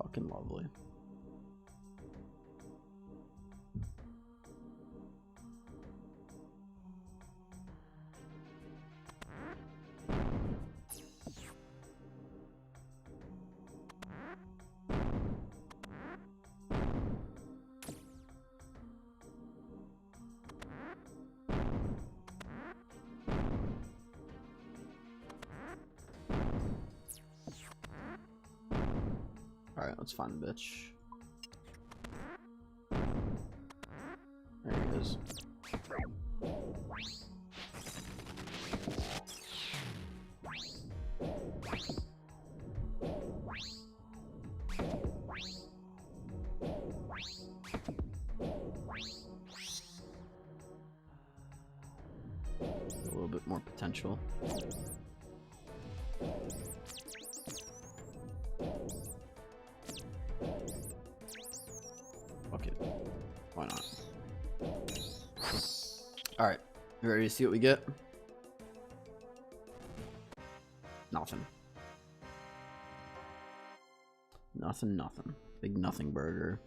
Fucking lovely. Alright, let's find the bitch. There he is. A little bit more potential. Fuck it. Why not? Alright. You ready to see what we get? Nothing. Nothing. Big nothing burger.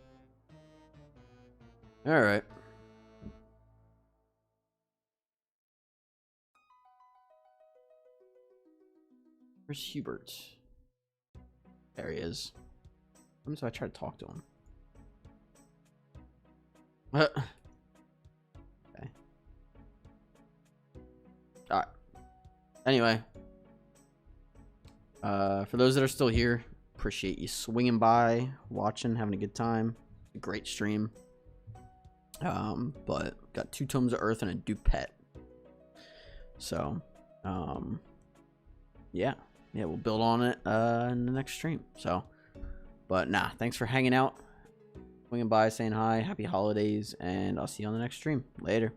Alright. Where's Hubert? There he is. So I try to talk to him. Okay. Alright. Anyway. For those that are still here, appreciate you swinging by, watching, having a good time. A great stream. But got 2 tomes of earth and a dupet. So, yeah, we'll build on it in the next stream. So, but nah, thanks for hanging out, swinging by, saying hi, happy holidays, and I'll see you on the next stream. Later.